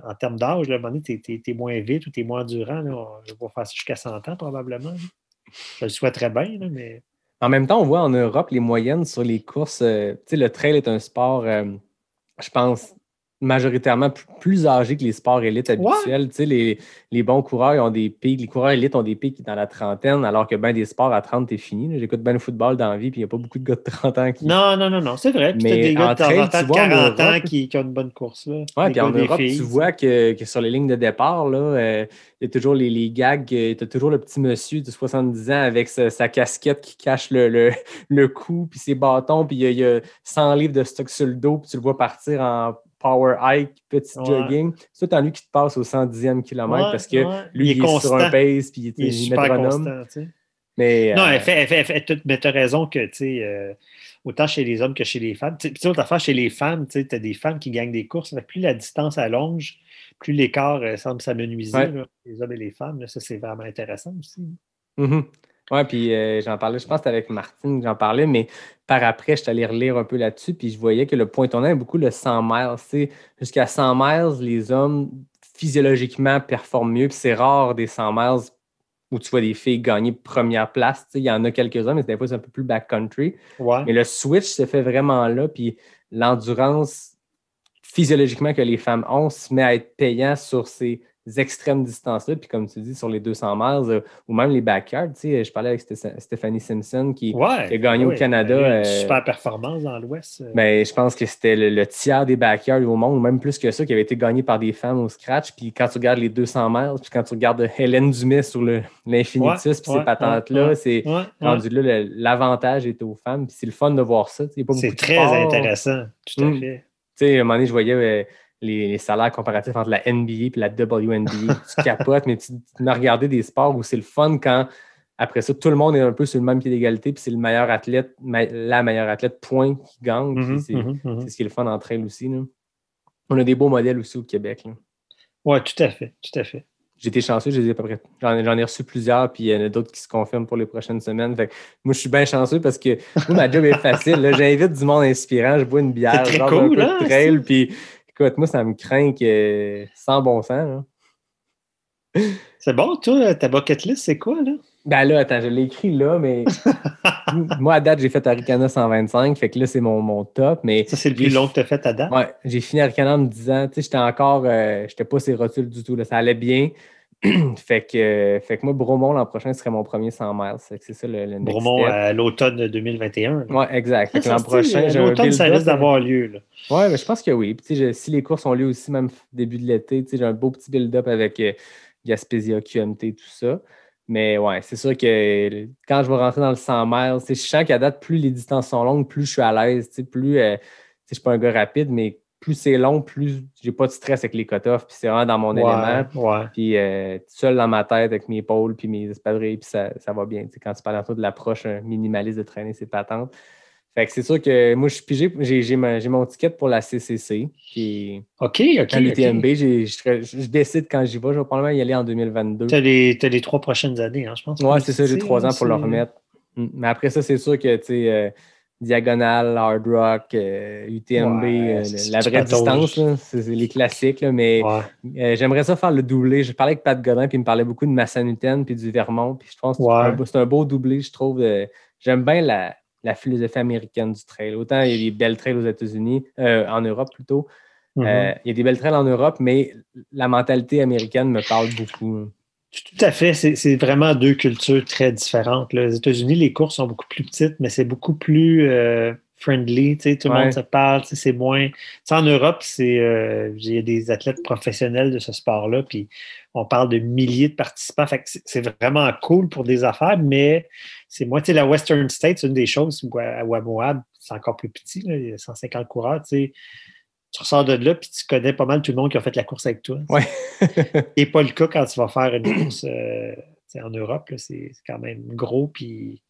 en termes d'âge, à un moment donné, t'es moins vite ou t'es moins endurant. Là. Je vais faire ça jusqu'à 100 ans, probablement. Là. Je le souhaiterais bien, là, mais... En même temps, on voit en Europe les moyennes sur les courses. Le trail est un sport, je pense, majoritairement plus âgés que les sports élites habituels. Ouais. Tu sais, les bons coureurs, ils ont des pics. Les coureurs élites ont des pics dans la trentaine, alors que ben des sports à 30, t'es fini. Là. J'écoute bien le football dans la vie, puis il n'y a pas beaucoup de gars de 30 ans qui... Non, c'est vrai. Puis t'as des gars de temps en temps de 40 ans qui ont une bonne course. Oui, puis en Europe, tu vois que sur les lignes de départ, là, il y a toujours les gags. Tu as toujours le petit monsieur de 70 ans avec sa casquette qui cache le cou, puis ses bâtons, puis il y a 100 livres de stock sur le dos, puis tu le vois partir en power hike, petit jogging. C'est tout en lui qui te passe au 110e kilomètre parce que lui, il est sur un pace, puis il est super constant. Mais, non, mais tu as raison que, autant chez les hommes que chez les femmes. Puis l'autre affaire, chez les femmes, tu as des femmes qui gagnent des courses. Plus la distance allonge, plus l'écart semble s'amenuiser, les hommes et les femmes. Là, ça, c'est vraiment intéressant aussi. Mm-hmm. Oui, puis j'en parlais, je pense que c'était avec Martine que j'en parlais, mais par après, je suis allé relire un peu là-dessus, puis je voyais que le point tournant est beaucoup le 100 miles. Jusqu'à 100 miles, les hommes physiologiquement performent mieux, puis c'est rare des 100 miles où tu vois des filles gagner première place. Il y en a quelques-uns, mais des fois, c'est un peu plus backcountry. Ouais. Mais le switch se fait vraiment là, puis l'endurance physiologiquement que les femmes ont se met à être payant sur ces extrêmes distances-là, puis comme tu dis, sur les 200 miles ou même les backyards. Je parlais avec Stephanie Simpson qui a gagné au Canada. Une super performance dans l'Ouest. Ben, je pense que c'était le tiers des backyards au monde, ou même plus que ça, qui avait été gagné par des femmes au scratch. Puis quand tu regardes les 200 miles, puis quand tu regardes Hélène Dumais sur l'Infinitus, puis ces patentes-là, c'est rendu là, l'avantage est aux femmes. Puis c'est le fun de voir ça. C'est très intéressant, tout à fait. À un moment donné, je voyais les salaires comparatifs entre la NBA et la WNBA. Tu capotes, mais tu m'as regardé des sports où c'est le fun quand, après ça, tout le monde est un peu sur le même pied d'égalité, puis c'est le meilleur athlète, la meilleure athlète, point, qui gagne. C'est ce qui est le fun entre elles aussi. Là. On a des beaux modèles aussi au Québec. Oui, tout à fait. J'ai été chanceux, je les ai à peu près. J'en ai reçu plusieurs, puis il y en a d'autres qui se confirment pour les prochaines semaines. Fait que moi, je suis bien chanceux parce que moi, ma job est facile. Là. J'invite du monde inspirant, je bois une bière, c'est très cool, un peu de trail, puis écoute, moi, ça me craint que sans bon sens. Là. C'est bon, toi, ta bucket list, c'est quoi, là? Ben là, attends, je l'ai écrit là, mais moi, à date, j'ai fait Arikana 125, fait que là, c'est mon top. Mais ça, c'est le plus long que tu as fait à date? Oui, j'ai fini Arikana en me disant, tu sais, j'étais pas sur les rotules du tout, là, ça allait bien. fait que moi, Bromont, l'an prochain, serait mon premier 100 miles. C'est ça le next Bromont step. à l'automne 2021. Oui, exact. Fait que l'an prochain, l'automne, ça risque d'avoir lieu. Oui, mais je pense que oui. Puis, si les courses ont lieu aussi, même début de l'été, j'ai un beau petit build-up avec Gaspésia, QMT, tout ça. Mais ouais, c'est sûr que quand je vais rentrer dans le 100 miles, je sens qu'à date, plus les distances sont longues, plus je suis à l'aise. Plus je ne suis pas un gars rapide, mais plus c'est long, plus j'ai pas de stress avec les cut-offs, puis c'est vraiment dans mon élément. Ouais. Puis seul dans ma tête avec mes épaules puis mes espadrilles, puis ça va bien. Quand tu parles de l'approche minimaliste de traîner ses patentes. Fait que c'est sûr que moi, je suis pigé, j'ai mon ticket pour la CCC. Qui est à l'UTMB. Je décide quand j'y vais. Je vais probablement y aller en 2022. Tu as les 3 prochaines années, je pense. Oui, c'est ça. J'ai 3 ans pour le remettre. Mais après ça, c'est sûr que, tu sais... Diagonale, Hard Rock, UTMB, la vraie distance, là, c'est les classiques, là, mais j'aimerais ça faire le doublé. Je parlais avec Pat Godin, puis il me parlait beaucoup de Massanutten puis du Vermont, puis je pense que c'est un beau doublé, je trouve. J'aime bien la philosophie américaine du trail. Autant il y a des belles trails aux États-Unis, en Europe plutôt. Il y a des belles trails en Europe, mais la mentalité américaine me parle beaucoup. Tout à fait. C'est vraiment 2 cultures très différentes. Là. Les États-Unis, les courses sont beaucoup plus petites, mais c'est beaucoup plus friendly. Tout le monde se parle. C'est moins. En Europe, il y a des athlètes professionnels de ce sport-là, puis on parle de milliers de participants. Fait que c'est vraiment cool pour des affaires, mais c'est moins. La Western States, c'est une des choses où à Moab, c'est encore plus petit. Là, il y a 150 coureurs. Tu ressors de là puis tu connais pas mal tout le monde qui a fait la course avec toi. Ouais. Et pas le cas quand tu vas faire une course en Europe. Là, c'est quand même gros, puis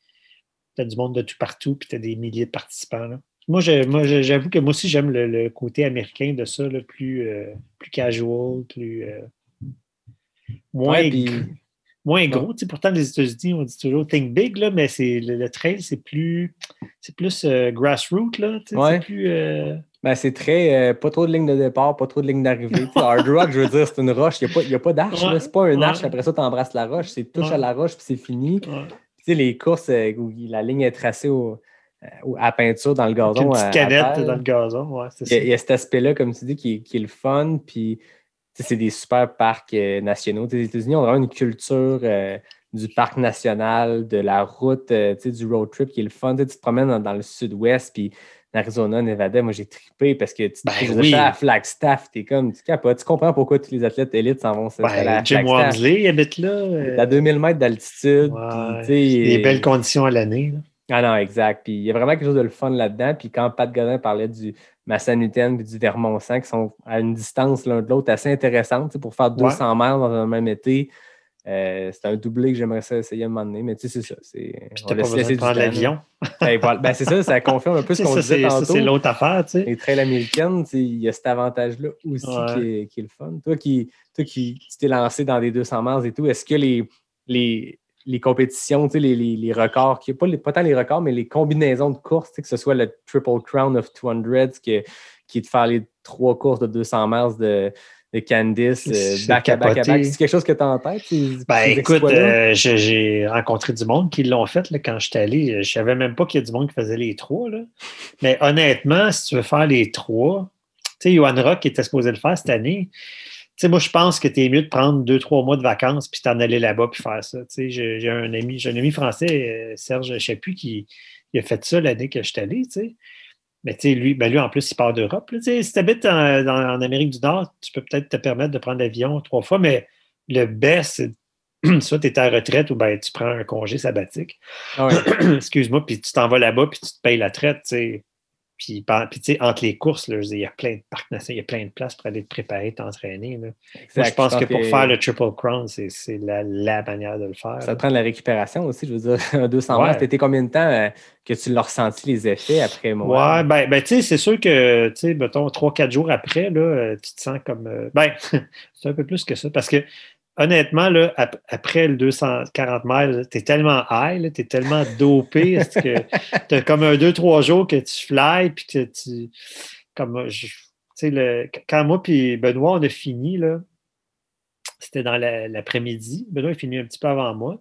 tu as du monde de tout partout, puis tu as des milliers de participants. Là. Moi, j'avoue que moi aussi, j'aime le côté américain de ça, là, plus casual, plus moins gros. Pourtant, les États-Unis, on dit toujours think big, là, mais le trail, c'est plus grassroots. Là, c'est plus... c'est très... pas trop de lignes de départ, pas trop de lignes d'arrivée. Hard Rock, je veux dire, c'est une roche. Il n'y a pas d'arche. C'est pas un arche. Après ça, tu embrasses la roche. C'est touche à la roche, puis c'est fini. Les courses où la ligne est tracée à peinture dans le gazon. Une petite canette dans le gazon, ouais, c'est ça. Il y a cet aspect-là, comme tu dis, qui est le fun. Puis, c'est des super parcs nationaux. Les États-Unis ont vraiment une culture du parc national, de la route, du road trip qui est le fun. Tu te promènes dans le sud-ouest, puis Arizona, Nevada, moi j'ai trippé parce que tu à Flagstaff, tu capotes. Tu comprends pourquoi tous les athlètes élites s'en vont à la Jim Walmsley habite là. À 2000 mètres d'altitude. Ouais, des belles conditions à l'année. Là. Ah non, exact. Puis il y a vraiment quelque chose de le fun là-dedans. Puis quand Pat Godin parlait du Massanutten et du Vermont-Sang qui sont à une distance l'un de l'autre assez intéressante pour faire 200 miles dans un même été. C'est un doublé que j'aimerais ça essayer à un moment donné, mais tu sais, c'est ça. Puis t'as pas besoin de prendre l'avion. C'est ça, ça confirme un peu ce qu'on disait tantôt. Ça, c'est l'autre affaire, tu sais. Les trails américaines, il y a cet avantage-là aussi qui est le fun. Toi qui tu t'es lancé dans des 200 miles et tout, est-ce que les compétitions, les records, pas tant les records, mais les combinaisons de courses, que ce soit le Triple Crown of 200, qui est de faire les 3 courses de 200 miles de Candice, back-à-back, c'est quelque chose que tu as en tête? Écoute, j'ai rencontré du monde qui l'ont fait là, quand j'étais allé. Je ne savais même pas qu'il y a du monde qui faisait les 3. Là. Mais honnêtement, si tu veux faire les 3, tu sais, Johan Rock était supposé le faire cette année. Tu sais, moi, je pense que tu es mieux de prendre 2-3 mois de vacances puis t'en aller là-bas puis faire ça. Tu sais, j'ai un ami français, Serge, je ne sais plus, qui a fait ça l'année que j'étais allé, tu sais. Mais tu sais, lui, en plus, il part d'Europe. Là, si tu habites en Amérique du Nord, tu peux peut-être te permettre de prendre l'avion 3 fois, mais le best, c'est soit tu es à la retraite ou bien tu prends un congé sabbatique. Ah ouais. Excuse-moi, puis tu t'en vas là-bas, puis tu te payes la traite, tu sais. Puis tu sais, entre les courses, là, il y a plein de parcs nationaux, il y a plein de places pour aller te préparer, t'entraîner. Là. Moi, je pense que pour faire le Triple Crown, c'est la manière de le faire. Ça te prend de la récupération aussi, je veux dire. Un 200 mètres, t'étais combien de temps que tu l'as ressenti les effets après moi? Ouais, ben tu sais, c'est sûr que, tu sais, mettons, 3-4 jours après, là, tu te sens comme... c'est un peu plus que ça, parce que honnêtement, là, après le 240 miles, tu es tellement high, tu es tellement dopé, que tu as comme un 2-3 jours que tu fly, puis que tu. Comme, tu sais, quand moi et Benoît, on a fini, là, c'était dans l'après-midi. Benoît a fini un petit peu avant moi.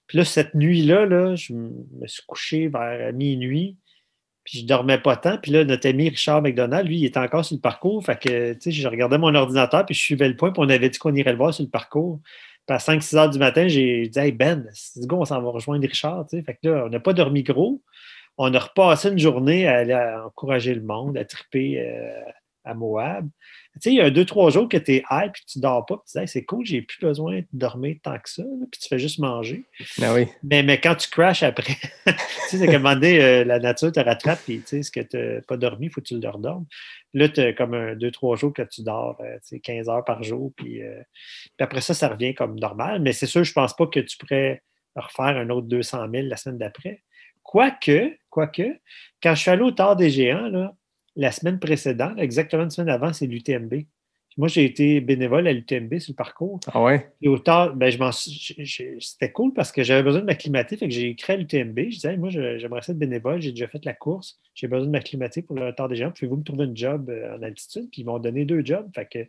Puis là, cette nuit-là, là, je me suis couché vers minuit. Puis je ne dormais pas tant. Puis là, notre ami Richard McDonald, lui, il était encore sur le parcours. Fait que, tu sais, je regardais mon ordinateur, puis je suivais le point, puis on avait dit qu'on irait le voir sur le parcours. Puis à 5-6 heures du matin, j'ai dit « Hey Ben, c'est du coup, on s'en va rejoindre Richard. » Fait que là, on n'a pas dormi gros. On a repassé une journée à aller encourager le monde, à triper à Moab. Tu sais, il y a 2-3 jours que tu es high puis que tu ne dors pas. Puis tu dis hey, c'est cool, j'ai plus besoin de dormir tant que ça. Là, puis tu fais juste manger. Ben oui. Mais quand tu crashes après, tu sais, c'est qu'à un moment donné, la nature te rattrape. Puis tu sais, ce que tu n'as pas dormi, il faut que tu le redormes. Là, tu as comme 2-3 jours que tu dors 15 heures par jour. Puis après ça revient comme normal. Mais c'est sûr, je ne pense pas que tu pourrais refaire un autre 200 000 la semaine d'après. Quoique, quand je suis allé au Tard des Géants, là, la semaine précédente, exactement une semaine avant, c'est l'UTMB. Moi, j'ai été bénévole à l'UTMB sur le parcours. Ah ouais? Et au Tard, c'était cool parce que j'avais besoin de m'acclimater. Fait que j'ai écrit à l'UTMB. Je disais, hey, moi, j'aimerais ça être bénévole. J'ai déjà fait la course. J'ai besoin de m'acclimater pour le Tard des Géants. Pouvez-vous me trouver un job en altitude? Puis ils m'ont donné 2 jobs. Fait que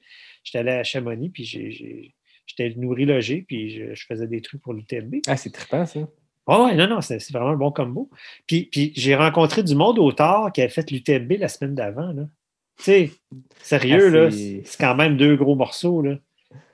j'étais allé à Chamonix, puis j'étais nourri-logé, puis je faisais des trucs pour l'UTMB. Ah, c'est trippant, ça. Oh, ouais, non, c'est vraiment un bon combo. Puis j'ai rencontré du monde au Tard qui avait fait l'UTMB la semaine d'avant. Tu sais, sérieux, là, c'est quand même 2 gros morceaux. Là.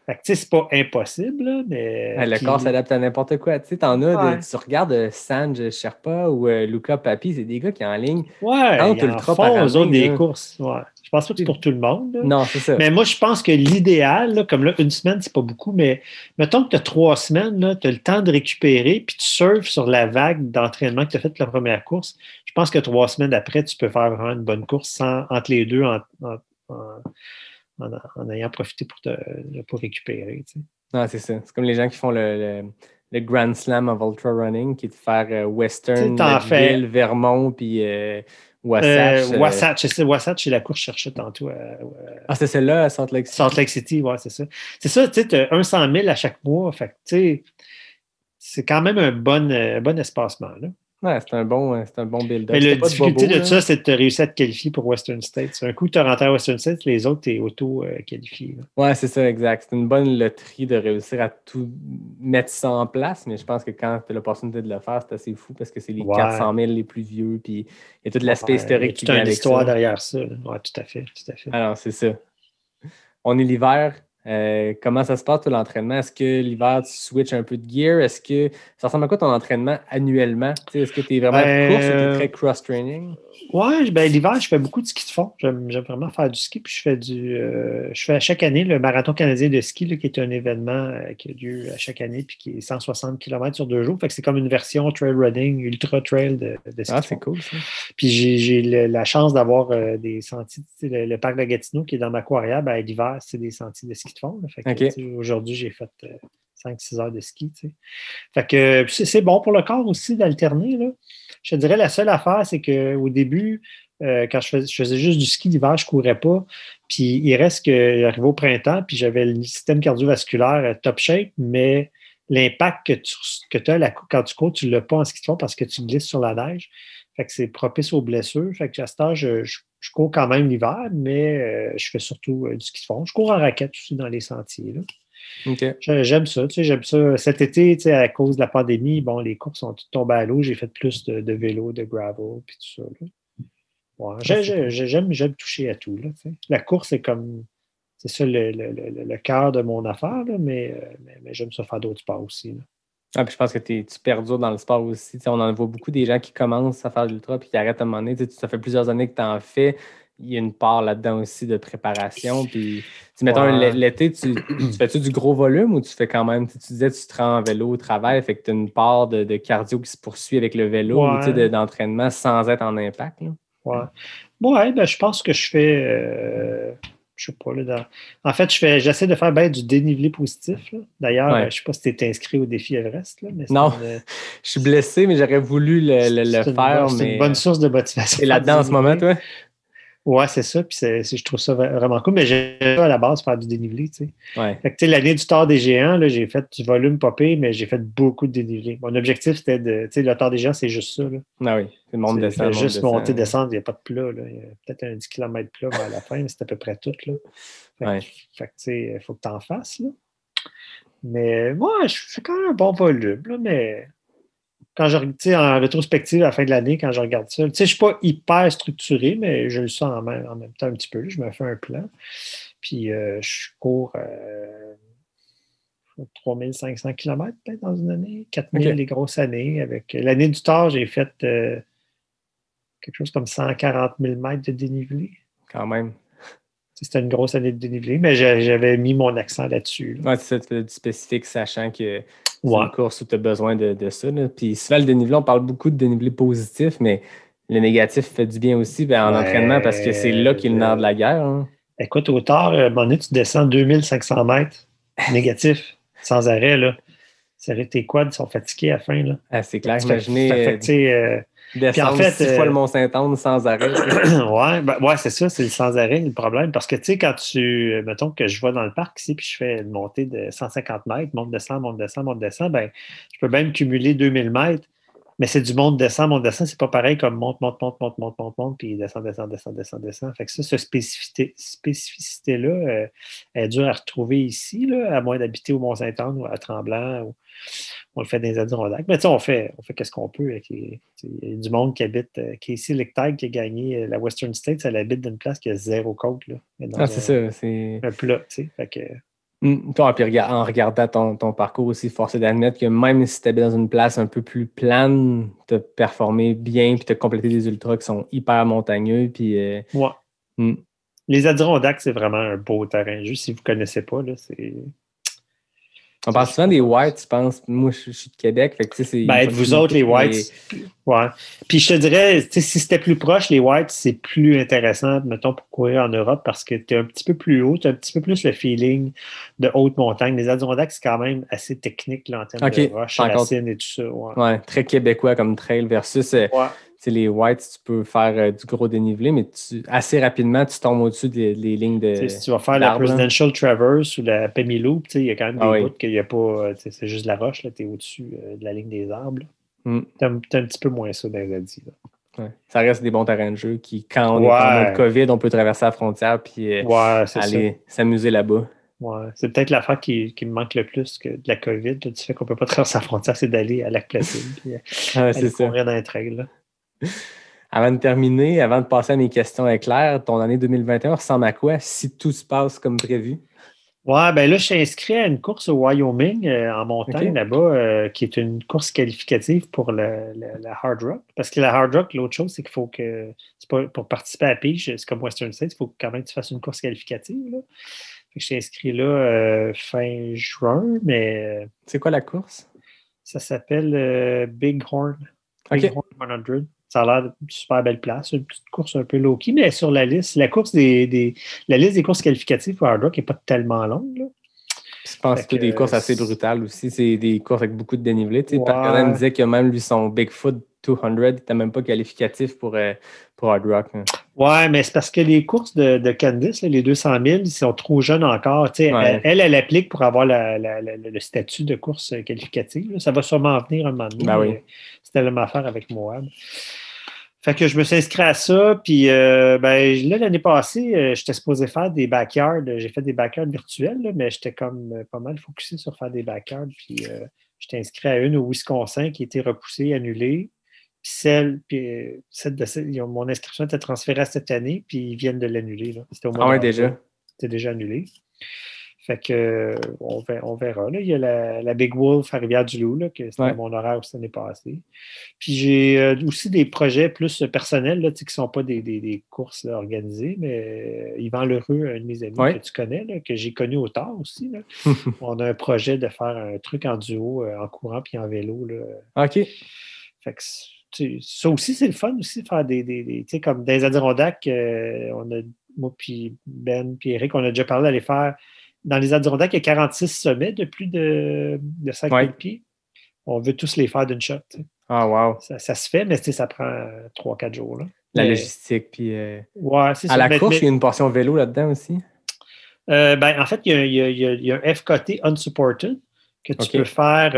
Fait que, tu sais, c'est pas impossible, là, mais... le corps s'adapte à n'importe quoi. Tu sais, t'en as, tu regardes Sanj Sherpa ou Luca Papi, c'est des gars qui en ligne. Ouais, ils en font aux autres des courses. Ouais. Je pense pas que c'est pour tout le monde. Là. Non, c'est ça. Mais moi, je pense que l'idéal, là, comme là, une semaine, c'est pas beaucoup, mais mettons que tu as 3 semaines, tu as le temps de récupérer, puis tu surfes sur la vague d'entraînement que tu as fait la première course. Je pense que 3 semaines après, tu peux faire vraiment une bonne course entre les deux en ayant profité pour récupérer. Tu sais. Non, c'est ça. C'est comme les gens qui font le Grand Slam of Ultra Running, qui est de faire Western, Ville, Vermont, puis Wasatch. Wasatch, c'est la course que je cherchais tantôt. C'est celle-là à Salt Lake City. Salt Lake City, oui, c'est ça. C'est ça, tu sais, tu as 100 000 à chaque mois. Fait que, tu sais, c'est quand même un bon espacement. Là. Ouais, c'est un bon build-up. Mais la difficulté de là. ça, c'est de réussir à te qualifier pour Western States. Un coup, tu as rentré à Western States, les autres, tu es auto-qualifié. Ouais, c'est ça, exact. C'est une bonne loterie de réussir à tout mettre ça en place, mais je pense que quand tu as l'opportunité de le faire, c'est assez fou parce que c'est les 400 000 les plus vieux, puis il y a tout l'aspect historique qui vient avec ça. Il y a toute une histoire derrière ça. Oui, tout à fait. Alors, c'est ça. On est l'hiver. Comment ça se passe, toi, l'entraînement? Est-ce que l'hiver, tu switches un peu de gear? Est-ce que ça ressemble à quoi ton entraînement annuellement? Est-ce que tu es vraiment course ou tu es très cross-training? Oui, l'hiver, je fais beaucoup de ski de fond. J'aime vraiment faire du ski. Puis je fais à chaque année le Marathon canadien de ski, là, qui est un événement qui a lieu à chaque année puis qui est 160 km sur 2 jours. Fait que c'est comme une version trail running, ultra trail de ski. Ah, c'est cool, ça. Puis j'ai la chance d'avoir des sentiers. Le parc de Gatineau qui est dans ma cour arrière, l'hiver, c'est des sentiers de ski de fond. Là. Fait que, aujourd'hui, j'ai fait 5-6 heures de ski. Fait que c'est bon pour le corps aussi d'alterner. Là. Je te dirais, la seule affaire, c'est qu'au début, quand je faisais juste du ski l'hiver, je ne courais pas. Puis il reste que j'arrivais au printemps, puis j'avais le système cardiovasculaire top shape, mais l'impact que tu as quand tu cours, tu ne l'as pas en ski de fond parce que tu glisses sur la neige. Fait que c'est propice aux blessures. Fait que à cet âge, je cours quand même l'hiver, mais je fais surtout du ski de fond. Je cours en raquette aussi dans les sentiers. Là. Okay. J'aime ça, j'aime ça. Cet été, à cause de la pandémie, les courses sont toutes tombées à l'eau. J'ai fait plus de vélo, de gravel, puis tout ça. Là. Ouais, j'aime toucher à tout. Là, la course, c'est ça le cœur de mon affaire, là, mais j'aime ça faire d'autres sports aussi. Là. Ah, puis je pense que tu perdures dans le sport aussi. On en voit beaucoup des gens qui commencent à faire de l'ultra puis qui arrêtent à un moment donné. Ça fait plusieurs années que tu en fais. Il y a une part là-dedans aussi de préparation. Puis, mettons, l'été, tu fais-tu du gros volume ou tu fais quand même, tu disais tu te rends en vélo au travail, fait que tu as une part de cardio qui se poursuit avec le vélo ou d'entraînement sans être en impact? Là? Ouais, je pense que je fais... je sais pas, là, en fait, j'essaie de faire du dénivelé positif. Là. D'ailleurs, je ne sais pas si tu es inscrit au défi Everest. Là, mais non, je suis blessé, mais j'aurais voulu le faire. C'est une bonne source de motivation. Et là-dedans en ce moment, toi? Ouais, c'est ça. Puis je trouve ça vraiment cool. Mais j'aime à la base faire du dénivelé. Ouais. Fait que, l'année du Tour des Géants, là, j'ai fait du volume popé, mais j'ai fait beaucoup de dénivelé. Mon objectif, c'était le Tour des Géants, c'est juste ça. Là. Ah oui, c'est monte descendre. Juste monter, descendre, il n'y a pas de plat. Là. Il y a peut-être un 10 km plat vers la fin, mais c'est à peu près tout. Là. Fait que il faut que tu en fasses. Là. Mais moi, je fais quand même un bon volume, là, mais. Quand en rétrospective à la fin de l'année, quand je regarde ça, je ne suis pas hyper structuré, mais je le sens en même temps un petit peu. Là, je me fais un plan. Puis je cours 3500 km peut-être dans une année, 4000 les grosses années. Avec l'année du Tour, j'ai fait quelque chose comme 140 000 mètres de dénivelé. Quand même. C'était une grosse année de dénivelé, mais j'avais mis mon accent là-dessus. Là. Oui, c'est ça, tu fais du spécifique, sachant que c'est une course où tu as besoin de ça. Là. Puis souvent, le dénivelé, on parle beaucoup de dénivelé positif, mais le négatif fait du bien aussi en entraînement parce que c'est là qu'il est le nerf de la guerre. Hein. Écoute, au Tour, à un moment donné, tu descends 2500 mètres négatif, sans arrêt. Là. Tes quads sont fatigués à la fin. Là. Ah, c'est clair, imaginez... descendre 6 fois le Mont-Saint-Anne sans arrêt. ouais, c'est ça, c'est le sans arrêt le problème. Parce que, quand mettons que je vais dans le parc ici, puis je fais une montée de 150 mètres, monte, descend, je peux même cumuler 2000 mètres, mais c'est du monte, descend, c'est pas pareil comme monte, puis descend. Fait que ça, cette spécificité-là, elle est dure à retrouver ici, là, à moins d'habiter au Mont-Saint-Anne ou à Tremblant, on le fait dans les Adirondacks. Mais on fait qu'est-ce qu'on peut. Il y a du monde qui habite. Casey Lichtig qui a gagné la Western States, elle habite dans une place qui a 0 côte. Là, c'est ça. C'est un plat, tu sais. Fait que... Puis en regardant ton parcours aussi, force est d'admettre que même si tu habites dans une place un peu plus plane, tu as performé bien puis tu as complété des ultras qui sont hyper montagneux. Puis, Les Adirondacks, c'est vraiment un beau terrain. Juste si vous ne connaissez pas, là, c'est... On parle souvent des Whites, je pense. Moi, je suis de Québec. Fait que, vous autres, les Whites. Ouais. Puis je te dirais, si c'était plus proche, les Whites, c'est plus intéressant, mettons, pour courir en Europe parce que tu es un petit peu plus haut, tu as un petit peu plus le feeling de haute montagne. Les Adirondacks, c'est quand même assez technique là, en termes de roches, racines et tout ça. Ouais, très québécois comme trail versus les Whites, tu peux faire du gros dénivelé, mais assez rapidement, tu tombes au-dessus des lignes de. Si tu vas faire la Presidential Traverse ou la Pemi Loop, il y a quand même des bouts qu'il n'y a pas. C'est juste de la roche, tu es au-dessus de la ligne des arbres. T'as un petit peu moins ça dans les Adis. Ouais. Ça reste des bons terrains de jeu qui, quand on est en mode COVID, on peut traverser la frontière et aller s'amuser là-bas. Ouais. C'est peut-être l'affaire qui me manque le plus que de la COVID. Là, du fait qu'on ne peut pas traverser la frontière, c'est d'aller à Lac-Placide et aller courir dans les trails. Là. Avant de terminer, avant de passer à mes questions éclairs, ton année 2021 ressemble à quoi si tout se passe comme prévu? Ouais, ben là, je suis inscrit à une course au Wyoming, en montagne, là-bas, qui est une course qualificative pour la Hard Rock. Parce que la Hard Rock, l'autre chose, c'est qu'il faut que, c'est pas, pour participer à la pige, c'est comme Western States, il faut quand même que tu fasses une course qualificative. Là. Fait que je suis inscrit là fin juin, mais... C'est quoi la course? Ça s'appelle Big Horn. Big Horn 100. Ça a l'air d'une super belle place, une petite course un peu low-key, mais sur la liste. La liste des courses qualificatives pour Hard Rock n'est pas tellement longue. Là. Je pense que c'est des courses assez brutales aussi. C'est des courses avec beaucoup de dénivelé. Parker me disait que même lui, son Bigfoot 200, il n'était même pas qualificatif pour Hard Rock. Hein. Ouais, mais c'est parce que les courses de Candice, là, les 200 000, ils sont trop jeunes encore. Elle applique pour avoir le statut de course qualificative. Là. Ça va sûrement venir un moment donné. Ben oui. C'était la même affaire avec Moab. Fait que je me suis inscrit à ça, puis là, l'année passée, j'étais supposé faire des backyards. J'ai fait des backyards virtuels, là, mais j'étais comme pas mal focusé sur faire des backyards. Puis j'étais inscrit à une au Wisconsin qui a été repoussée, annulée. Puis mon inscription était transférée à cette année, puis ils viennent de l'annuler. Là. C'était au mois d'avril. Déjà? C'était déjà annulé. Fait que on verra. Là. Il y a la Big Wolf à Rivière-du-Loup, là, que c'était mon horaire aussi l'année passée. Puis j'ai aussi des projets plus personnels là, qui ne sont pas des courses là, organisées, mais Yvan Lheureux, un de mes amis que tu connais, là, que j'ai connu au tard aussi. Là. On a un projet de faire un truc en duo, en courant puis en vélo. Là. OK. Fait que ça aussi, c'est le fun aussi de faire des comme dans les Adirondacks, on a moi puis Ben puis Eric, on a déjà parlé d'aller faire. Dans les Adirondacks, il y a 46 sommets de plus de 5000 pieds. On veut tous les faire d'une shot. T'sais. Ah, wow. Ça se fait, mais ça prend 3-4 jours. Là. La logistique. Puis, c'est à la course, il y a une portion vélo là-dedans aussi? En fait, il y a un FKT unsupported que tu peux faire.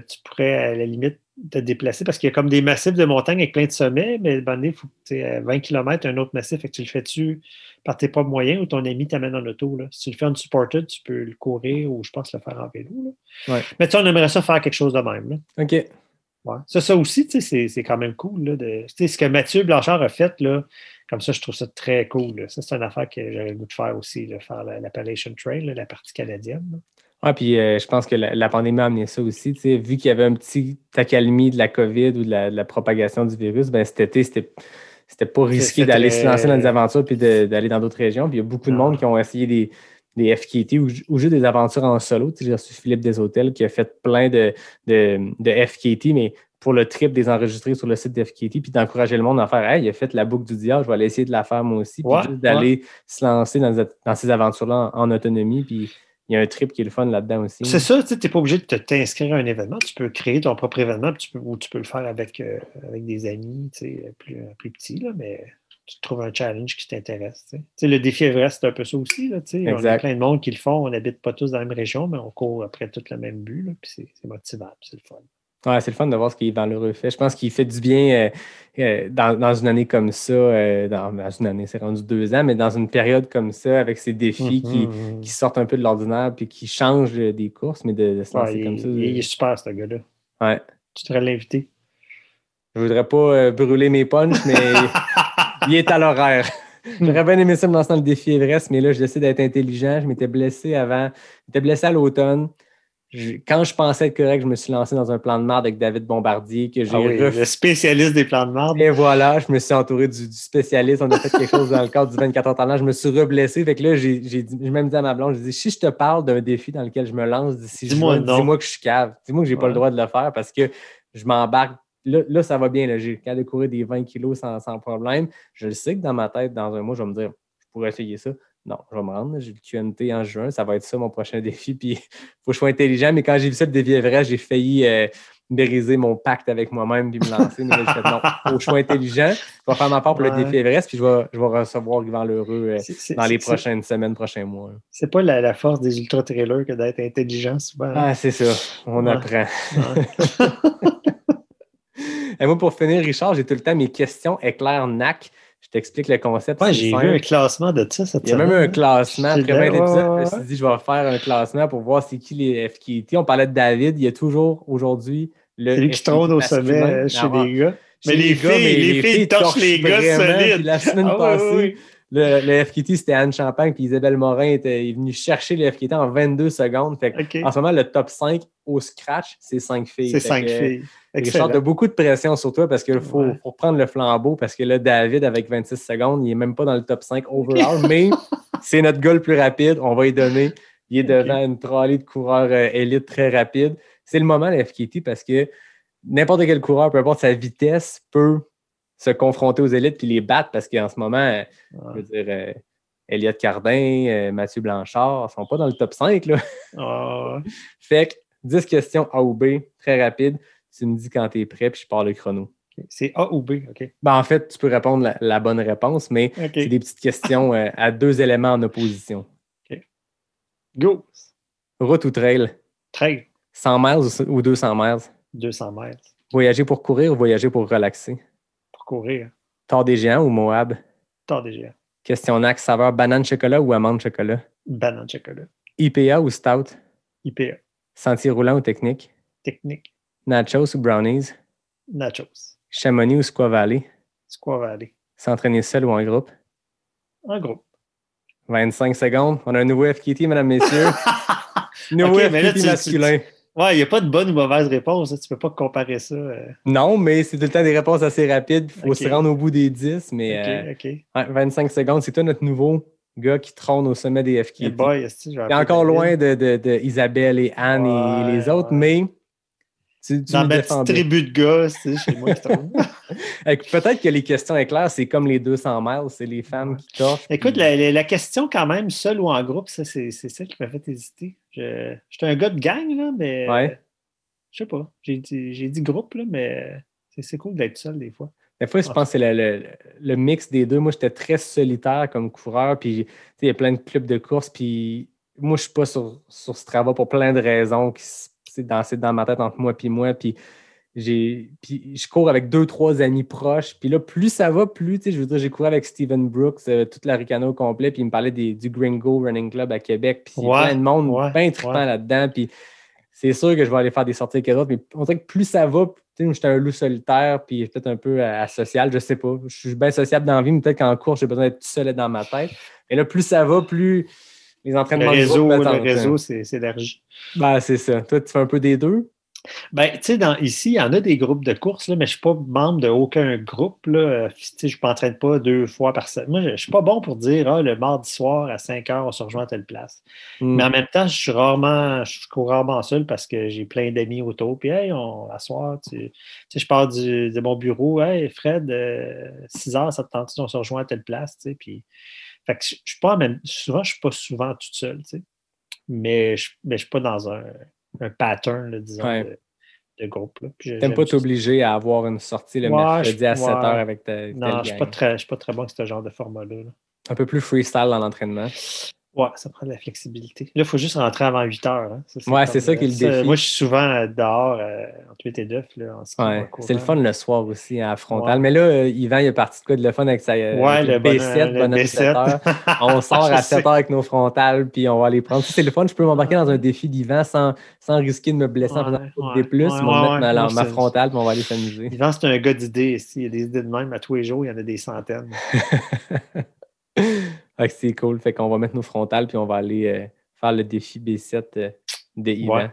Tu pourrais, à la limite, te déplacer parce qu'il y a comme des massifs de montagne avec plein de sommets, mais il faut que à 20 km, un autre massif, fait que tu le fais-tu par tes propres moyens ou ton ami t'amène en auto. Là. Si tu le fais unsupported, tu peux le courir ou je pense le faire en vélo. Là. Ouais. Mais on aimerait ça faire quelque chose de même. Là. OK. Ouais. Ça aussi, c'est quand même cool. Là, ce que Mathieu Blanchard a fait, là, comme ça, je trouve ça très cool. Là. Ça, c'est une affaire que j'aurais le goût de faire aussi, là, faire l'Appalachian Trail, là, la partie canadienne. Là. Ah, puis je pense que la pandémie a amené ça aussi. Vu qu'il y avait un petit accalmie de la COVID ou de la propagation du virus, ben cet été, c'était pas risqué d'aller se lancer dans des aventures puis d'aller dans d'autres régions. Puis il y a beaucoup de monde qui ont essayé des FKT ou juste des aventures en solo. J'ai reçu Philippe Deshôtels qui a fait plein de FKT, mais pour le trip des enregistrés sur le site de FKT, puis d'encourager le monde à faire « Hey, il a fait la boucle du diable, je vais aller essayer de la faire moi aussi. » Puis juste d'aller se lancer dans ces aventures-là en autonomie. Puis il y a un trip qui est le fun là-dedans aussi. C'est ça, tu n'es pas obligé de t'inscrire à un événement. Tu peux créer ton propre événement ou tu peux le faire avec des amis plus petits, là, mais tu trouves un challenge qui t'intéresse. Le défi Everest, c'est un peu ça aussi. Là, on a plein de monde qui le font. On n'habite pas tous dans la même région, mais on court après tout le même but. Là, puis c'est motivant, c'est le fun. Ouais, c'est le fun de voir ce qu'Yvan Lheureux fait. Je pense qu'il fait du bien dans une année comme ça. Dans une année, c'est rendu 2 ans, mais dans une période comme ça, avec ces défis qui sortent un peu de l'ordinaire puis qui changent des courses, mais de se lancer comme ça. Il est super, ce gars-là. Ouais. Tu devrais l'inviter. Je voudrais pas brûler mes punchs, mais il est à l'horaire. J'aurais bien aimé ça me lancer dans le défi Everest, mais là, j'essaie d'être intelligent. Je m'étais blessé avant. J'étais blessé à l'automne. Quand je pensais être correct, je me suis lancé dans un plan de marde avec David Bombardier. Que j'ai le spécialiste des plans de marde. Et voilà, je me suis entouré du spécialiste. On a fait quelque chose dans le cadre du 24 heures talent. Je me suis reblessé. Fait que là, j'ai même dit à ma blonde, j'ai dit, si je te parle d'un défi dans lequel je me lance d'ici juin, dis-moi que je suis cave. Dis-moi que j'ai pas le droit de le faire parce que je m'embarque. Là, ça va bien. Là. J'ai capable de courir des 20 kilos sans problème. Je le sais que dans ma tête, dans un mois, je vais me dire, je pourrais essayer ça. Non, je vais me rendre. J'ai le QMT en juin. Ça va être ça mon prochain défi. Puis, il faut que je sois intelligent. Mais quand j'ai vu ça, le défi Everest, j'ai failli briser mon pacte avec moi-même puis me lancer. Mais j'ai fait non, il faut que je sois intelligent. Je vais faire ma part pour le défi Everest. Puis, je vais recevoir Yvan Lheureux dans les prochaines semaines, prochains mois. C'est pas la force des ultra-trailers que d'être intelligent souvent. Ah, c'est ça. On apprend. Et moi, pour finir, Richard, j'ai tout le temps mes questions éclair NAC. Je t'explique le concept. Ouais, j'ai vu un classement de ça cette semaine. Il y a même un classement. Après 20 épisodes, je me suis ouais. dit, je vais faire un classement pour voir c'est qui les FKT. On parlait de David. Il y a toujours aujourd'hui le C'est lui qui FKT trône au masculin. sommet chez les gars. Chez Mais les filles torchent les gars vraiment. solides. Puis la semaine passée, oui. le FKT, c'était Anne Champagne, puis Isabelle Morin est venue chercher le FKT en 22 secondes. Fait que, en ce moment, le top 5 au scratch, c'est 5 filles. C'est 5 filles. Richard, tu as beaucoup de pression sur toi parce qu'il faut prendre le flambeau parce que là, David, avec 26 secondes, il n'est même pas dans le top 5 overall, mais c'est notre gars le plus rapide. On va y donner. Il est devant une trolley de coureurs élite très rapide. C'est le moment, le FKT, parce que n'importe quel coureur, peu importe sa vitesse, peut se confronter aux élites puis les battre parce qu'en ce moment, je veux dire, Elliott Cardin, Mathieu Blanchard ne sont pas dans le top 5. Là. Fait que 10 questions A ou B, très rapide. Tu me dis quand tu es prêt, puis je pars le chrono. Okay. C'est A ou B, OK. Ben, en fait, tu peux répondre la bonne réponse, mais c'est des petites questions à 2 éléments en opposition. OK. Go! Route ou trail? Trail. 100 miles ou 200 miles? 200 miles. Voyager pour courir ou voyager pour relaxer? Pour courir. Tort des géants ou Moab? Tort des géants. Question NAC, saveur banane chocolat ou amande chocolat? Banane chocolat. IPA ou stout? IPA. Sentier roulant ou technique? Technique. Nachos ou brownies? Nachos. Chamonix ou Squaw Valley? Squaw Valley. S'entraîner seul ou en groupe? En groupe. 25 secondes. On a un nouveau FKT, mesdames, messieurs. Nouveau FKT masculin. Ouais, il n'y a pas de bonne ou mauvaise réponse. Tu ne peux pas comparer ça. Non, mais c'est tout le temps des réponses assez rapides. Il faut se rendre au bout des 10. Mais 25 secondes, c'est toi notre nouveau gars qui trône au sommet des FKT. Il est encore loin de Isabelle et Anne et les autres, mais dans ma petite tribu de gars, c'est chez moi qui trône. Peut-être que les questions éclairs, c'est comme les 200 miles, c'est les femmes qui torchent. Écoute, la question quand même, seul ou en groupe, ça, c'est ça qui m'a fait hésiter. J'étais un gars de gang, là, mais je sais pas. J'ai dit groupe, là, mais c'est cool d'être seul des fois. Des fois, je pense que c'est le mix des deux. Moi, j'étais très solitaire comme coureur, puis il y a plein de clubs de course, puis moi, je suis pas sur ce travail pour plein de raisons c'est dans ma tête entre moi et moi, puis je cours avec 2-3 amis proches, puis là, plus ça va, plus, je veux dire, j'ai couru avec Steven Brooks, toute l'Aricano au complet, puis il me parlait du Gringo Running Club à Québec, puis il y a plein de monde bien trippant là-dedans, puis c'est sûr que je vais aller faire des sorties avec eux autres, mais on dirait que plus ça va, j'étais un loup solitaire, puis peut-être un peu asocial, je sais pas, je suis bien sociable dans la vie, mais peut-être qu'en course, j'ai besoin d'être tout seul dans ma tête, et là, plus ça va, plus les entraînements le réseau, c'est élargi. Ben, c'est ça. Toi, tu fais un peu des deux? Ben, tu sais, ici, il y en a des groupes de course, là, mais je ne suis pas membre d'aucun groupe. Là. Je ne m'entraîne pas 2 fois par semaine. Moi, je ne suis pas bon pour dire le mardi soir à 5 heures, on se rejoint à telle place. Mais en même temps, je cours rarement seul parce que j'ai plein d'amis autour. Puis, hey, à soir, je pars de mon bureau. Hey, Fred, 6 heures, ça te tente, on se rejoint à telle place. Puis, fait que je suis pas souvent, je ne suis pas souvent toute seule. Mais je ne suis pas dans un pattern, là, disons, de groupe. Tu n'aimes pas t'obliger à avoir une sortie le mercredi à 7 heures avec ta non, je ne suis pas très bon avec ce genre de format-là. Un peu plus freestyle dans l'entraînement. Ouais, ça prend de la flexibilité. Là, il faut juste rentrer avant 8 heures. Hein. C'est ça qui est le défi. Moi, je suis souvent dehors entre 8 et 9. Là, c'est le fun le soir aussi à Frontal. Mais là, Yvan, il est parti de quoi de le fun avec sa le B7, bonhomme B7. 7 heures. On sort à 7 heures avec nos frontales, puis on va aller prendre. C'est le fun, je peux m'embarquer dans un défi d'Yvan sans risquer de me blesser en faisant des plus. On va mettre ma frontale, puis on va aller s'amuser. Yvan, c'est un gars d'idées ici. Il y a des idées de même à tous les jours, il y en a des centaines. C'est cool. Fait qu'on va mettre nos frontales puis on va aller faire le défi B7 de Yvan.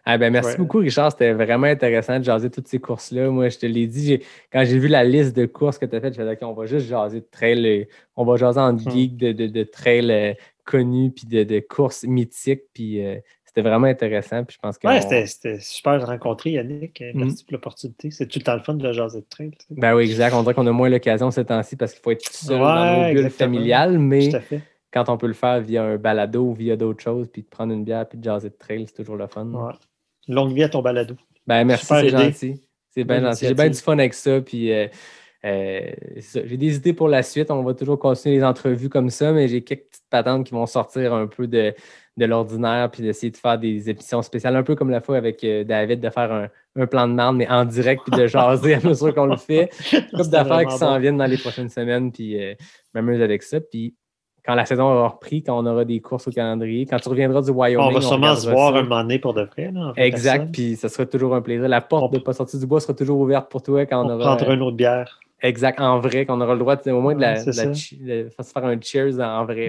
Merci beaucoup, Richard. C'était vraiment intéressant de jaser toutes ces courses-là. Moi, je te l'ai dit, quand j'ai vu la liste de courses que tu as faites, je me suis dit, OK, on va juste jaser de trail. On va jaser en geek de trail connus puis de courses mythiques. Puis c'était vraiment intéressant. Puis je pense que c'était super de rencontrer Yannick. Merci pour l'opportunité. C'est tout le temps le fun de jaser de trail. Ben oui, exact. On dirait qu'on a moins l'occasion ces temps-ci parce qu'il faut être tout seul dans nos bulles familiales, mais quand on peut le faire via un balado ou via d'autres choses, puis de prendre une bière puis de jaser de trail, c'est toujours le fun. Ouais. Longue vie à ton balado. Ben merci, c'est gentil. C'est bien gentil. J'ai bien du fun avec ça, puis j'ai des idées pour la suite. On va toujours continuer les entrevues comme ça, mais j'ai quelques petites patentes qui vont sortir un peu de l'ordinaire, puis d'essayer de faire des émissions spéciales, un peu comme la fois avec David, de faire un plan de marde, mais en direct, puis de jaser à mesure qu'on le fait. Une couple d'affaires qui s'en viennent dans les prochaines semaines, puis m'amuse avec ça. Puis quand la saison aura repris, quand on aura des courses au calendrier, quand tu reviendras du Wyoming, on va sûrement se voir un moment donné pour de vrai. Là, exact, puis ça sera toujours un plaisir. La porte de Pas sorti du bois sera toujours ouverte pour toi quand on aura... prendra une autre bière. Exact, en vrai, qu'on aura le droit au moins de se faire un cheers en vrai.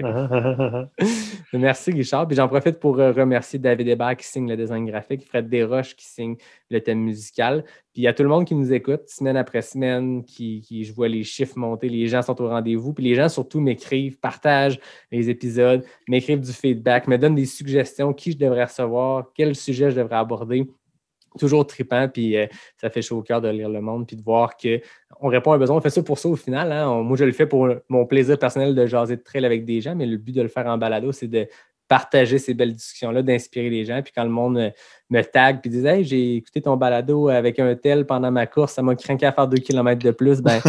Merci Richard. Puis j'en profite pour remercier David Hébert qui signe le design graphique, Fred Desroches qui signe le thème musical. Puis il y a tout le monde qui nous écoute semaine après semaine, je vois les chiffres monter, les gens sont au rendez-vous. Puis les gens surtout m'écrivent, partagent les épisodes, m'écrivent du feedback, me donnent des suggestions, qui je devrais recevoir, quel sujet je devrais aborder. Toujours trippant, puis ça fait chaud au cœur de lire le monde, puis de voir qu'on répond à un besoin. On fait ça pour ça au final. Hein? Moi, je le fais pour mon plaisir personnel de jaser de trail avec des gens, mais le but de le faire en balado, c'est de partager ces belles discussions-là, d'inspirer les gens. Puis quand le monde me tag puis dit « Hey, j'ai écouté ton balado avec un tel pendant ma course, ça m'a craqué à faire 2 km de plus. » Ben,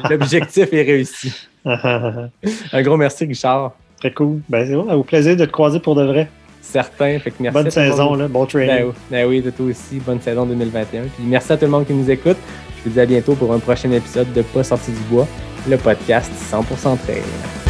l'objectif est réussi. Un gros merci, Richard. Très cool. Ben, c'est bon, au plaisir de te croiser pour de vrai. Certain. Fait que merci. Bonne saison, là, bon training. Ben oui, de toi aussi. Bonne saison 2021. Puis merci à tout le monde qui nous écoute. Je vous dis à bientôt pour un prochain épisode de Pas sorti du bois, le podcast 100% trail.